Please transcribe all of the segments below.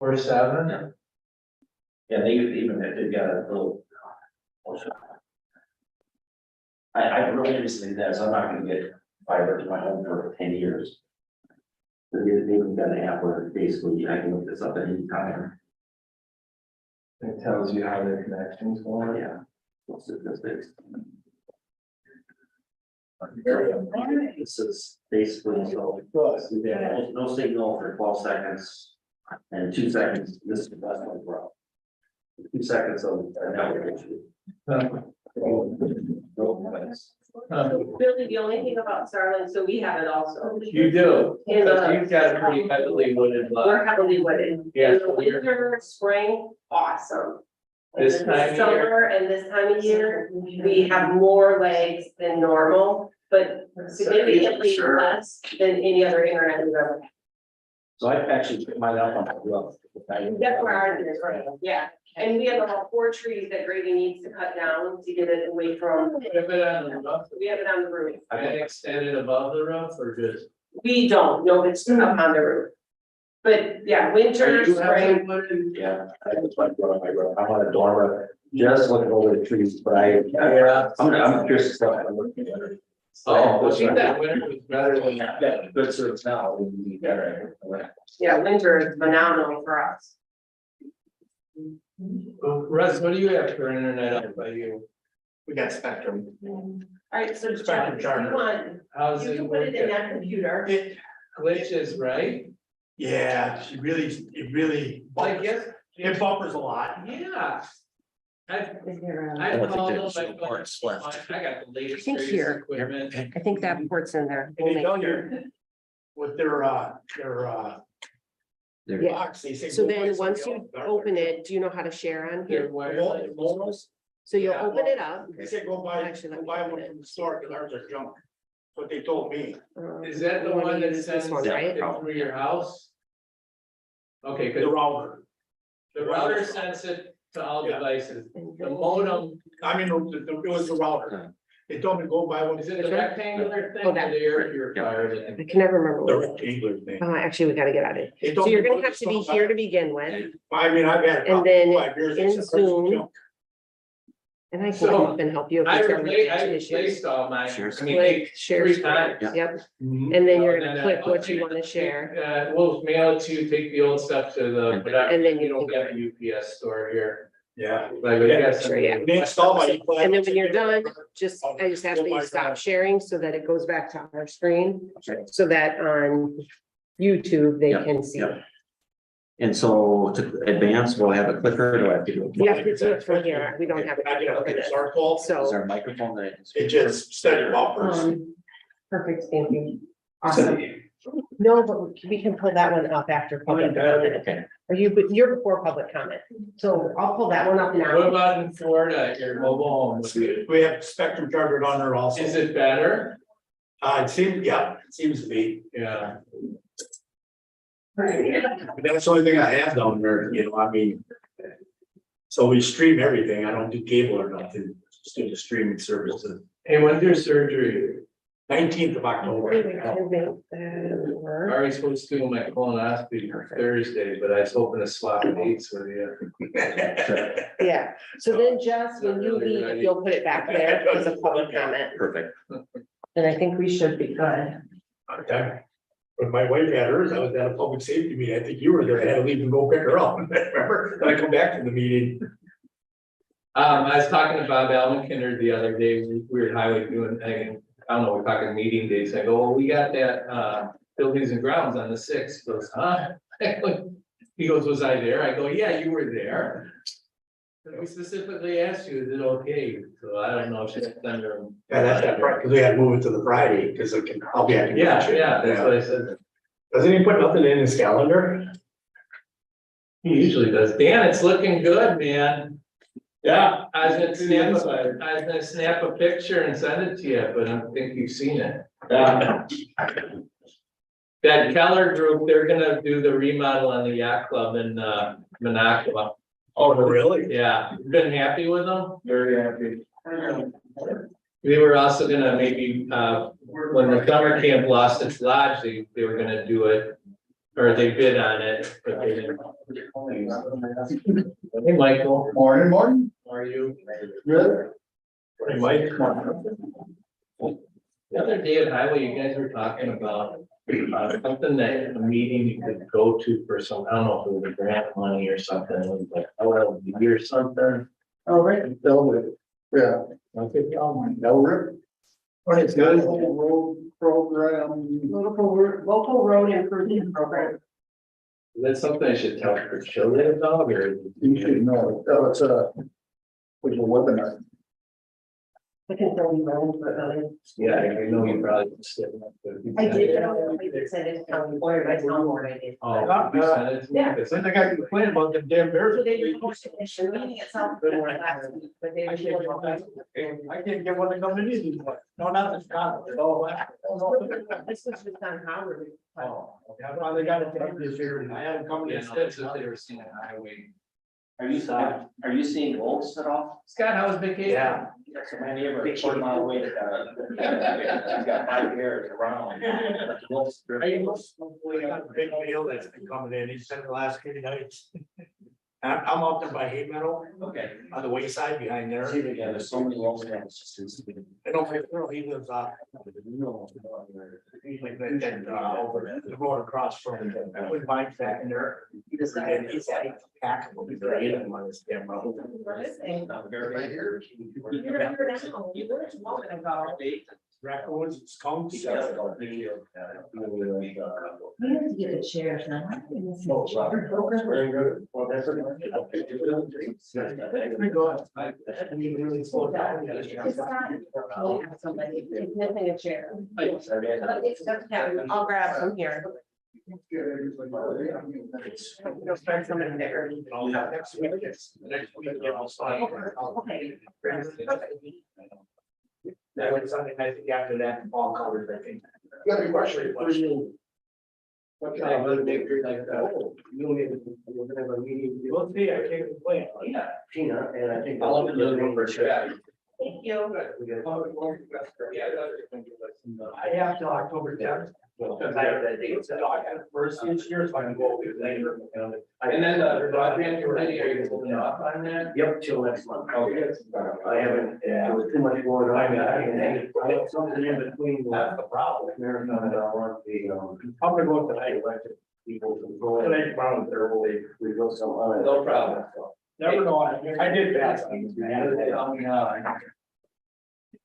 Or 7? Yeah, they even if they've got a little. I really interested in that, so I'm not gonna get fiber to my home for 10 years. But they've got an app where basically I can look this up at any time. It tells you how the connection's going. Yeah. What's it, this is. This is basically, so, we have no signal for 12 seconds. And 2 seconds, this is the best one for us. 2 seconds of network issue. Really, the only thing about Starlink, so we have it also. You do, In because the- you've got a pretty heavily wooded lot. We're heavily wooded. Yeah, In the winter, spring, awesome. And This then time of year? Summer and this time of year, we have more legs than normal, but significantly less than any other internet we've ever had. So I actually put mine up on the roof. That's where ours is, right? Yeah, and we have about 4 trees that Grady needs to cut down to get it away from, Put it on the roof, we have it on the roof. and extend it above the roof, or just? We don't, no, it's up on the roof. But yeah, winter, spring, Yeah, I just went on my roof. I'm on a dormer, just looking over the trees, but Yeah. I'm curious stuff. I'm looking at it. Oh, I think that winter was better than that. Yeah, good service now, we need better. yeah, winter is phenomenal for us. Russ, what do you have for internet out by you? We got Spectrum. Alright, so Spectrum Jeff, if you want, How's you it can put it in working? that computer. It, Glitches, right? yeah, it really, I guess, it buffers a lot. yeah. I've I don't think called there's them, no parts left. I got the latest. I think greatest here. Equipment. I think that port's in there. And they tell you with their Yeah. box, they say. So go then, buy once something you else. open it, do you know how to share on They're here? wireless. So you'll Yeah, open it up. They said go buy, Actually, let go me buy open one it. from the store, because ours are junk. What they told me. Is that the You wanna one that use sends this one, right? it through your house? Okay, The cause router. the router sends it to all Yeah. devices. The modem, I mean, it was the router. They told me to go buy one. is it the rectangular thing Oh, or that. the air purifier? I thing? can never remember. The what it was. rectangular thing. Actually, we gotta get out of it. They So told you're me gonna go have to be the here store, to begin with, I mean, I've had it. And then 5 years, in it's a Zoom, junk. and I can So, come up and help you if I there's ever replaced, issues. replaced all my, Share I mean, Click, share three screen. times. Yep, Mhm. and then you're And gonna then, click what okay, you wanna share. We'll mail it to you, take the old stuff to the, but And then you you don't can have a UPS store here. Yeah. Like, I Yeah, guess. sure, yeah. They install my. And then when you're done, I just ask that you stop sharing so that it goes back to our screen. So that on YouTube, they Yeah, can see. yeah. And so to advance, we'll have a clicker, do I have to do? You have to do it from here. We don't have it. I get a start call, Is So, there a microphone that? I can speak it just steady buffers. perfect, thank you. Awesome. No, but we can pull that one up after public comment. Okay. Or you're before public comment. So I'll pull that one up What now. about in Florida, your mobile home? We have Spectrum charger on there also. Is it better? It seems to be. Yeah. But that's the only thing I have down there, I mean. So we stream everything. I don't do cable or nothing, just do the streaming services. Hey, when's your surgery? 19th of October. Are we supposed to do my colonoscopy for Thursday, but I was hoping to swap dates with you. Yeah, so then just when you leave, if you'll put it back there as a public comment, Perfect. and I think we should be good. Okay. When my wife had hers, I was at a public safety meeting. I think you were there. I had to leave and go pick her up. Remember? Then I come back from the meeting. I was talking to Bob Almenkinder the other day, we were highway doing, I don't know, we're talking meeting dates, I go, well, we got that, buildings and grounds on the 6th, he goes, huh? He goes, was I there? I go, yeah, you were there. We specifically asked you, is it okay? So I don't know if she's under. Yeah, that's right, because we had to move it to the Friday, because I'll be at. the Yeah, convention. yeah, that's what I said. Doesn't he put nothing in his calendar? He usually does. Dan, it's looking good, man. Yeah. I was gonna snap a picture and send it to you, but I don't think you've seen it. That Keller Group, they're gonna do the remodel on the yacht club in Minocqua. Oh, really? Yeah, you been happy with them? Very happy. We were also gonna maybe, when the summer camp lost its lodge, they were gonna do it or they bid on it, but they didn't. Hey, Michael, Morning, morning. how are you? Good. Hey, Mike. The other day at Highway, you guys were talking about something that a meeting you could go to for some, I don't know if it was a grant money or something, it was like LLB or something. All right. Yeah. Okay. No rip. What is good? Road program. Local road improvement program. Is that something I should tell for children dog or? You should know. Oh, it's a webinar. I can tell you around, but Yeah, I know you probably. I did, but I don't think it's said it's county board, I saw more I did. Oh, you sent it to me? Yeah. It's I got complaining about them damn bears. So they did post it, the meeting itself last week, but they. I can't get one to come in easy. No, not this kind. Oh. This was just on Howard. Oh, I finally got it this year and I had them coming Yeah, in. no, that's if they were seeing a highway. Are you seeing wolves at all? Scott, how was vacation? Yeah. So my neighbor, 40 mile away, he's got 5 years around. We got a big deal that's been coming in. He sent it the last 3 nights. I'm out there by Hay Meadow, Okay. on the wayside behind there. Yeah, there's so many wolves there. I don't think, he lives he's like that, over the road across from, with bikes back in there. And he's like, pack, he's like, him on his damn road. You were just walking about. Raccoons, skunks. You have to get the chairs now. Very good. Well, that's. Pretty good. I need to really slow down. We'll have somebody, it's missing a chair. I'll grab some here. You'll start somebody there. Next week. Next week, yeah, I'll sign. Okay. That was something I think after that, all covers, I think. Got a question for you. Okay, I'm gonna make it like that. We're gonna have a meeting. We'll see, I can't complain. Yeah, Tina, and I think. I'll have another one for chat. Thank you. I have till October 10th. Because I have that date, so I got it first each year, so I can go over it later. And then the broadband committee, are you holding off on that? Yep, till next month. Okay. I haven't, there was too much going on. I have something in between. That's the problem. Marathon and I want the, I'm gonna go tonight, elected people to go. Tonight, tomorrow, Thursday. we go some on it. No problem. Never know, I did fast.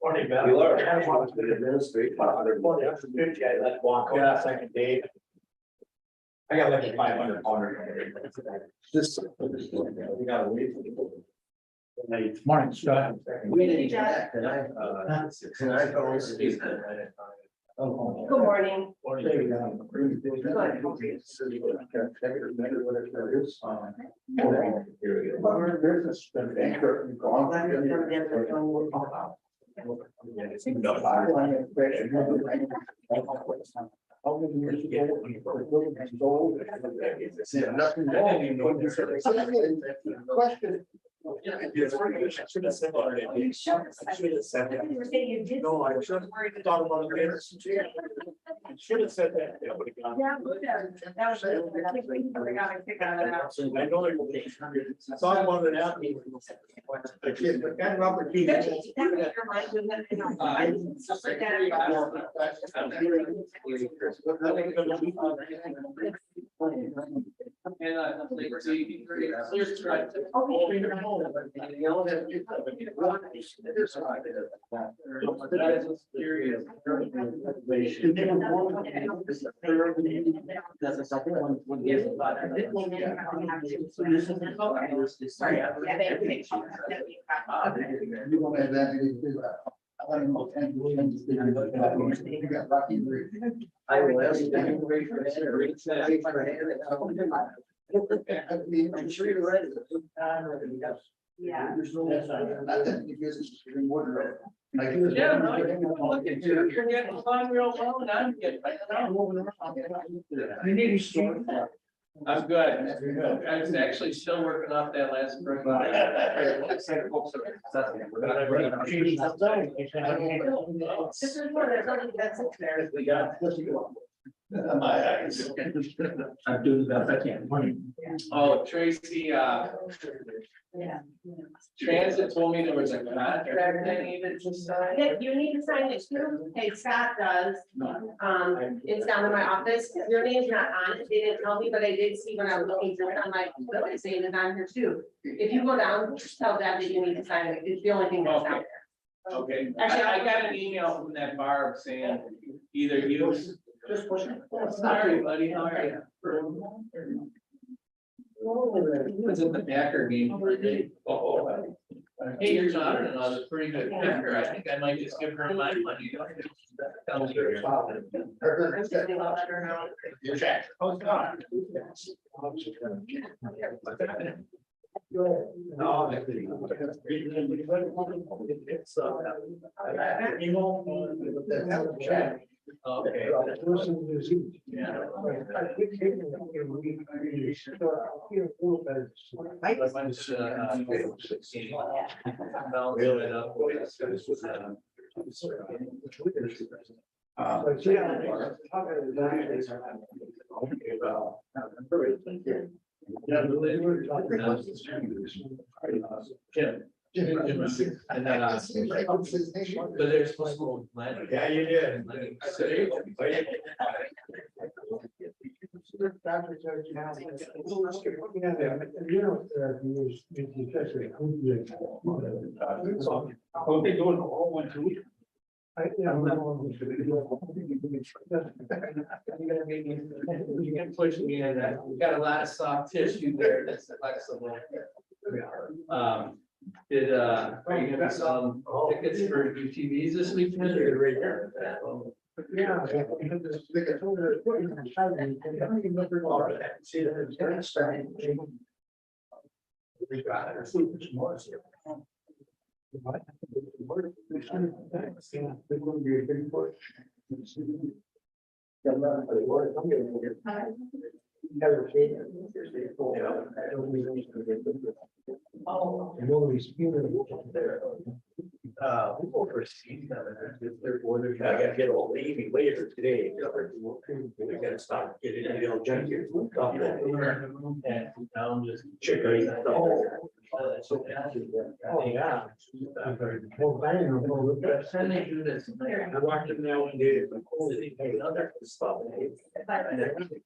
Morning, Ben. You are. I wanted to administrate, but other morning, after 50, I let walk on that second day. I got like a 500 pounder. This. We gotta wait. Morning, Scott. We didn't get that tonight. Tonight, I was speaking. Good morning. Question. Should have said that. I should have said that. No, I should have thought about it. I should have said that. That would have gone. Yeah, that was it. I think we got to figure that out. I know it will be. I thought about it out. I did, but that rubber key. And like, see, clear strike. You don't have that. I don't know. You got Rocky Ridge. I will ask you. I'm sure you're right. Yeah. There's no. I think the business is getting water. Yeah, no, look at you, you're getting along real well, and I'm getting. You need to start. I'm good. I was actually still working off that last break. This is one that's only got 6 there. We got. My eyes. I'm doing the best I can. Oh, Tracy, Transit told me there was a contract I needed to sign. Yeah, you need to sign it too. Hey, Scott does. It's down in my office. Your name's not on it. They didn't tell me, but I did see when I was looking through it. I'm like, what is saying it's on here too? If you go down, just tell them that you need to sign it. It's the only thing that's down there. Okay, I got an email from that Barb saying either use. Just push it. Sorry, buddy, how are you? Was it the Packer game? Oh, hey, your daughter-in-law is a pretty good picker. I think I might just give her my money. Sounds good. Your check. Oh, it's gone. No, it's, Okay. Yeah. And but they're supposed to. Yeah, you did. Oh, they doing all 1 2 week. You can push me in that. We got a lot of soft tissue there that's flexible. Are you gonna be selling tickets for UTVs this weekend or right here? Yeah. We'll oversee them. I gotta get all Amy later today. We gotta stop getting the old junkies. And now just. Chicken. Oh, yeah. Send they do this. I walked in there one day. Another stuff.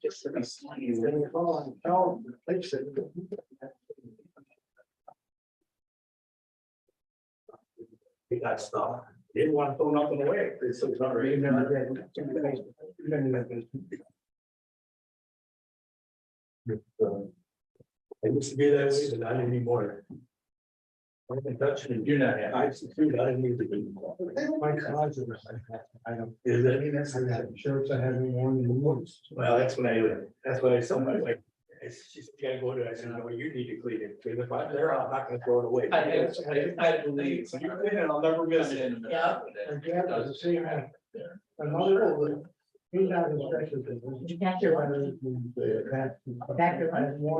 Just to be seen. He got stuff. Didn't want to throw nothing away. It's so sorry. It used to be that way, but not anymore. I haven't touched it. You're not. I didn't need to be. My closet, I don't. Is it? I have shirts I haven't worn in months. Well, that's when I saw my like, she said, you gotta go to it. I said, no, you need to clean it. Because if I'm there, I'm not gonna throw it away. I believe. You clean it, I'll never miss it. Yeah. And Dad was the same. Another, he's not as special as this. You can't do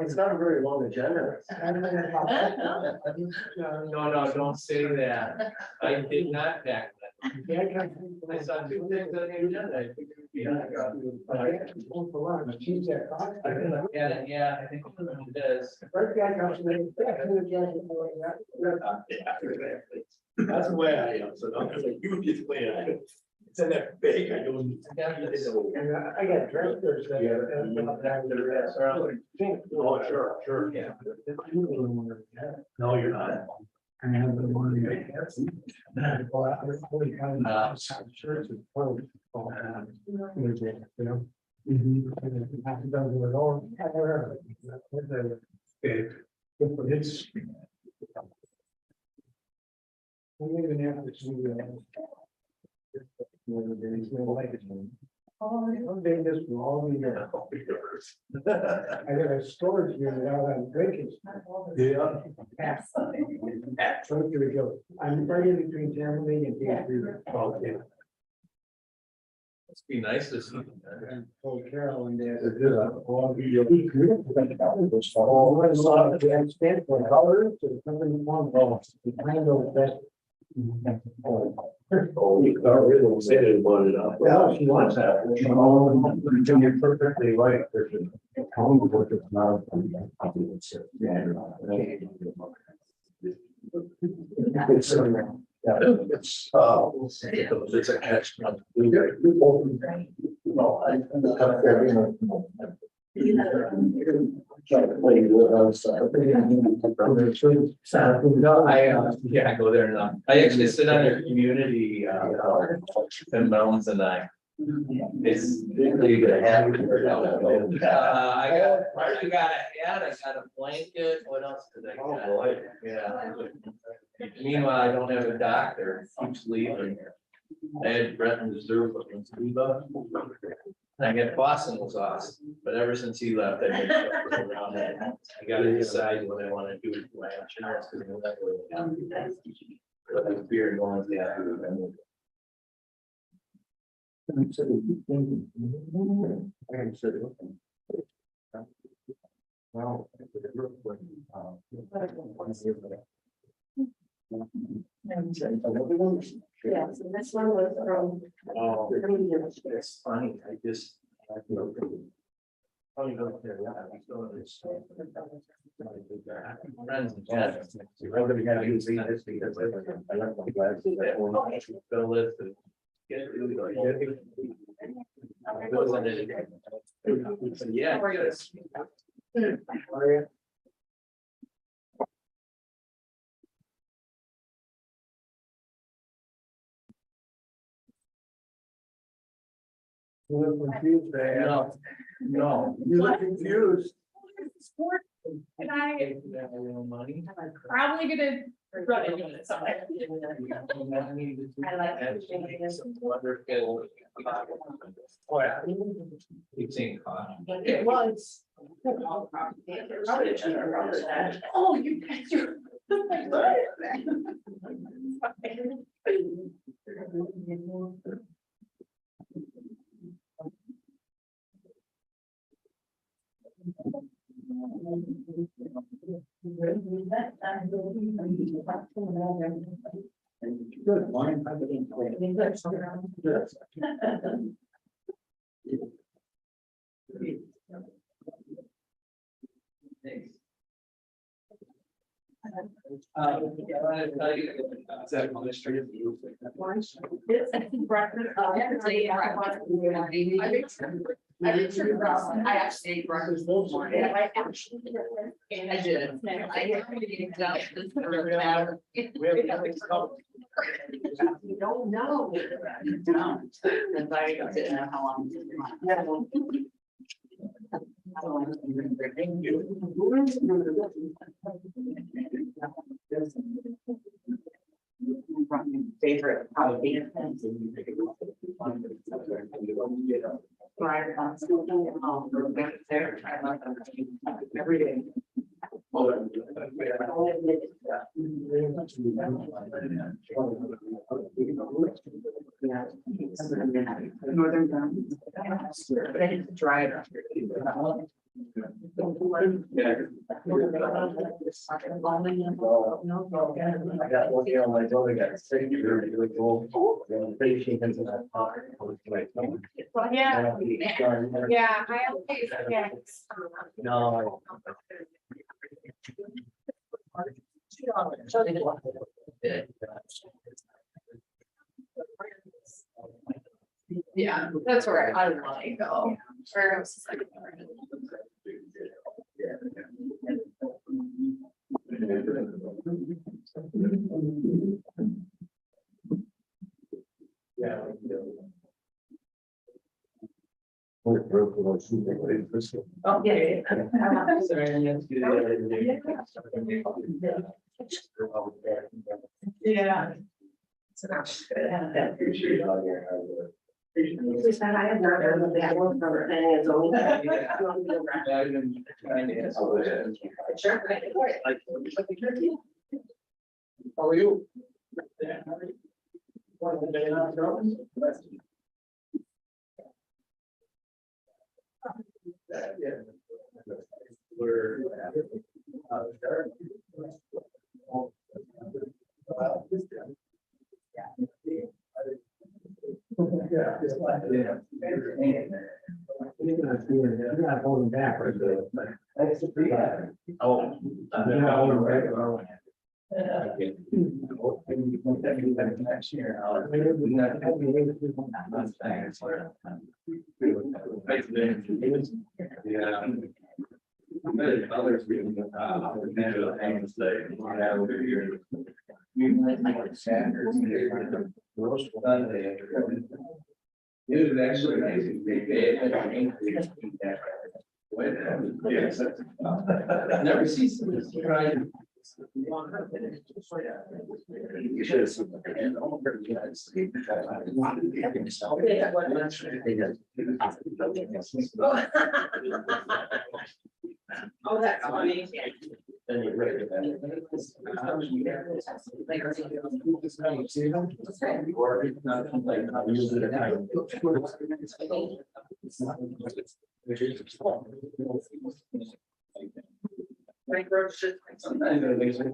It's not a very long agenda. No, don't say that. I did not pack that. I saw 2 things on the agenda. I think it would be on there. Yeah, I think it does. That's the way I am, so don't like, you just clean it. It's in that big, I don't. And I got dressers Oh, sure. Yeah. No, you're not. I have the money. Shirts and clothes. You know? Half a dozen at all. It's. We even have to see. I'm doing this for all the years. I got a storage unit out on Bacon. Yeah. So here we go. I'm right in between Tammany and Cambridge. Okay. Must be nice to see. Told Carol and Dad. Oh, we got rid of them, say they bought it up. Well, she wants that. You're perfectly right. There's a county board that's not. It's a catch. No, I. Yeah, I go there now. I actually sit on their community, Tim Bones and I. It's. You get a hat. I got a hat, I got a blanket, what else did I Oh, got? boy. Yeah. Meanwhile, I don't have a doctor, keeps leaving. I had Brett and Reserve from Cuba. I got Boston was awesome, but ever since he left, I've been shuffling around it. I gotta decide what I wanna do with my insurance. Cause I'm not really down. But the beer going to the. Yeah, so this one was from. Oh, it's funny, I just. Friends and friends. We're gonna have you see this because I left my glasses at home. Fill this and get it really good. Yeah. yes. You look confused, man. No, no. You look confused. And I Money. probably gonna run into it somewhere. I like. Wonderful. Oh, yeah. You've seen caution. It was. Oh, you guys are. Good morning. Is that administrative? Breakfast. I did turn around. I actually ate breakfast this morning. I actually did. And I did. I had to get it done. You don't know. You don't. Because I didn't know how long. Thank you. Favorite hobby. Right, I'm still doing it there. I love them every day. Yeah. Northern Gardens. But I didn't try it. I got one here on my door, I got sick, really cool. Finishing into that pocket. Well, yeah, yeah, I always, yeah. No. Yeah, that's where I want to go. Where I was just like. Yeah. Oh, yeah. Yeah. So that's good. I have not heard of that one from her, and it's only. I've been trying to answer that. Sure. How are you? One of the day not going? We're. Yeah. You're not holding back. Oh. You're not holding back. Next year. Yeah. Others being, it is actually amazing. Yes. Never seen somebody try. You should have seen. Oh, that's funny. Then you're ready. Sometimes it makes me.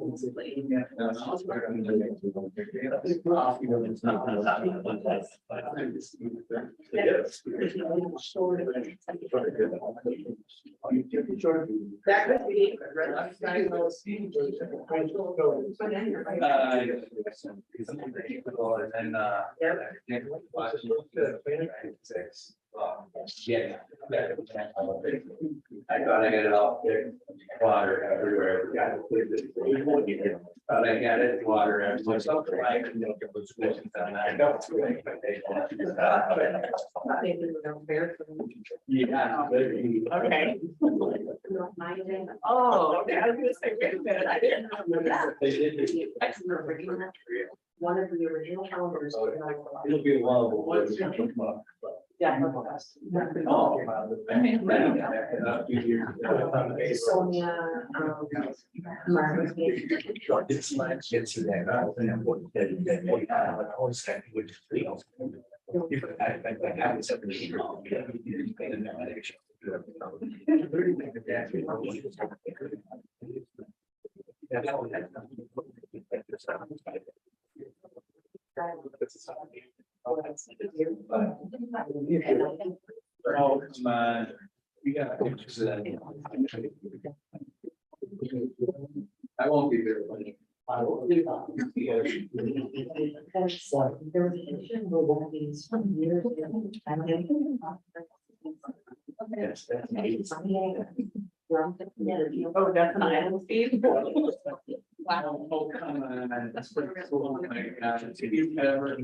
That could be. Yeah. I thought I had it all there, water everywhere. Thought I had it, water everywhere. Something like. I don't. Yeah. Okay. Oh, okay, I was gonna say, wait a minute, I didn't remember that. They did. I remember reading that. One of the original calendars. It'll be a while. Yeah. Oh. I mean, a few years ago. Sonia, Margaret. Oh, come on. We got pictures of that. I won't be there. Buddy. I will be there. There was a picture of one of these from years ago. Yes, that's. Oh, that's an island feed. Wow. Oh, come on. That's pretty cool. Oh my gosh. If you've ever.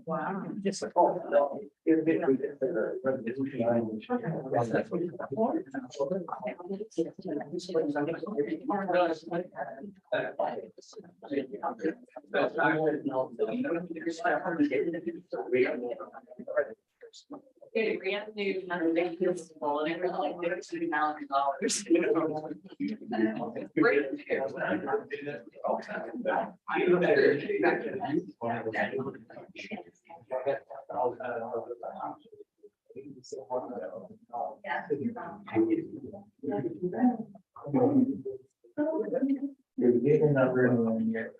Wow. Just. It ran new, $100 and it was like $2,000. You're getting that room in here.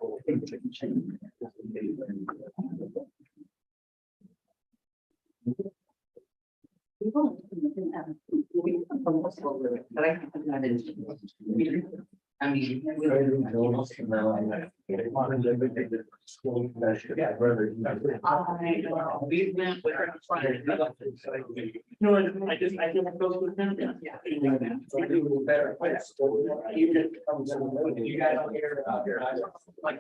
But I have that in. I mean. We went with our friend. No, I just go with them. Yeah. Better. You guys don't hear about your. Like.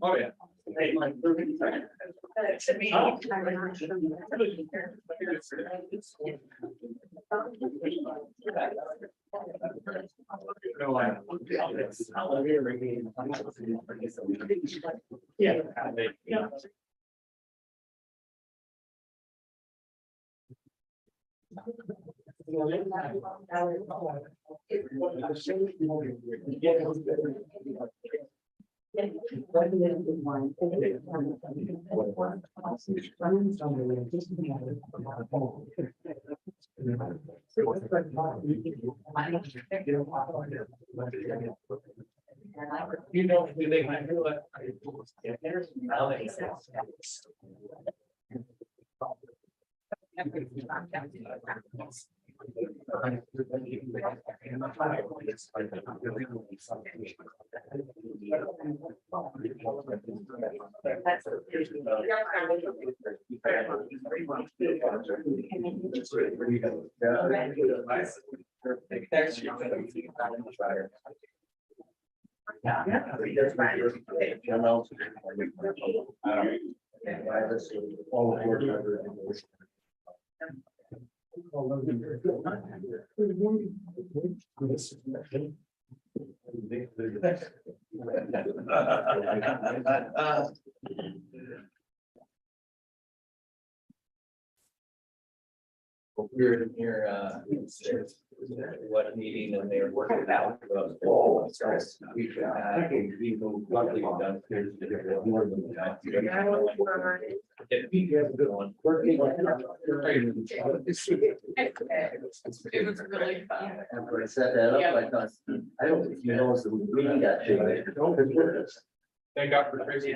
Oh, yeah. To me. Yeah. You know, do they might do it? Now they- We were in here, what meeting and they were working out. Oh, sorry. We luckily downstairs. If we have a good one. It was really fun. After I set that up, I thought, I don't think you know, the meeting got changed. Thank God for Tracy.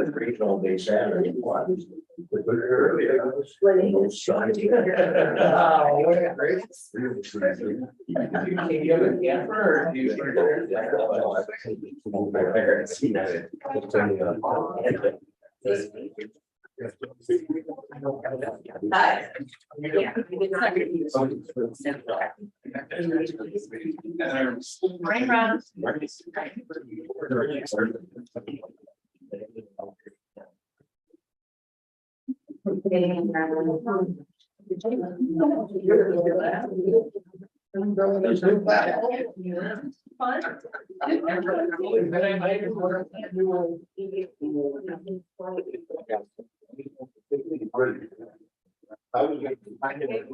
Regional day Saturday. Hi. Right around. I was gonna find it.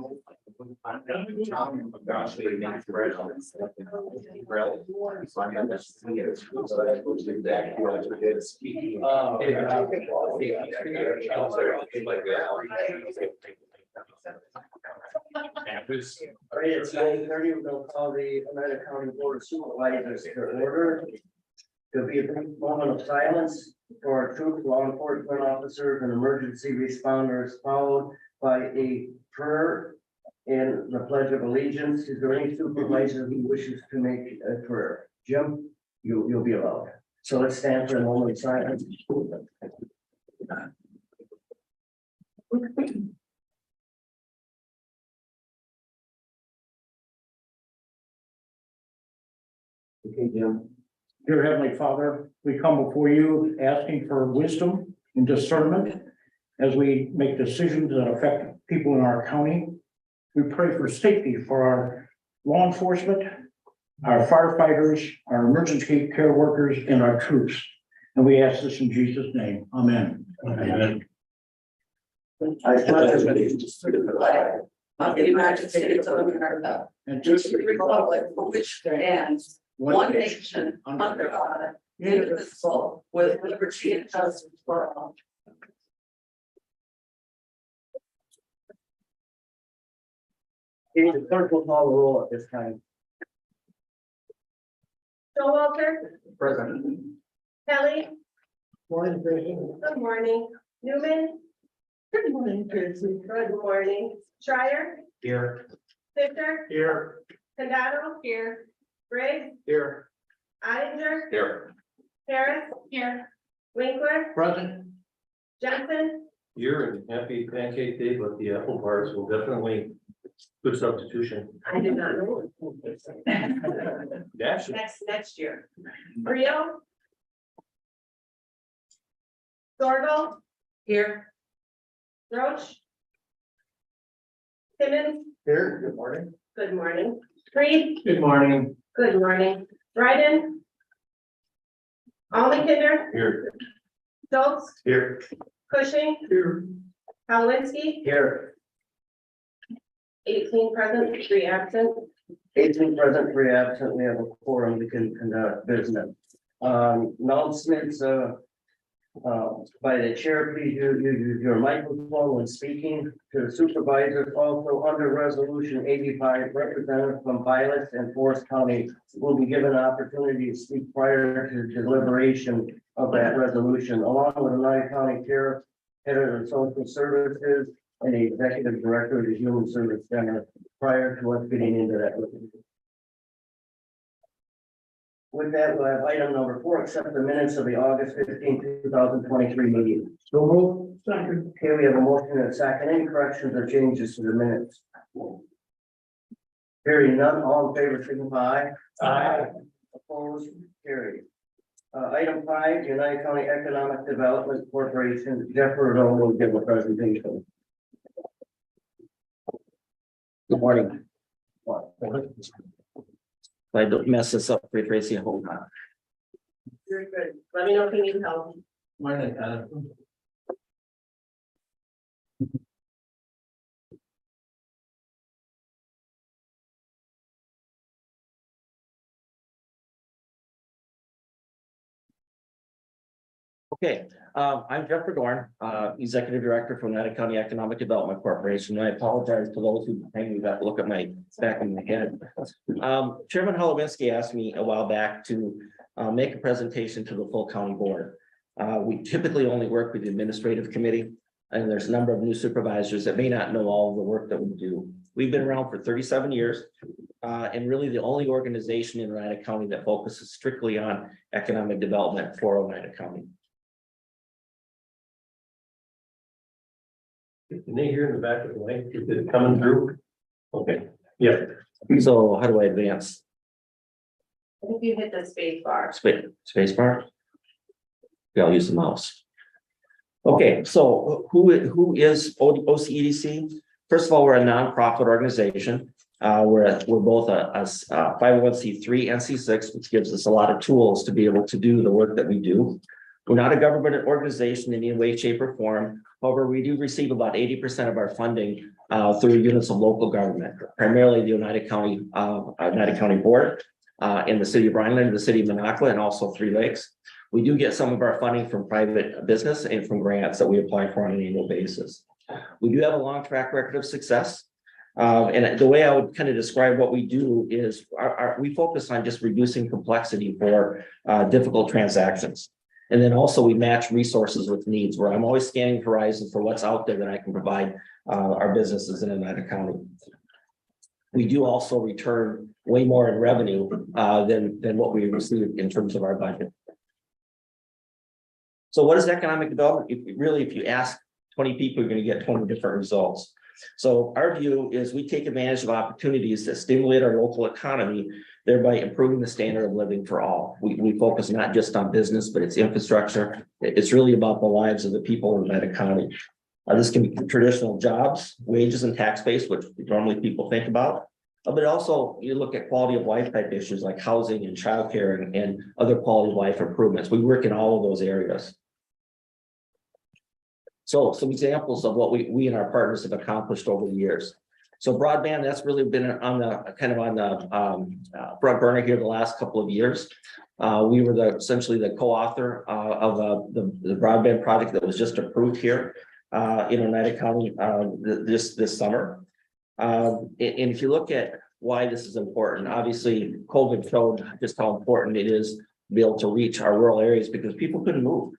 Gosh, they need bread on it. So I got this. So that was exactly what I did. It's 9:30, we'll call the Atlanta County Board of Supervisors to order. There'll be a brief moment of silence for our troops, law enforcement officers, and emergency responders, followed by a prayer and the Pledge of Allegiance. Is there any supervisor who wishes to make a prayer? Jim, you'll be allowed. So let's stand for a moment of silence. Okay, Jim. Dear Heavenly Father, we come before you asking for wisdom and discernment as we make decisions that affect people in our county. We pray for safety for our law enforcement, our firefighters, our emergency care workers, and our troops. And we ask this in Jesus' name. Amen. Amen. I pledge allegiance to the flag of the United States of America And and to the republic for which stands one nation under God, indivisible, with liberty and justice for all. The clerk will call the roll at this time. Showalter, Present. Kelly, Morning, good morning, Newman. Good morning, Tracy. Good morning, Schreier, Here. Fisher, Here. Condado. Here. Briggs, Here. Itinger, Here. Harris. Here. Winkler, present. Jensen, Year and happy Pancake Day, but the apple bars will definitely Good substitution. I did not know. Dash. Next year. Rio. Sorgo. Here. Roach. Simmons, Here, good morning. good morning. Reed, Good morning. good morning. Dryden. Almakinder, Here. Schultz, Here. Cushing, Here. Kowinski, Here, 18 present, 3 absent. 18 present, 3 absent, we have a quorum, we can conduct business. Announcements, by the chair, please use your microphone when speaking to the supervisors. Also, under resolution 85, representatives from Violet and Forest County will be given an opportunity to speak prior to deliberation of that resolution, along with the Nye County Sheriff, Head of the Social Services, and the Executive Director of the Human Service Center, prior to us getting into that. With that, we'll have item number 4, accept the minutes of the August 15, 2023 meeting. So move. Second. Okay, we have a motion and a second. Any corrections or changes to the minutes? Hearing none, all in favor, signify. Aye. Opposed, carried. Item 5, United County Economic Development Corporation, Jeff Rudeau will give a presentation. Good morning. If I don't mess this up, for Tracy, hold on. Very good. Let me know if you need help. Morning, Okay, I'm Jeffrey Dorn, Executive Director for United County Economic Development Corporation. And I apologize to those who maybe got to look at my back in my head. Chairman Holowinski asked me a while back to make a presentation to the full county board. We typically only work with the administrative committee, and there's a number of new supervisors that may not know all of the work that we do. We've been around for 37 years, and really the only organization in Oneida County that focuses strictly on economic development for Oneida County. Can they hear in the back of the lane? Is it coming through? Okay, yeah. So how do I advance? I think you hit the space bar. Space bar? Yeah, I'll use the mouse. Okay, so who is OCEDC? First of all, we're a nonprofit organization. We're both a 501c3 and C6, which gives us a lot of tools to be able to do the work that we do. We're not a government organization in any way, shape, or form. However, we do receive about 80% of our funding through units of local government, primarily the Oneida County Board in the city of Rhineland, the city of Minocqua, and also Three Lakes. We do get some of our funding from private business and from grants that we apply for on an annual basis. We do have a long track record of success. And the way I would kind of describe what we do is we focus on just reducing complexity for difficult transactions. And then also we match resources with needs, where I'm always scanning the horizon for what's out there that I can provide our businesses in Oneida County. We do also return way more in revenue than what we receive in terms of our budget. So what is economic development? If you ask 20 people, you're going to get 20 different results. So our view is we take advantage of opportunities that stimulate our local economy, thereby improving the standard of living for all. We focus not just on business, but it's infrastructure. It's really about the lives of the people in that economy. This can be traditional jobs, wages, and tax base, which normally people think about. But also you look at quality of life type issues like housing and childcare and other quality of life improvements. We work in all of those areas. So some examples of what we and our partners have accomplished over the years. So broadband, that's really been on the front burner here the last couple of years. We were essentially the co-author of the broadband project that was just approved here in Oneida County this summer. And if you look at why this is important, obviously COVID showed just how important it is to be able to reach our rural areas because people couldn't move.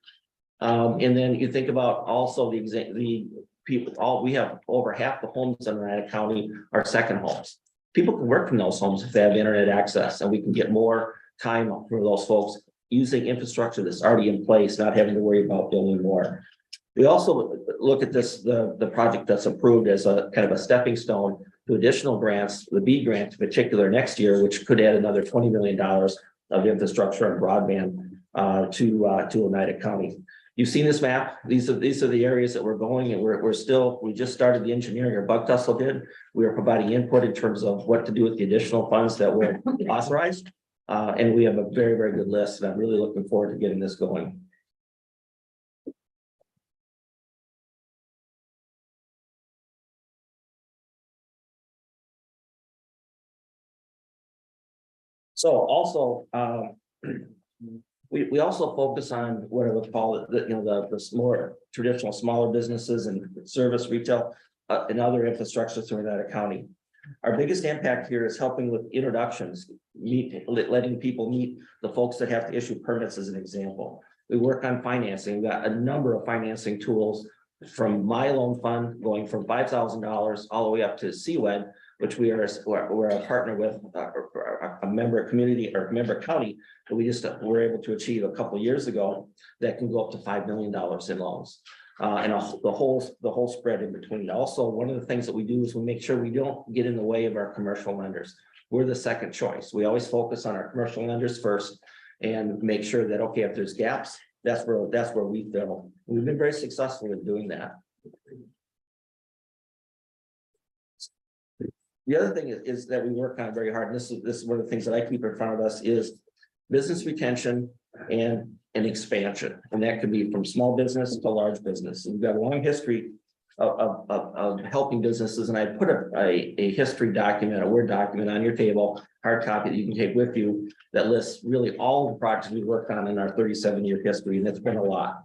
And then you think about also the people, we have over half the homes in Oneida County are second homes. People can work from those homes if they have internet access, and we can get more time for those folks using infrastructure that's already in place, not having to worry about building more. We also look at this, the project that's approved as a kind of a stepping stone to additional grants, the B grant in particular next year, which could add another $20 million of infrastructure and broadband to Oneida County. You've seen this map. These are the areas that we're going, and we just started the engineering, or Bug Tussle did. We are providing input in terms of what to do with the additional funds that were authorized. And we have a very, very good list, and I'm really looking forward to getting this going. So also, we also focus on what I would call it, the more traditional smaller businesses and service retail and other infrastructure through Oneida County. Our biggest impact here is helping with introductions, letting people meet the folks that have to issue permits, as an example. We work on financing. We've got a number of financing tools, from My Loan Fund going from $5,000 all the way up to CWED, which we're a partner with, a member community or member county that we just were able to achieve a couple of years ago, that can go up to $5 million in loans. And the whole spread in between. Also, one of the things that we do is we make sure we don't get in the way of our commercial lenders. We're the second choice. We always focus on our commercial lenders first and make sure that, okay, if there's gaps, that's where we fill. We've been very successful in doing that. The other thing is that we work on very hard, and this is one of the things that I keep in front of us, is business retention and expansion. And that could be from small business to large business. We've got a long history of helping businesses, and I put a history document, a Word document on your table, hard copy that you can take with you, that lists really all the projects we worked on in our 37-year history, and it's been a lot.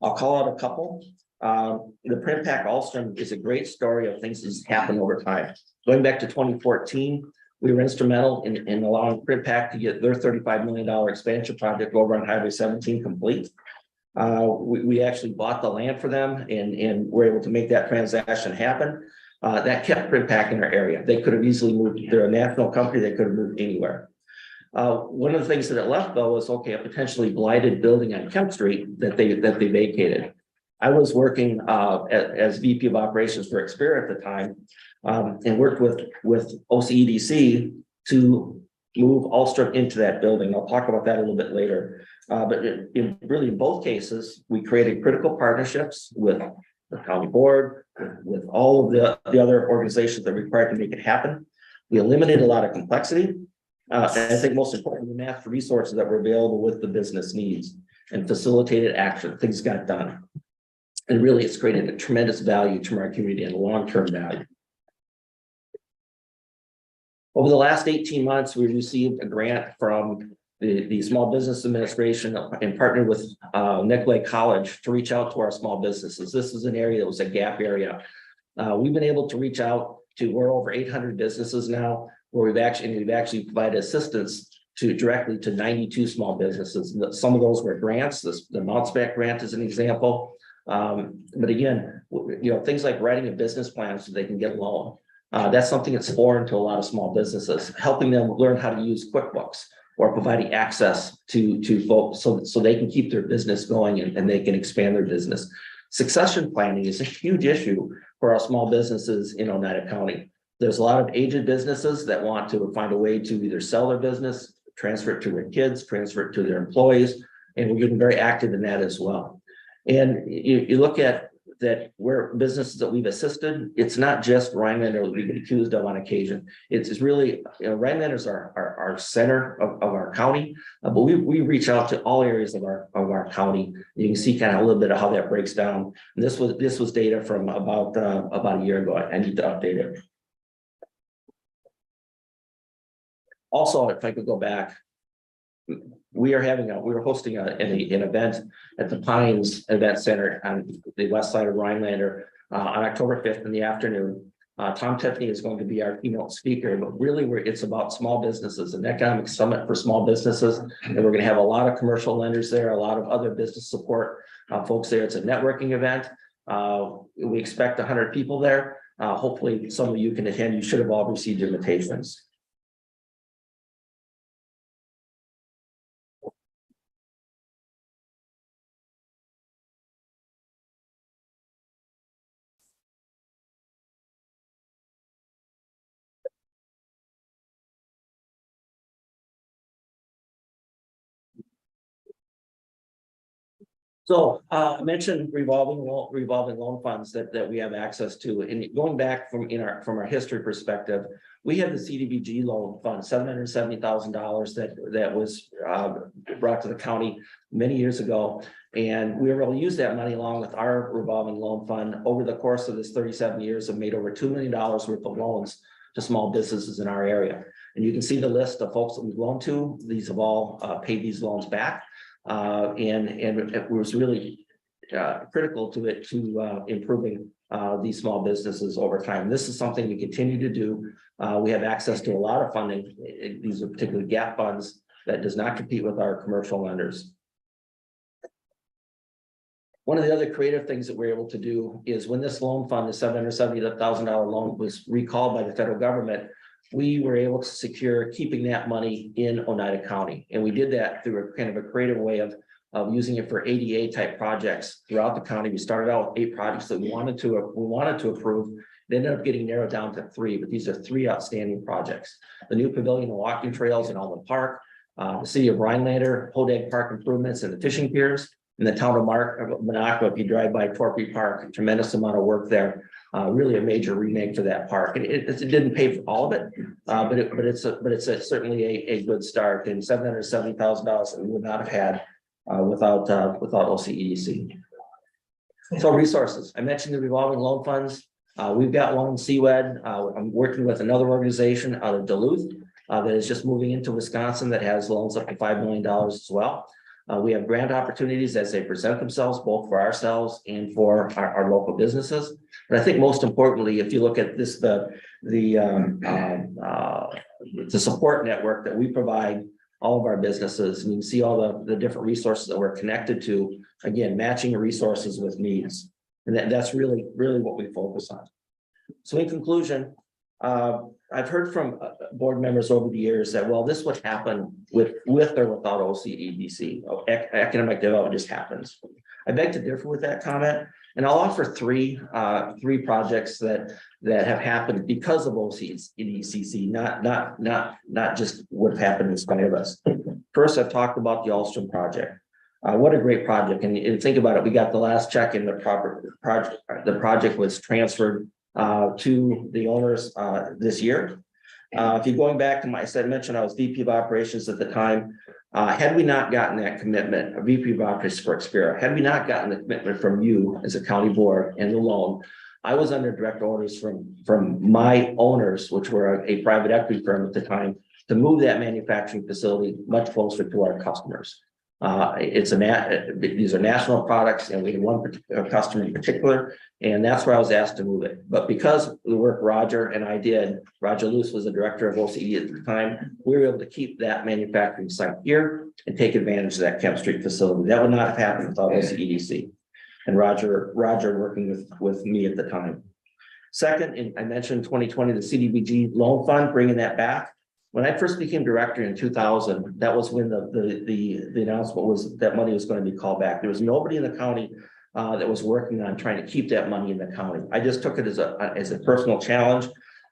I'll call out a couple. The Print Pack Alstrom is a great story of things that's happened over time. Going back to 2014, we were instrumental in allowing Print Pack to get their $35 million expansion project over on Highway 17 complete. We actually bought the land for them and were able to make that transaction happen. That kept Print Pack in our area. They could have easily moved. They're a national company. They could have moved anywhere. One of the things that it left, though, was, okay, a potentially blighted building on Kemp Street that they vacated. I was working as VP of operations for Xperia at the time, and worked with OCEDC to move Alstrom into that building. I'll talk about that a little bit later. But in both cases, we created critical partnerships with the county board, with all of the other organizations that are required to make it happen. We eliminated a lot of complexity. And I think most importantly, we matched resources that were available with the business needs and facilitated action. Things got done. And really, it's created a tremendous value to our community and long-term value. Over the last 18 months, we received a grant from the Small Business Administration and partnered with Nick Lake College to reach out to our small businesses. This is an area that was a gap area. We've been able to reach out to, we're over 800 businesses now, where we've actually provided assistance directly to 92 small businesses. Some of those were grants. The Mounts Back grant is an example. But again, things like writing a business plan so they can get a loan. That's something that's foreign to a lot of small businesses, helping them learn how to use QuickBooks or providing access to folks so they can keep their business going and they can expand their business. Succession planning is a huge issue for our small businesses in Oneida County. There's a lot of aged businesses that want to find a way to either sell their business, transfer it to their kids, transfer it to their employees, and we're getting very active in that as well. And you look at that, where businesses that we've assisted, it's not just Rhinelander that we get accused of on occasion. It's really, Rhinelanders are our center of our county, but we reach out to all areas of our county. You can see kind of a little bit of how that breaks down. And this was data from about a year ago. I need to update it. Also, if I could go back, we were hosting an event at the Pines Event Center on the west side of Rhinelander on October 5th in the afternoon. Tom Tiffany is going to be our keynote speaker, but really it's about small businesses, an economic summit for small businesses. And we're going to have a lot of commercial lenders there, a lot of other business support folks there. It's a networking event. We expect 100 people there. Hopefully some of you can attend. You should have all received invitations. So I mentioned revolving loan funds that we have access to, and going back from our history perspective. We have the CDBG loan fund, $770,000 that was brought to the county many years ago. And we were able to use that money along with our revolving loan fund over the course of this 37 years have made over $2 million worth of loans to small businesses in our area. And you can see the list of folks that we've loaned to. These have all paid these loans back. And it was really critical to improving these small businesses over time. This is something we continue to do. We have access to a lot of funding. These are particularly gap funds that does not compete with our commercial lenders. One of the other creative things that we're able to do is when this loan fund, the $770,000 loan, was recalled by the federal government, we were able to secure keeping that money in Oneida County. And we did that through a kind of a creative way of using it for ADA type projects throughout the county. We started out with 8 projects that we wanted to approve. They ended up getting narrowed down to 3, but these are 3 outstanding projects. The new pavilion and walking trails in Alden Park, the city of Rhinelander, Hodag Park improvements and the fishing piers. In the town of Minocqua, if you drive by Torpy Park, a tremendous amount of work there. Really a major remake for that park. It didn't pay for all of it, but it's certainly a good start. And $770,000 that we would not have had without OCEDC. So resources. I mentioned the revolving loan funds. We've got one in CWED. I'm working with another organization out of Duluth that is just moving into Wisconsin that has loans up to $5 million as well. We have grant opportunities as they present themselves, both for ourselves and for our local businesses. But I think most importantly, if you look at this, the support network that we provide all of our businesses, and you can see all the different resources that we're connected to, again, matching resources with needs. And that's really what we focus on. So in conclusion, I've heard from board members over the years that, well, this would happen with or without OCEDC. Economic development just happens. I beg to differ with that comment, and I'll offer three projects that have happened because of OCEDC, not just what have happened in spite of us. First, I've talked about the Alstrom project. What a great project! And think about it. We got the last check in the project. The project was transferred to the owners this year. If you're going back to mentioned I was VP of operations at the time. Had we not gotten that commitment, VP of operations for Expera, had we not gotten the commitment from you as a county board and the loan, I was under direct orders from my owners, which were a private equity firm at the time, to move that manufacturing facility much closer to our customers. These are national products, and we had one particular customer in particular, and that's where I was asked to move it. But because of the work Roger and I did, Roger Luce was the director of OCE at the time, we were able to keep that manufacturing site here and take advantage of that Kemp Street facility. That would not have happened without OCEDC. And Roger working with me at the time. Second, and I mentioned 2020, the CDBG loan fund, bringing that back. When I first became director in 2000, that was when the announcement was that money was going to be called back. There was nobody in the county that was working on trying to keep that money in the county. I just took it as a personal challenge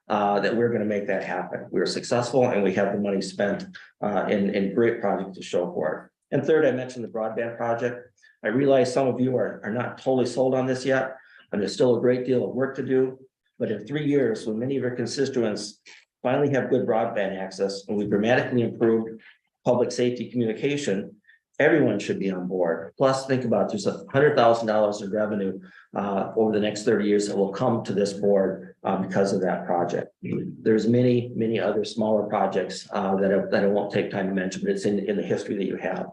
that we're going to make that happen. We were successful, and we have the money spent in great projects to show for it. And third, I mentioned the broadband project. I realize some of you are not totally sold on this yet, and there's still a great deal of work to do. But in 3 years, when many of our constituents finally have good broadband access, and we've dramatically improved public safety communication, everyone should be on board. Plus, think about it, there's $100,000 of revenue over the next 30 years that will come to this board because of that project. There's many other smaller projects that I won't take time to mention, but it's in the history that you have.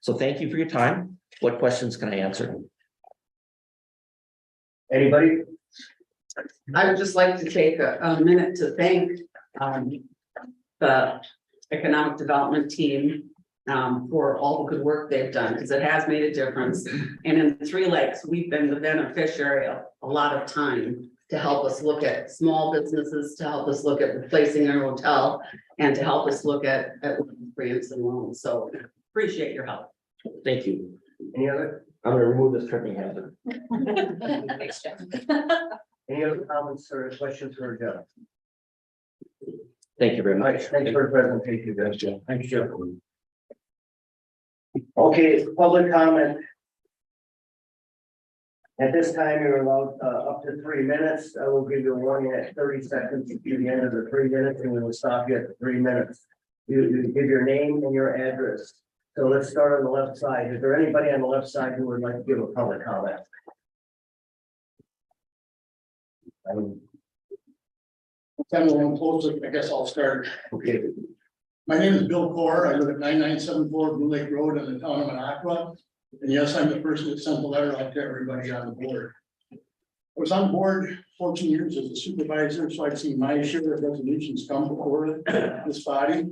So thank you for your time. What questions can I answer? Anybody? I would just like to take a minute to thank the economic development team for all the good work they've done, because it has made a difference. And in Three Lakes, we've been the beneficiary of a lot of time to help us look at small businesses, to help us look at replacing our hotel, and to help us look at grants and loans. So appreciate your help. Thank you. Any other? I'm going to remove this tripping hazard. Thanks, Jeff. Any other comments or questions for Jeff? Thank you very much. Thanks for the presentation, Jeff. Thanks, Jeff. Okay, public comment. At this time, you're allowed up to 3 minutes. I will give you a warning at 30 seconds to the end of the 3 minutes, and we will stop you at 3 minutes. You give your name and your address. So let's start on the left side. Is there anybody on the left side who would like to give a public comment? Time along close, I guess I'll start. Okay. My name is Bill Core. I live at 9974 Blue Lake Road in the town of Minocqua. And yes, I'm the person that sent the letter out to everybody on the board. I was on board 14 years as a supervisor, so I've seen my share of resolutions come before this body. I'm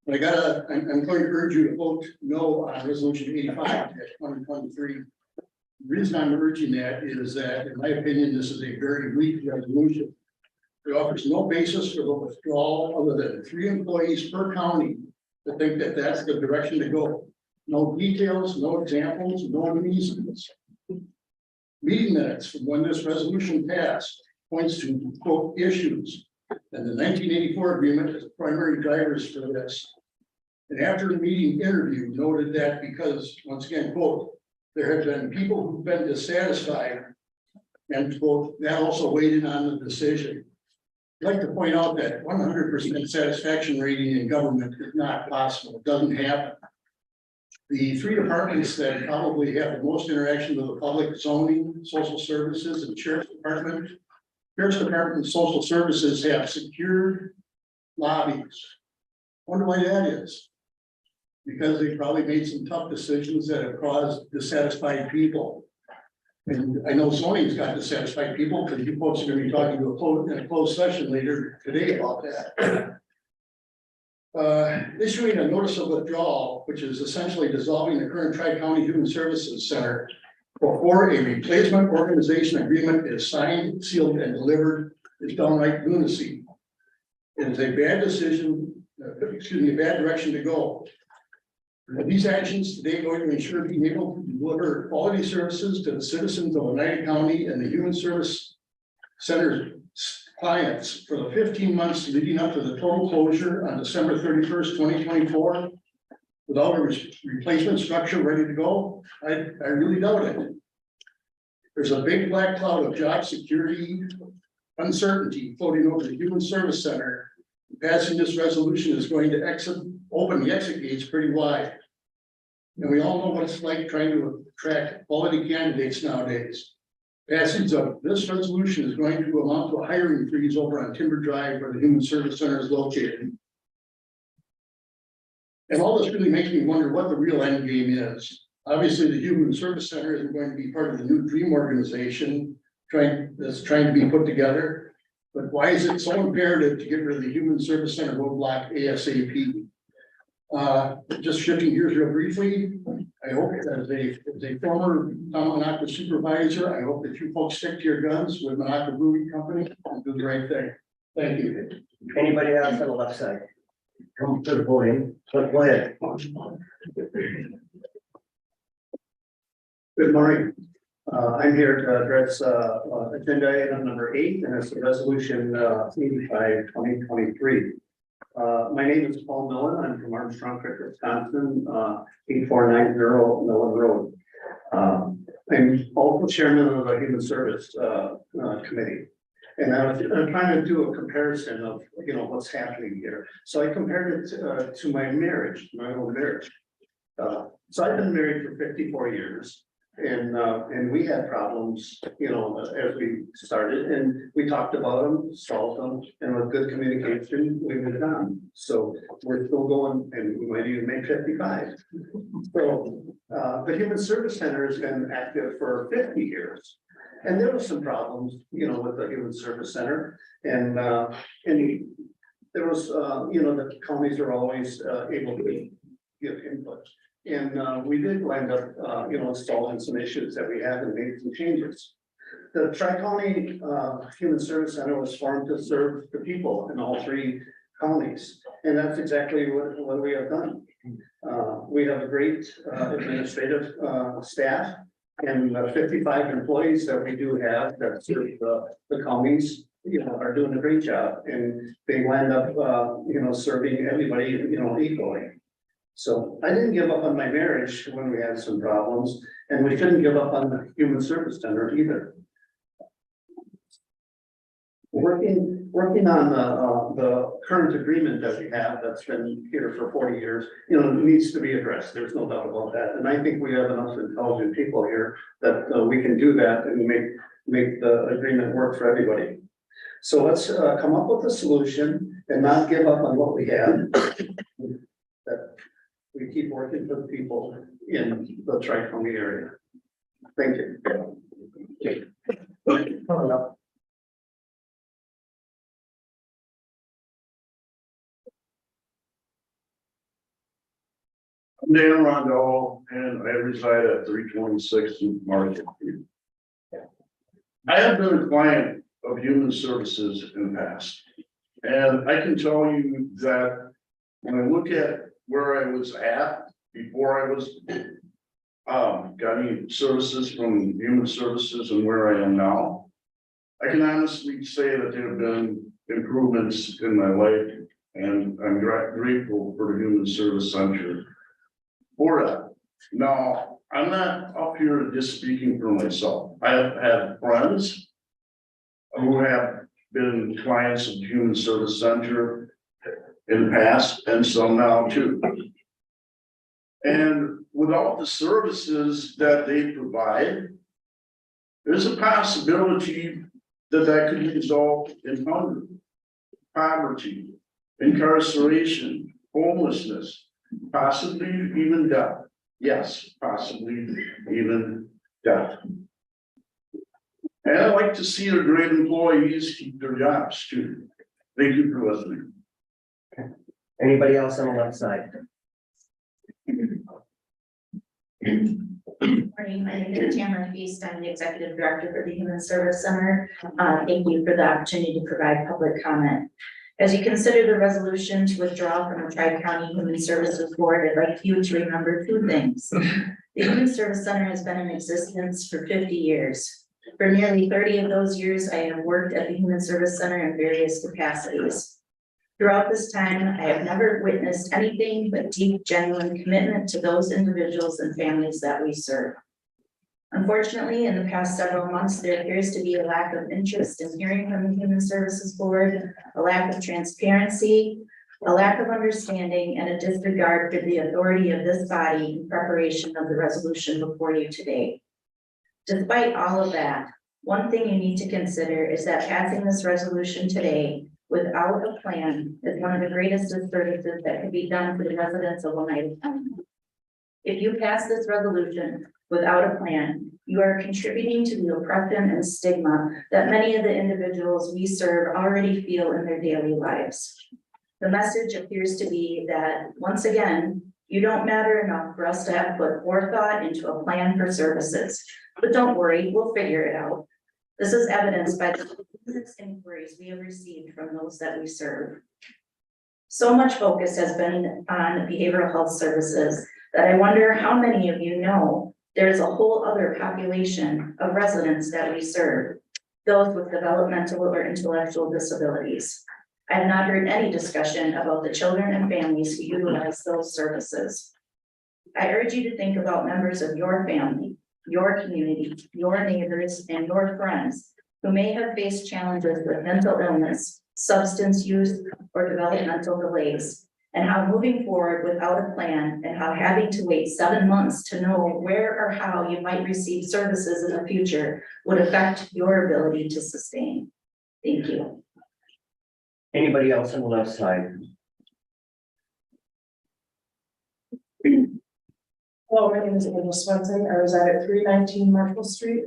going to urge you to vote no on resolution 85/2023. The reason I'm urging that is that, in my opinion, this is a very weak resolution. It offers no basis for the withdrawal other than 3 employees per county to think that that's the direction to go. No details, no examples, no reasons. Meeting minutes from when this resolution passed points to quote issues. And the 1984 agreement is the primary drivers for this. And after the meeting interview noted that because, once again, quote, there have been people who've been dissatisfied, and quote, that also weighed in on the decision. I'd like to point out that 100% satisfaction rating in government is not possible. It doesn't happen. The 3 departments that probably have the most interaction with the public: zoning, social services, and sheriff's department. Sheriff's department and social services have secured lobbies. Wonder why that is. Because they probably made some tough decisions that have caused dissatisfied people. And I know zoning's got dissatisfied people because you folks are going to be talking to in a closed session later today about that. Issuing a notice of withdrawal, which is essentially dissolving the current Tri-County Human Services Center before a replacement organization agreement is signed, sealed, and delivered, is downright lunacy. It is a bad decision, a bad direction to go. Are these actions today going to ensure being able to deliver quality services to the citizens of Oneida County and the Human Service Center clients for the 15 months leading up to the total closure on December 31st, 2024, without a replacement structure ready to go? I really doubt it. There's a big black cloud of job security uncertainty floating over the Human Service Center. Passing this resolution is going to open the exit gates pretty wide. And we all know what it's like trying to attract quality candidates nowadays. Passage of this resolution is going to amount to a hiring freeze over on Timber Drive where the Human Service Center is located. And all this really makes me wonder what the real end game is. Obviously, the Human Service Center isn't going to be part of the new dream organization that's trying to be put together. But why is it so imperative to get rid of the Human Service Center roadblock ASAP? Just shifting gears real briefly, I hope as a former town of Minocqua supervisor, I hope that you folks stick to your guns with Minocqua Brewing Company and do the right thing. Thank you. Anybody else on the left side? Come to the podium. Go ahead. Good morning. I'm here to address agenda item number 8, and it's the resolution 85/2023. My name is Paul Millen. I'm from Armstrong Creek, Wisconsin, 8490 Millen Road. I'm also chairman of the Human Service Committee. And I'm trying to do a comparison of, what's happening here. So I compared it to my marriage, my own marriage. So I've been married for 54 years. And we had problems, as we started, and we talked about them, solved them, and with good communication, we moved on. So we're still going, and we might even make 55. So the Human Service Center has been active for 50 years. And there was some problems, with the Human Service Center, and there was, the counties are always able to give input. And we did wind up, installing some issues that we had and made some changes. The Tri-County Human Service Center was formed to serve the people in all 3 counties. And that's exactly what we have done. We have a great administrative staff and 55 employees that we do have that serve the counties, are doing a great job. And they wind up, serving everybody, equally. So I didn't give up on my marriage when we had some problems. And we shouldn't give up on the Human Service Center either. Working on the current agreement that we have that's been here for 40 years, you know, needs to be addressed. There's no doubt about that. And I think we have enough intelligent people here that we can do that and make the agreement work for everybody. So let's come up with a solution and not give up on what we have. That we keep working for the people in the Tri-County area. Thank you. I'm Dan Rondo and I reside at 326 Market Street. I have been a client of Human Services in the past. And I can tell you that when I look at where I was at before I was got any services from Human Services and where I am now, I can honestly say that there have been improvements in my life, and I'm grateful for the Human Service Center for that. Now, I'm not up here just speaking for myself. I have had friends who have been clients of Human Service Center in the past, and some now too. And without the services that they provide, there's a possibility that could result in hunger, poverty, incarceration, homelessness, possibly even death. Yes, possibly even death. And I'd like to see our great employees keep their jobs too. Thank you for listening. Anybody else on the left side? Morning, my name is Tamara Feast. I'm the Executive Director for the Human Service Center. Thank you for the opportunity to provide public comment. As you consider the resolution to withdraw from the Tri-County Human Services Board, I'd like you to remember two things. The Human Service Center has been in existence for 50 years. For nearly 30 of those years, I have worked at the Human Service Center in various capacities. Throughout this time, I have never witnessed anything but deep, genuine commitment to those individuals and families that we serve. Unfortunately, in the past several months, there appears to be a lack of interest in hearing from the Human Services Board, a lack of transparency, a lack of understanding, and a disregard for the authority of this body in preparation of the resolution before you today. Despite all of that, one thing you need to consider is that passing this resolution today without a plan is one of the greatest disservices that could be done for the residents of Oneida County. If you pass this resolution without a plan, you are contributing to the oppression and stigma that many of the individuals we serve already feel in their daily lives. The message appears to be that, once again, you don't matter enough for us to have put forethought into a plan for services. But don't worry, we'll figure it out. This is evidenced by the inquiries we have received from those that we serve. So much focus has been on behavioral health services that I wonder how many of you know there's a whole other population of residents that we serve, those with developmental or intellectual disabilities. I have not heard any discussion about the children and families who utilize those services. I urge you to think about members of your family, your community, your neighbors, and your friends who may have faced challenges with mental illness, substance use, or developmental delays, and how moving forward without a plan and how having to wait 7 months to know where or how you might receive services in the future would affect your ability to sustain. Thank you. Anybody else on the left side? Hello, my name is Angel Swenson. I reside at 319 Marshall Street.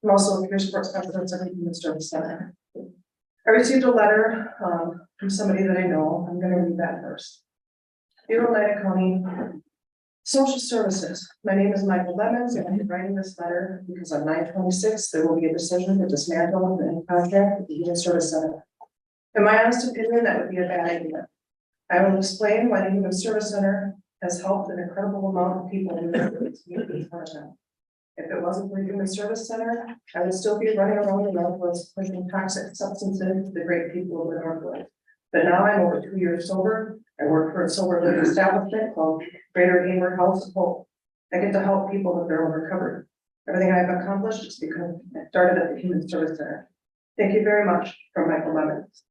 I'm also a peer support specialist at the Human Service Center. I received a letter from somebody that I know. I'm going to read that first. Dear Oneida County Social Services, my name is Michael Lemons, and I'm writing this letter because on 9/26 there will be a decision to dismantle the contract with the Human Service Center. In my honest opinion, that would be a bad idea. I will explain why the Human Service Center has helped an incredible amount of people in the community. If it wasn't for the Human Service Center, I would still be running around the Northwoods pushing toxic substances to the great people of the Northwoods. But now I'm over 2 years sober. I work for a sober living establishment called Greater Hayward House of Hope. I get to help people with their own recovery. Everything I've accomplished is because I started at the Human Service Center. Thank you very much from Michael Lemons.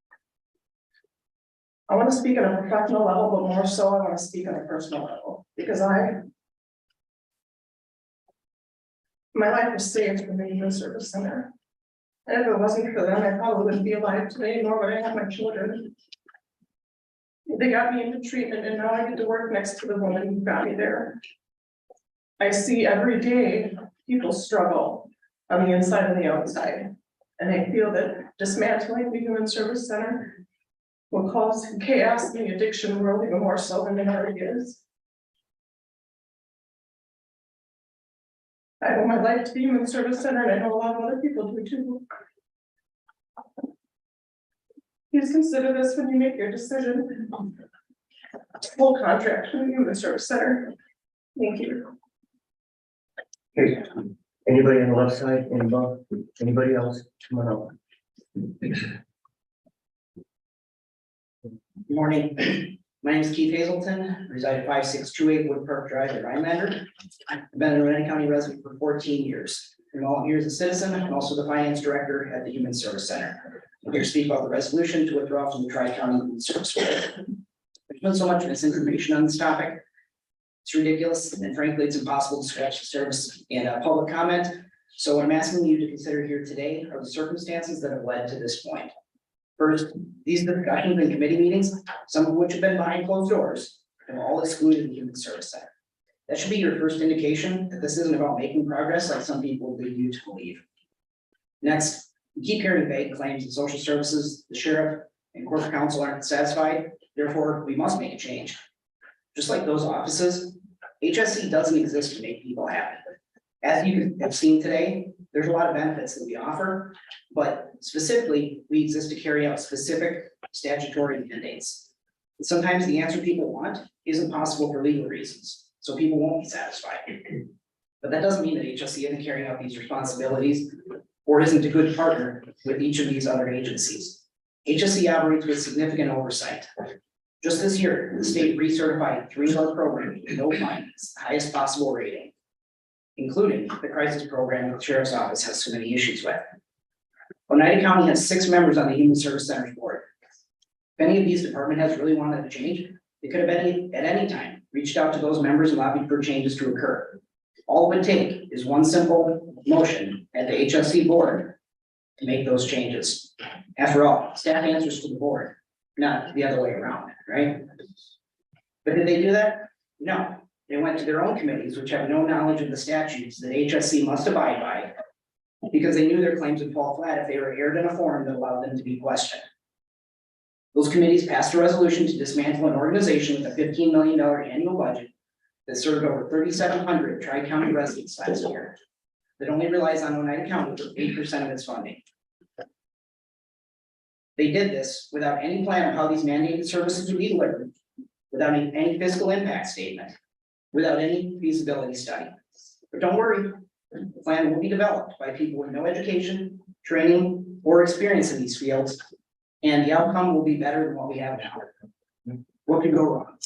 I want to speak on a professional level, but more so I want to speak on a personal level, because my life was saved from the Human Service Center. And if it wasn't for them, I probably wouldn't be alive today, nor would I have my children. They got me into treatment and now I get to work next to the woman who got me there. I see every day people struggle on the inside and the outside. And I feel that dismantling the Human Service Center will cause chaos in the addiction world even more so than it already is. I owe my life to the Human Service Center, and I know a lot of other people do too. Please consider this when you make your decision. Full contract for the Human Service Center. Thank you. Okay, anybody on the left side, anybody else? Come on up. Good morning. My name is Keith Hazelton, reside at 5628 Wood Park Drive at Rhinelander. I've been a Ramona County resident for 14 years. I'm all here as a citizen and also the finance director at the Human Service Center. I'm here to speak about the resolution to withdraw from the Tri-County Human Service Board. There's been so much misinformation on this topic. It's ridiculous, and frankly, it's impossible to scratch the surface in a public comment. So what I'm asking you to consider here today are the circumstances that have led to this point. First, these discussions and committee meetings, some of which have been behind closed doors, have all excluded the Human Service Center. That should be your first indication that this isn't about making progress like some people lead you to believe. Next, we keep hearing vague claims that social services, the sheriff, and corporate counsel aren't satisfied, therefore we must make a change. Just like those offices, HSC doesn't exist to make people happy. As you have seen today, there's a lot of benefits that we offer, but specifically, we exist to carry out specific statutory mandates. And sometimes the answer people want isn't possible for legal reasons, so people won't be satisfied. But that doesn't mean that HSC isn't carrying out these responsibilities or isn't a good partner with each of these other agencies. HSC operates with significant oversight. Just this year, the state recertified 3 of our programs with no findings, the highest possible rating, including the crisis program that the Sheriff's Office has so many issues with. Oneida County has 6 members on the Human Service Center's board. If any of these department heads really wanted to change, they could have been at any time reached out to those members and lobbied for changes to occur. All it would take is one simple motion at the HSC board to make those changes. After all, staff answers to the board, not the other way around, right? But did they do that? No. They went to their own committees, which have no knowledge of the statutes that HSC must abide by, because they knew their claims would fall flat if they were aired in a forum that allowed them to be questioned. Those committees passed a resolution to dismantle an organization with a $15 million annual budget that served over 3,700 Tri-County residents last year, that only relies on Oneida County for 8% of its funding. They did this without any plan of how these mandated services would be delivered, without any fiscal impact statement, without any feasibility study. But don't worry, the plan will be developed by people with no education, training, or experience in these fields, and the outcome will be better than what we have now. What could go wrong?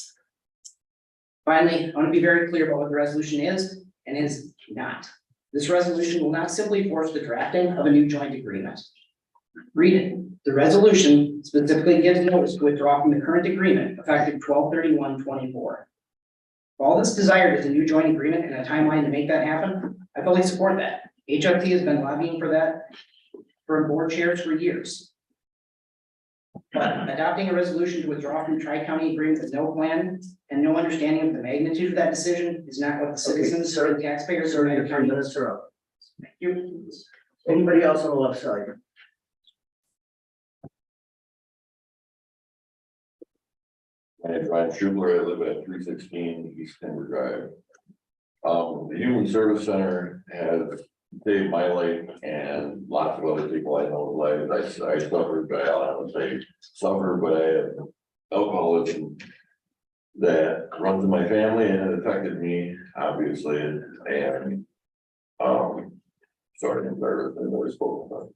Finally, I want to be very clear about what the resolution is and is not. This resolution will not simply force the drafting of a new joint agreement. Read it. The resolution specifically gives notice to withdraw from the current agreement effective 12/31/24. If all that's desired is a new joint agreement and a timeline to make that happen, I fully support that. HFT has been lobbying for that for board chairs for years. But adopting a resolution to withdraw from Tri-County agreement with no plan and no understanding of the magnitude of that decision is not what the citizens or the taxpayers or Your 3 minutes are up. Anybody else on the left side? My name is Ryan Schubler. I live at 316 East Timber Drive. The Human Service Center has saved my life and lots of other people I know's lives. I suffered, but I don't want to say suffer, but I have alcoholism that runs in my family and it affected me, obviously, and starting in service and never spoke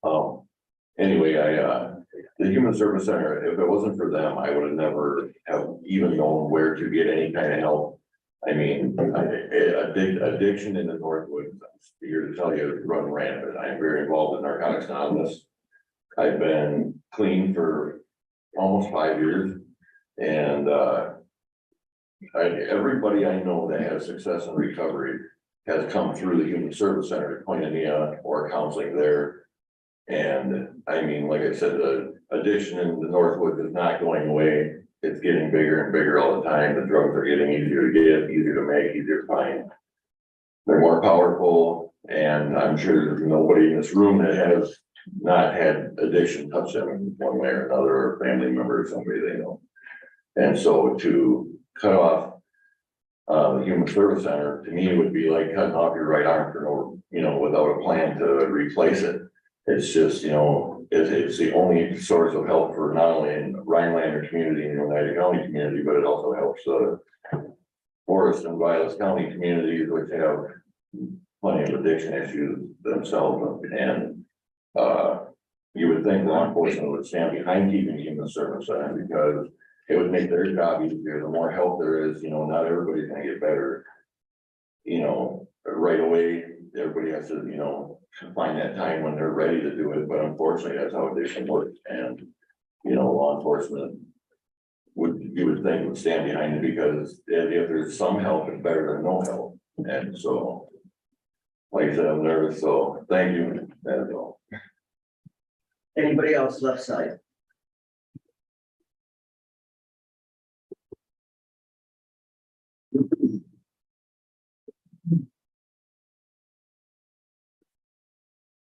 about. Anyway, the Human Service Center, if it wasn't for them, I would have never have even known where to get any kind of help I mean, addiction in the Northwood, I'm here to tell you, run rampant. I'm very involved in Narcotics Anonymous. I've been clean for almost 5 years. And everybody I know that has success in recovery has come through the Human Service Center, Koinonia, or counseling there. And I mean, like I said, the addiction in the Northwood is not going away. It's getting bigger and bigger all the time. The drugs are getting easier to get, easier to make, easier to find. They're more powerful, and I'm sure there's nobody in this room that has not had addiction touch them in one way or another, or family member or somebody they know. And so to cut off the Human Service Center, to me, would be like cutting off your right arm for no, without a plan to replace it. It's just, it's the only source of help for not only in Rhinelander community and United County community, but it also helps the Forest and Vilas County communities, which have plenty of addiction issues themselves. And you would think law enforcement would stand behind keeping the Human Service Center, because it would make their job easier. The more help there is, not everybody's gonna get better, right away. Everybody has to, find that time when they're ready to do it, but unfortunately, that's how addiction works. And, law enforcement you would think would stand behind it, because if there's some help, it's better than no help. And so, like I said, I'm nervous, so thank you, that's all. Anybody else left side?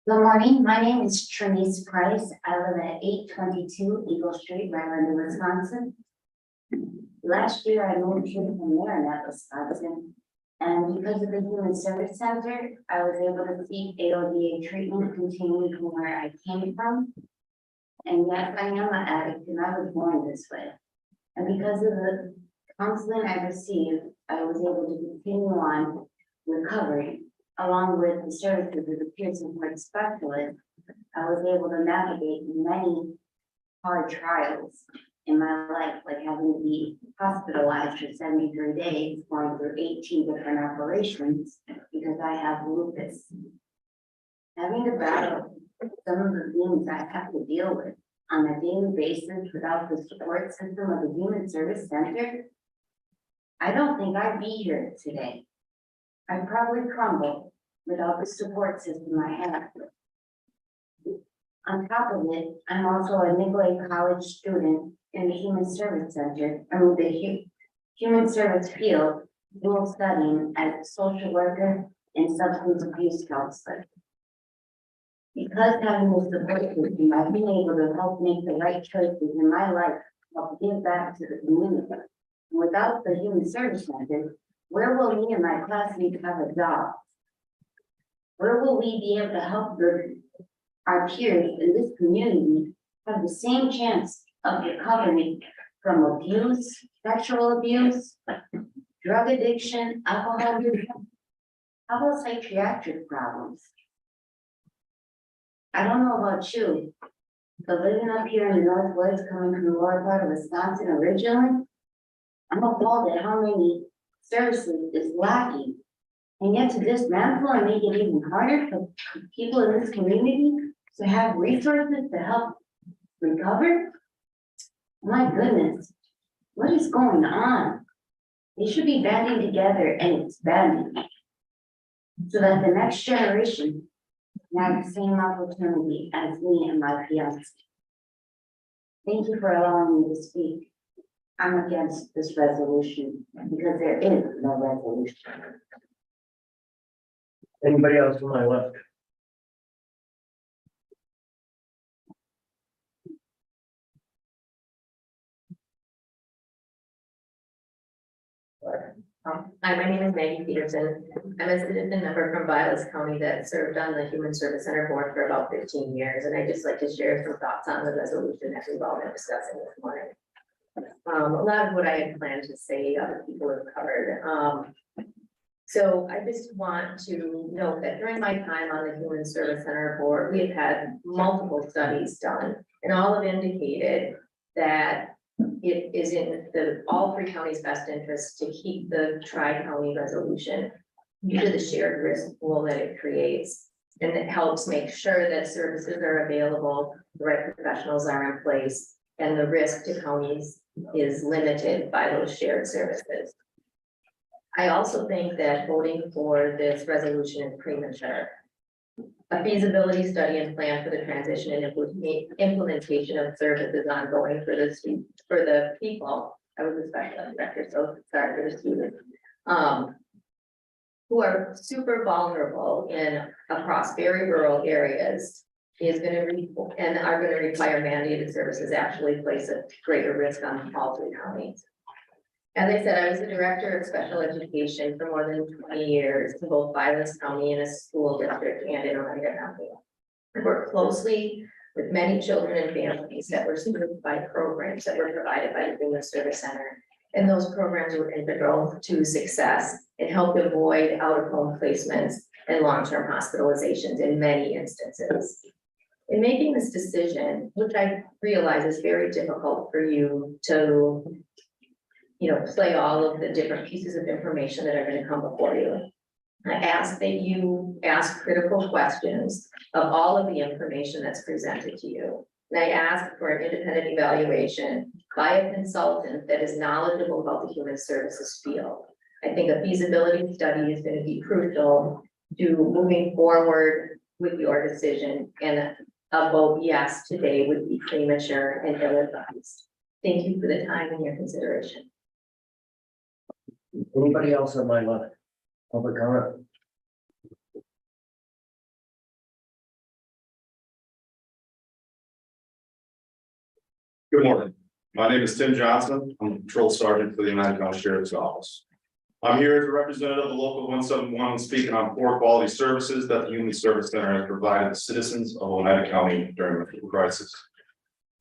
Good morning, my name is Trinice Price. I live at 822 Eagle Street, Rhinelander, Wisconsin. Last year I moved here from Marinette, Wisconsin. And because of the Human Service Center, I was able to seek AODA treatment continuing from where I came from. And yes, I am an addict and I was born this way. And because of the counseling I received, I was able to continue on recovering. Along with the services of the peer support specialist, I was able to navigate many hard trials in my life, like having to be hospitalized for 73 days, going through 18 different operations because I have lupus. Having to battle some of the things I have to deal with on a daily basis without the support system of the Human Service Center, I don't think I'd be here today. I'd probably crumble without the support system I have. On top of it, I'm also a Nicolay College student in the Human Service Center, the Human Service field, dual studying as a social worker and substance abuse counselor. Because having the support system, I've been able to help make the right choices in my life, help give back to the community. Without the Human Service Center, where will me and my classmates have a job? Where will we be able to help our peers in this community have the same chance of recovering from abuse, sexual abuse, drug addiction, alcohol abuse? How about psychiatric problems? I don't know about you, but living up here in the Northwoods, coming from the lower part of Wisconsin originally, I'm appalled at how many services is lacking. And yet to dismantle and make it even harder for people in this community to have resources to help recover? My goodness, what is going on? They should be banding together and expanding so that the next generation can have the same opportunity as me and my fiance. Thank you for allowing me to speak. I'm against this resolution because there is no resolution. Anybody else on my left? Hi, my name is Maggie Peterson. I'm a citizen member from Vilas County that served on the Human Service Center board for about 15 years. And I'd just like to share some thoughts on the resolution that we've all been discussing this morning. A lot of what I had planned to say, other people have covered. So I just want to note that during my time on the Human Service Center board, we have had multiple studies done and all have indicated that it is in all three counties' best interest to keep the tri-county resolution due to the shared risk pool that it creates. And it helps make sure that services are available, the right professionals are in place, and the risk to counties is limited by those shared services. I also think that voting for this resolution is premature. A feasibility study and plan for the transition and implementation of services ongoing for the people. I was a special ed director, so sorry for the students. Who are super vulnerable across very rural areas is gonna and are gonna require mandated services actually place a greater risk on all three counties. As I said, I was the director of special education for more than 20 years in both Vilas County and a school district and in Oneida County. I worked closely with many children and families that were served by programs that were provided by the Human Service Center. And those programs were integral to success and helped avoid out-of-home placements and long-term hospitalizations in many instances. In making this decision, which I realize is very difficult for you to play all of the different pieces of information that are going to come before you. I ask that you ask critical questions of all of the information that's presented to you. And I ask for an independent evaluation by a consultant that is knowledgeable about the human services field. I think a feasibility study is going to be crucial to moving forward with your decision, and a vote yes today would be premature and ill-advised. Thank you for the time and your consideration. Anybody else on my left? Public comment? Good morning. My name is Tim Johnson. I'm a patrol sergeant for the United County Sheriff's Office. I'm here as a representative of Local 171, speaking on poor quality services that the Human Service Center has provided to citizens of Oneida County during the crisis.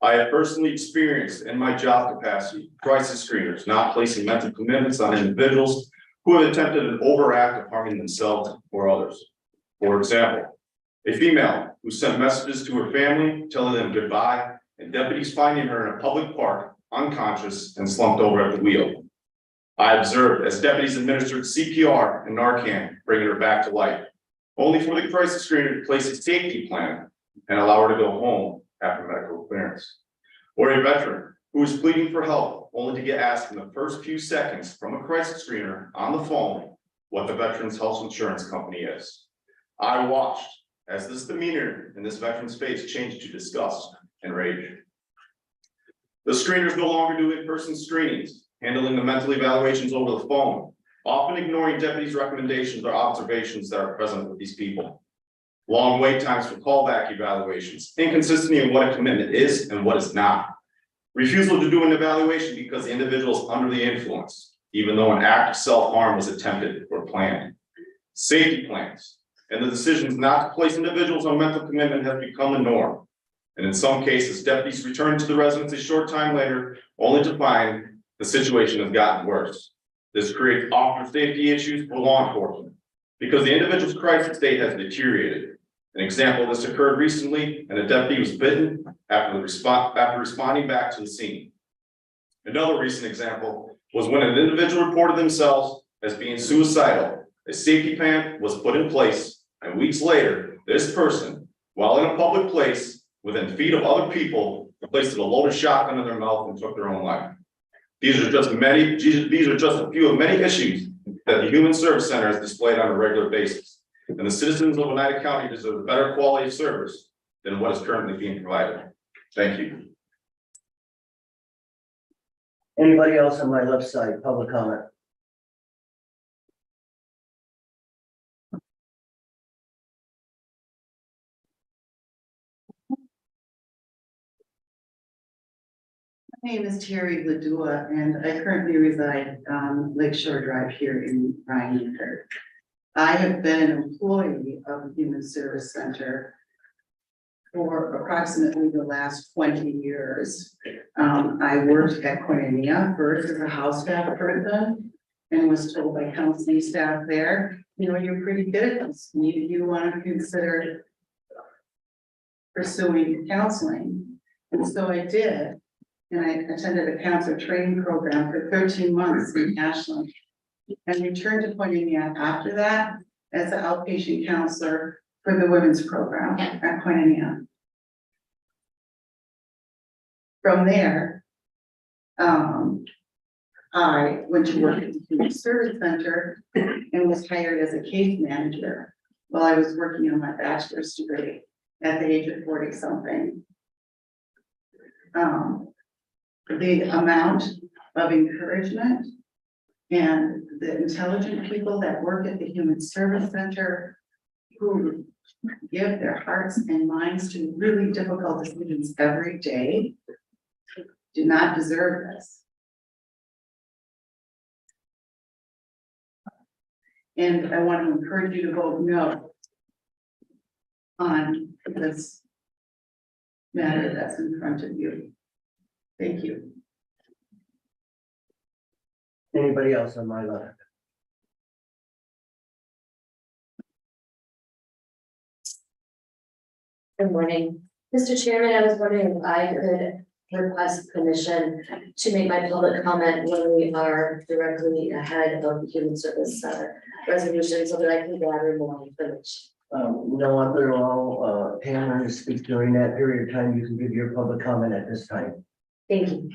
I have personally experienced in my job capacity crisis screeners not placing mental commitments on individuals who have attempted an overact of harming themselves or others. For example, a female who sent messages to her family telling them goodbye, and deputies finding her in a public park unconscious and slumped over at the wheel. I observed as deputies administered CPR and Narcan, bringing her back to life, only for the crisis screener to place a safety plan and allow her to go home after medical clearance. Or a veteran who is pleading for help, only to get asked in the first few seconds from a crisis screener on the phone what the veteran's health insurance company is. I watched as this demeanor in this veteran's face changed to disgust and rage. The screeners no longer do in-person screenings, handling the mental evaluations over the phone, often ignoring deputies' recommendations or observations that are present with these people. Long wait times for callback evaluations, inconsistency in what a commitment is and what is not. Refusal to do an evaluation because the individual is under the influence, even though an act of self-harm was attempted or planned. Safety plans and the decisions not to place individuals on mental commitment have become a norm. And in some cases, deputies return to the residence a short time later, only to find the situation has gotten worse. This creates officer safety issues for law enforcement because the individual's crisis state has deteriorated. An example of this occurred recently, and a deputy was bitten after responding back to the scene. Another recent example was when an individual reported themselves as being suicidal. A safety plan was put in place, and weeks later, this person, while in a public place, within feet of other people, placed a loaded shotgun in their mouth and took their own life. These are just a few of many issues that the Human Service Center has displayed on a regular basis. And the citizens of Oneida County deserve a better quality of service than what is currently being provided. Thank you. Anybody else on my left side? Public comment? My name is Terry Ladua, and I currently reside on Lakeshore Drive here in Rhinebeck. I have been an employee of the Human Service Center for approximately the last 20 years. I worked at Koinonia first as a house staff person and was told by counseling staff there, you're pretty good at this. Maybe you want to consider pursuing counseling. And so I did. and I attended a counselor training program for 13 months in Ashland. And returned to Koinonia after that as an outpatient counselor for the women's program at Koinonia. From there, I went to work at the Human Service Center and was hired as a case manager while I was working on my bachelor's degree at the age of 40 something. The amount of encouragement and the intelligent people that work at the Human Service Center who give their hearts and minds to really difficult decisions every day do not deserve this. And I want to encourage you to vote no on this matter that's in front of you. Thank you. Anybody else on my left? Good morning. Mr. Chairman, I was wondering if I could request permission to make my public comment when we are directly ahead of the Human Service Center resolution so that I can gather more information. No other law, Pam, to speak during that period of time, you can give your public comment at this time. Thank you.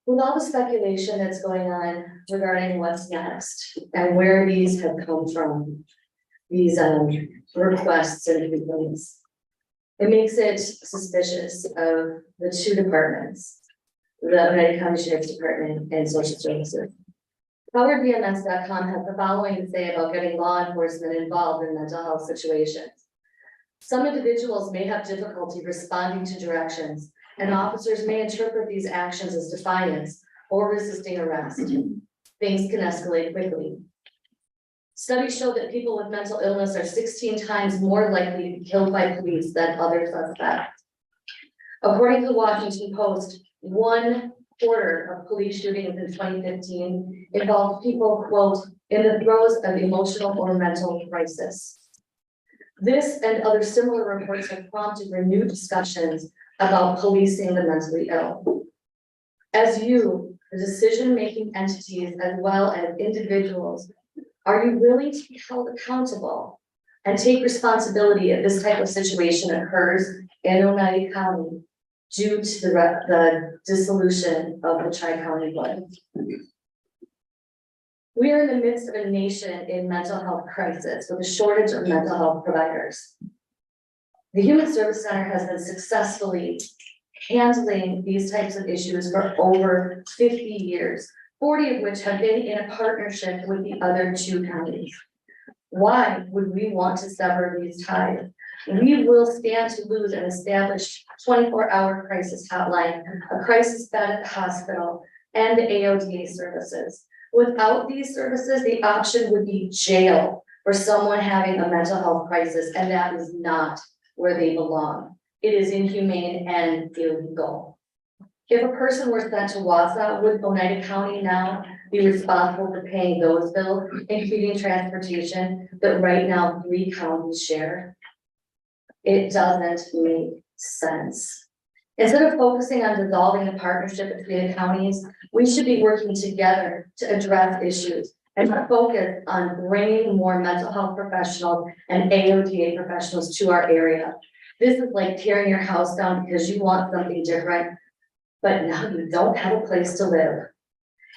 With all the speculation that's going on regarding what's next and where these have come from, these requests and complaints, it makes it suspicious of the two departments, the United County Sheriff's Department and Social Services. HowardVMS.com has the following to say about getting law enforcement involved in mental health situations. Some individuals may have difficulty responding to directions, and officers may interpret these actions as defiance or resisting arrest. Things can escalate quickly. Studies show that people with mental illness are 16 times more likely to be killed by police than other suspects. According to the Washington Post, 1/4 of police shootings in 2015 involved people, quote, in the throes of emotional or mental crisis. This and other similar reports have prompted renewed discussions about policing the mentally ill. As you, the decision-making entities, as well as individuals, are you willing to be held accountable and take responsibility if this type of situation occurs in Oneida County due to the dissolution of the Tri-County Board? We are in the midst of a nation in mental health crisis with a shortage of mental health providers. The Human Service Center has been successfully handling these types of issues for over 50 years, 40 of which have been in a partnership with the other two counties. Why would we want to sever these ties? We will stand to lose an established 24-hour crisis hotline, a crisis bed at the hospital, and the AODA services. Without these services, the option would be jail for someone having a mental health crisis, and that is not where they belong. It is inhumane and illegal. If a person were sent to Wausau, would Oneida County now be responsible for paying those bills, including transportation, that right now 3 counties share? It doesn't make sense. Instead of focusing on dissolving the partnership between the counties, we should be working together to address issues and focus on bringing more mental health professionals and AODA professionals to our area. This is like tearing your house down because you want something different, but now you don't have a place to live.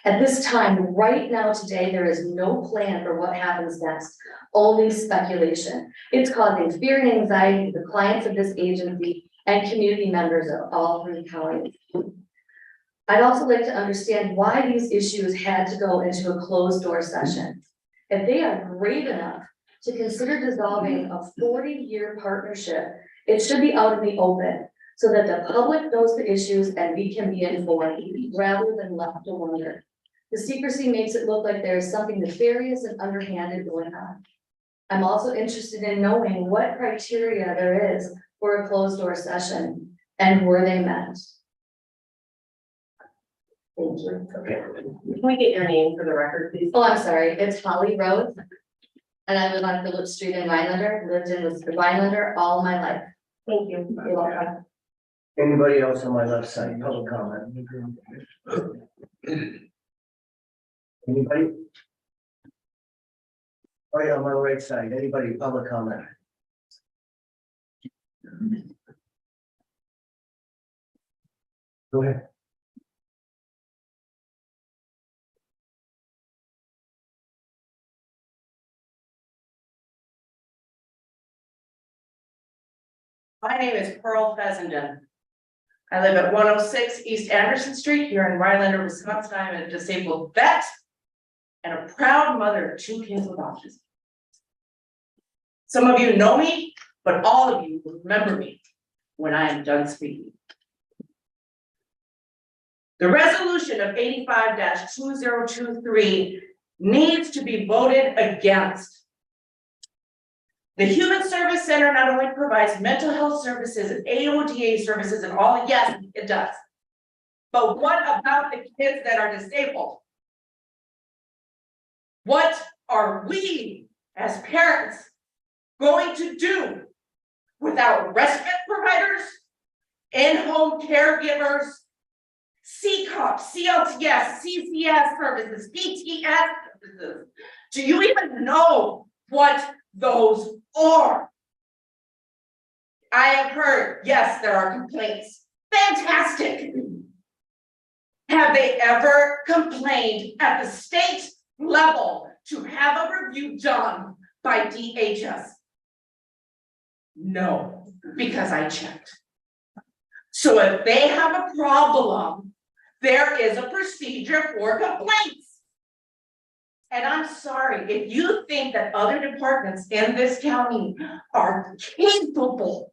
At this time, right now, today, there is no plan for what happens next, only speculation. It's causing fear and anxiety to the clients of this agency and community members of all 3 counties. I'd also like to understand why these issues had to go into a closed door session. If they are grave enough to consider dissolving a 40-year partnership, it should be out in the open so that the public knows the issues and we can be informed rather than left to wonder. The secrecy makes it look like there is something nefarious and underhanded going on. I'm also interested in knowing what criteria there is for a closed door session and were they met? Thank you. Okay. Can we get your name for the record, please? Oh, I'm sorry, it's Holly Rhodes. And I live on Phillips Street in Rhinelander, lived in Rhinelander all my life. Thank you. You're welcome. Anybody else on my left side, public comment? Anybody? Right on my right side, anybody, public comment? Go ahead. My name is Pearl Fessenden. I live at 106 East Anderson Street here in Rhinelander, Wisconsin. I'm a disabled vet and a proud mother of 2 kids with autism. Some of you know me, but all of you will remember me when I am done speaking. The resolution of 85-2023 needs to be voted against. The Human Service Center not only provides mental health services and AODA services and all, yes, it does. But what about the kids that are disabled? What are we as parents going to do without respite providers, in-home caregivers, CCOP, CLTS, CCS services, PTS services? Do you even know what those are? I have heard, yes, there are complaints. Fantastic. Have they ever complained at the state level to have a review done by DHS? No, because I checked. So if they have a problem, there is a procedure for complaints. And I'm sorry, if you think that other departments in this county are capable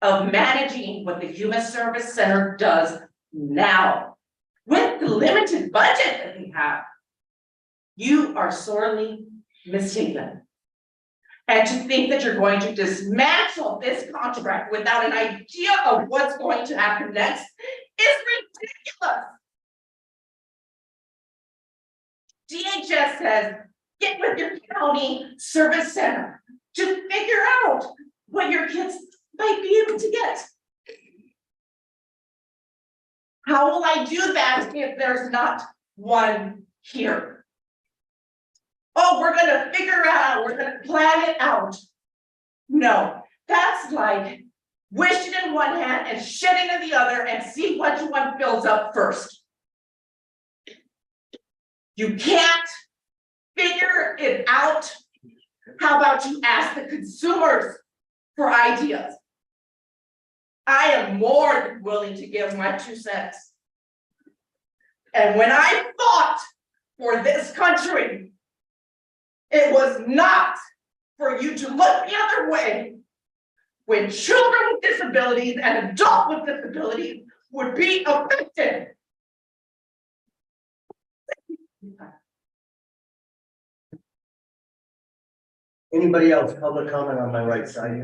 of managing what the Human Service Center does now, with the limited budget that we have, you are sorely mistaken. And to think that you're going to dismantle this contract without an idea of what's going to happen next is ridiculous. DHS says, get with your county service center to figure out what your kids might be able to get. How will I do that if there's not one here? Oh, we're gonna figure it out, we're gonna plan it out. No, that's like wishing in one hand and shitting in the other and see which one fills up first. You can't figure it out. How about you ask the consumers for ideas? I am more than willing to give my 2 cents. And when I fought for this country, it was not for you to look the other way when children with disabilities and adults with disabilities would be affected. Anybody else, public comment on my right side?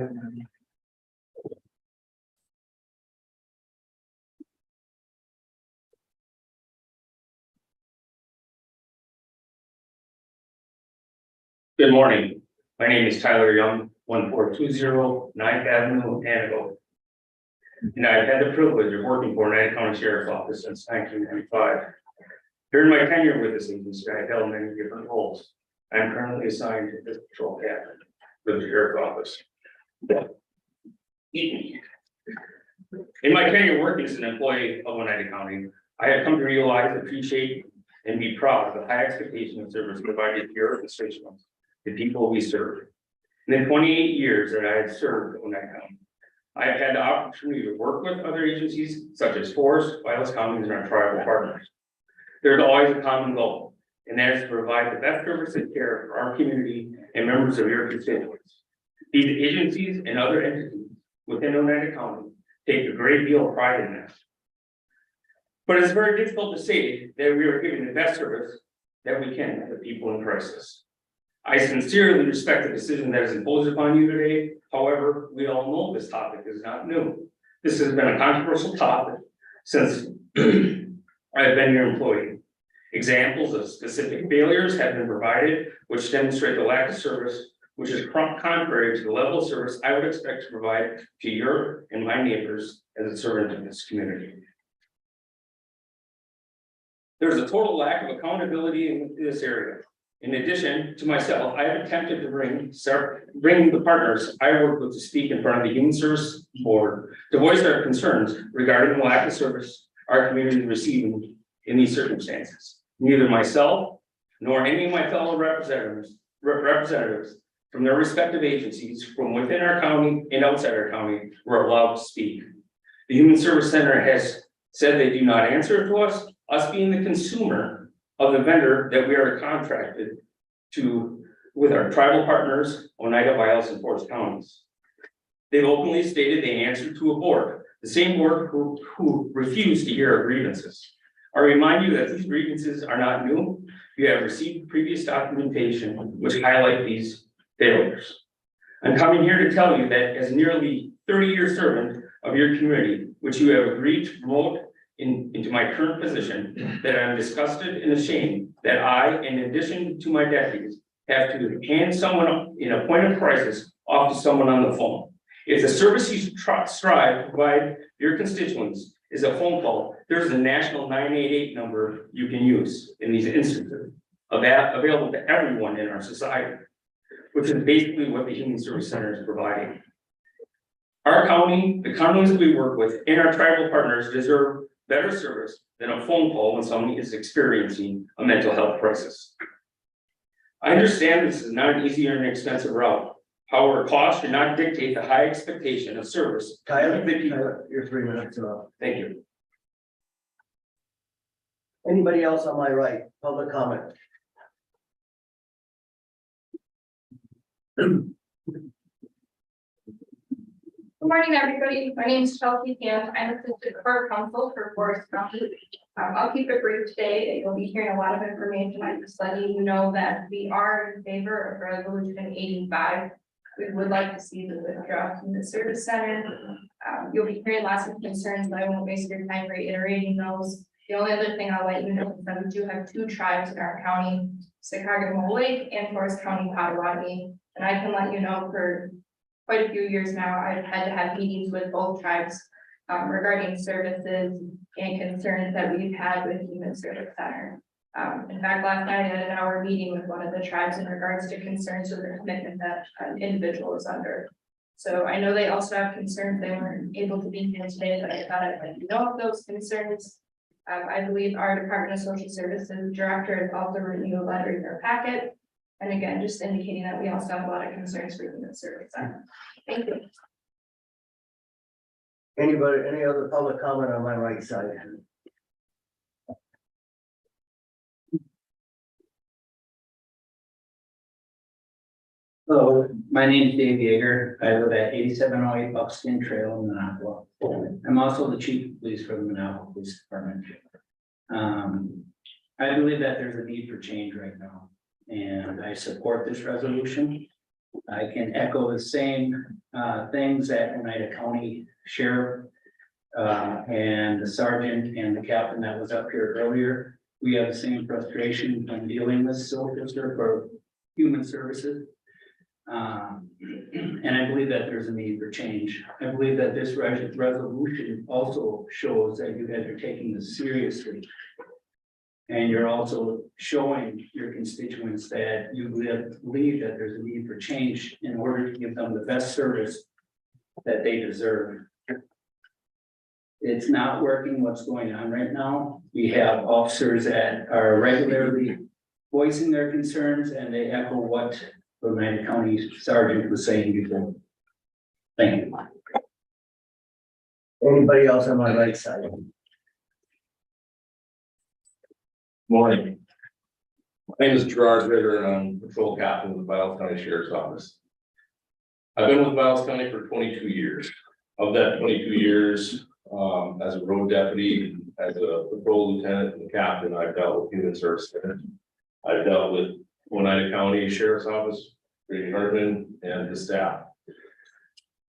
Good morning. My name is Tyler Young, 1420 9th Avenue, Anago. And I've had the privilege of working for United County Sheriff's Office since 1995. During my tenure with this agency, I held many different roles. I'm currently assigned to the patrol captain for the Sheriff's Office. In my tenure working as an employee of Oneida County, I have come to realize, appreciate, and be proud of the high expectation of service provided to your constituents, the people we serve. In the 28 years that I have served Oneida County, I have had the opportunity to work with other agencies such as Forest, Vilas County, and our tribal partners. There's always a common goal, and that is to provide the best service and care for our community and members of your constituents. These agencies and other entities within Oneida County take a great deal of pride in this. But it's very difficult to say that we are giving the best service that we can to people in crisis. I sincerely respect the decision that is imposed upon you today. However, we all know this topic is not new. This has been a controversial topic since I've been your employee. Examples of specific failures have been provided, which demonstrate the lack of service which is contrary to the level of service I would expect to provide to your and my neighbors as a servant of this community. There's a total lack of accountability in this area. In addition to myself, I have attempted to bring the partners I work with to speak in front of the Human Service Board to voice their concerns regarding the lack of service our community is receiving in these circumstances. Neither myself nor any of my fellow representatives from their respective agencies from within our county and outside our county were allowed to speak. The Human Service Center has said they do not answer to us being the consumer of the vendor that we are contracted to with our tribal partners, Oneida, Vilas, and Forest counties. They've openly stated they answer to a board, the same board who refused to hear our grievances. I remind you that these grievances are not new. You have received previous documentation which highlight these failures. I'm coming here to tell you that as nearly 30-year servant of your community, which you have agreed to promote into my current position, that I'm disgusted and ashamed that I, in addition to my deputies, have to hand someone in a point of crisis off to someone on the phone. If the service you strive to provide your constituents is a phone call, there's a national 988 number you can use in these instances of that available to everyone in our society, which is basically what the Human Service Center is providing. Our county, the counties we work with, and our tribal partners deserve better service than a phone call when somebody is experiencing a mental health crisis. I understand this is not an easy or an expensive route. However, cost should not dictate the high expectation of service. Tyler, your 3 minutes are up. Thank you. Anybody else on my right? Public comment. Good morning, everybody. My name is Chelsea Camp. I'm assistant borough counsel for Forest County. I'll keep it brief today. You'll be hearing a lot of information. I'm just letting you know that we are in favor of resolution 85. We would like to see the withdrawal from the service center. You'll be hearing lots of concerns, but I won't waste your time reiterating those. The only other thing I'll let you know is that we do have 2 tribes in our county, Sicagam Lake and Forest County Potawatomi. And I can let you know for quite a few years now, I've had to have meetings with both tribes regarding services and concerns that we've had with Human Service Center. In fact, last night I had an hour meeting with one of the tribes in regards to concerns with the commitment that an individual is under. So I know they also have concerns. They weren't able to be here today, but I thought I'd let you know of those concerns. I believe our Department of Social Services Director has also reviewed a letter in your packet. And again, just indicating that we also have a lot of concerns for Human Service Center. Thank you. Anybody, any other public comment on my right side? Hello, my name is Dave Yeager. I live at 8708 Buckskin Trail in Minocqua. I'm also the chief of police for the Minocqua Police Department. I believe that there's a need for change right now, and I support this resolution. I can echo the same things that Oneida County Sheriff and the sergeant and the captain that was up here earlier. We have the same frustration when dealing with soldiers for human services. And I believe that there's a need for change. I believe that this resolution also shows that you guys are taking this seriously. And you're also showing your constituents that you believe that there's a need for change in order to give them the best service that they deserve. It's not working what's going on right now. We have officers that are regularly voicing their concerns, and they echo what the Oneida County Sergeant was saying before. Thank you. Anybody else on my right side? Morning. My name is Gerard Ritter, and I'm patrol captain with the Vilas County Sheriff's Office. I've been with Vilas County for 22 years. Of that 22 years, as a road deputy, as a patrol lieutenant and captain, I've dealt with Human Service Center. I've dealt with Oneida County Sheriff's Office, Brady Hartman, and his staff.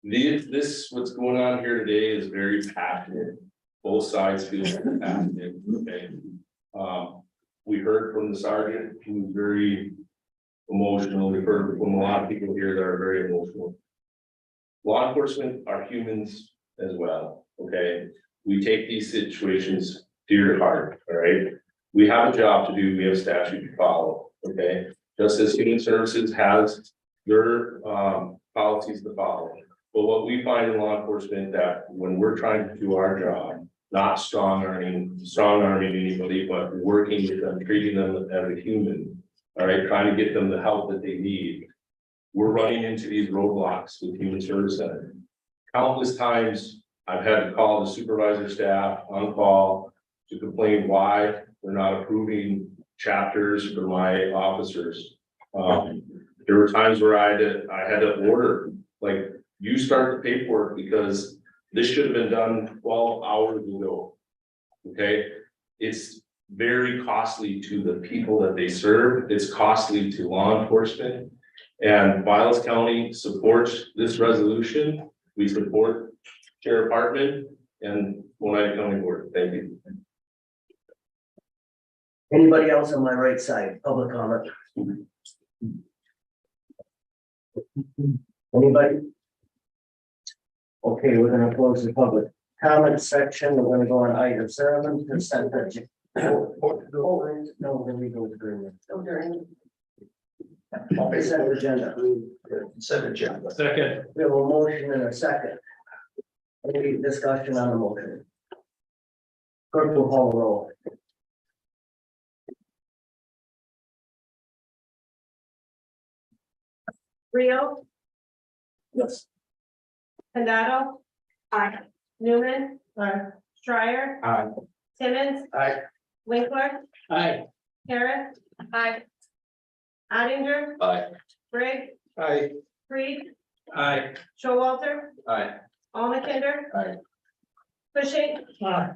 What's going on here today is very passionate. Both sides feel passionate. Okay. We heard from the sergeant, who was very emotional. We've heard from a lot of people here that are very emotional. Law enforcement are humans as well, okay? We take these situations dear to heart, all right? We have a job to do, we have statute to follow, okay? Just as human services has their policies to follow. But what we find in law enforcement that when we're trying to do our job, not strong arming anybody, but working with them, treating them as a human, all right, trying to get them the help that they need. We're running into these roadblocks with Human Service Center. Countless times, I've had to call the supervisor staff on call to complain why they're not approving chapters for my officers. There were times where I had to order, like, you start the paperwork because this should have been done 12 hours ago. Okay, it's very costly to the people that they serve. It's costly to law enforcement. And Vilas County supports this resolution. We support Sheriff Hartman and Oneida County Board. Thank you. Anybody else on my right side, public comment? Anybody? Okay, we're gonna close the public comment section. We're gonna go on item 7, consent agenda. No, then we go to consent agenda. Consent agenda. Second. We have a motion and a second. Any discussion on the motion? Clerk will call the roll. Rio, Yes. Condado. Aye. Newman. Aye. Schreier. Aye. Timmons. Aye. Winkler. Aye. Harris. Aye. Ottinger. Aye. Briggs. Aye. Reed. Aye. Showalter. Aye. Almakinder. Aye. Cushing. Aye.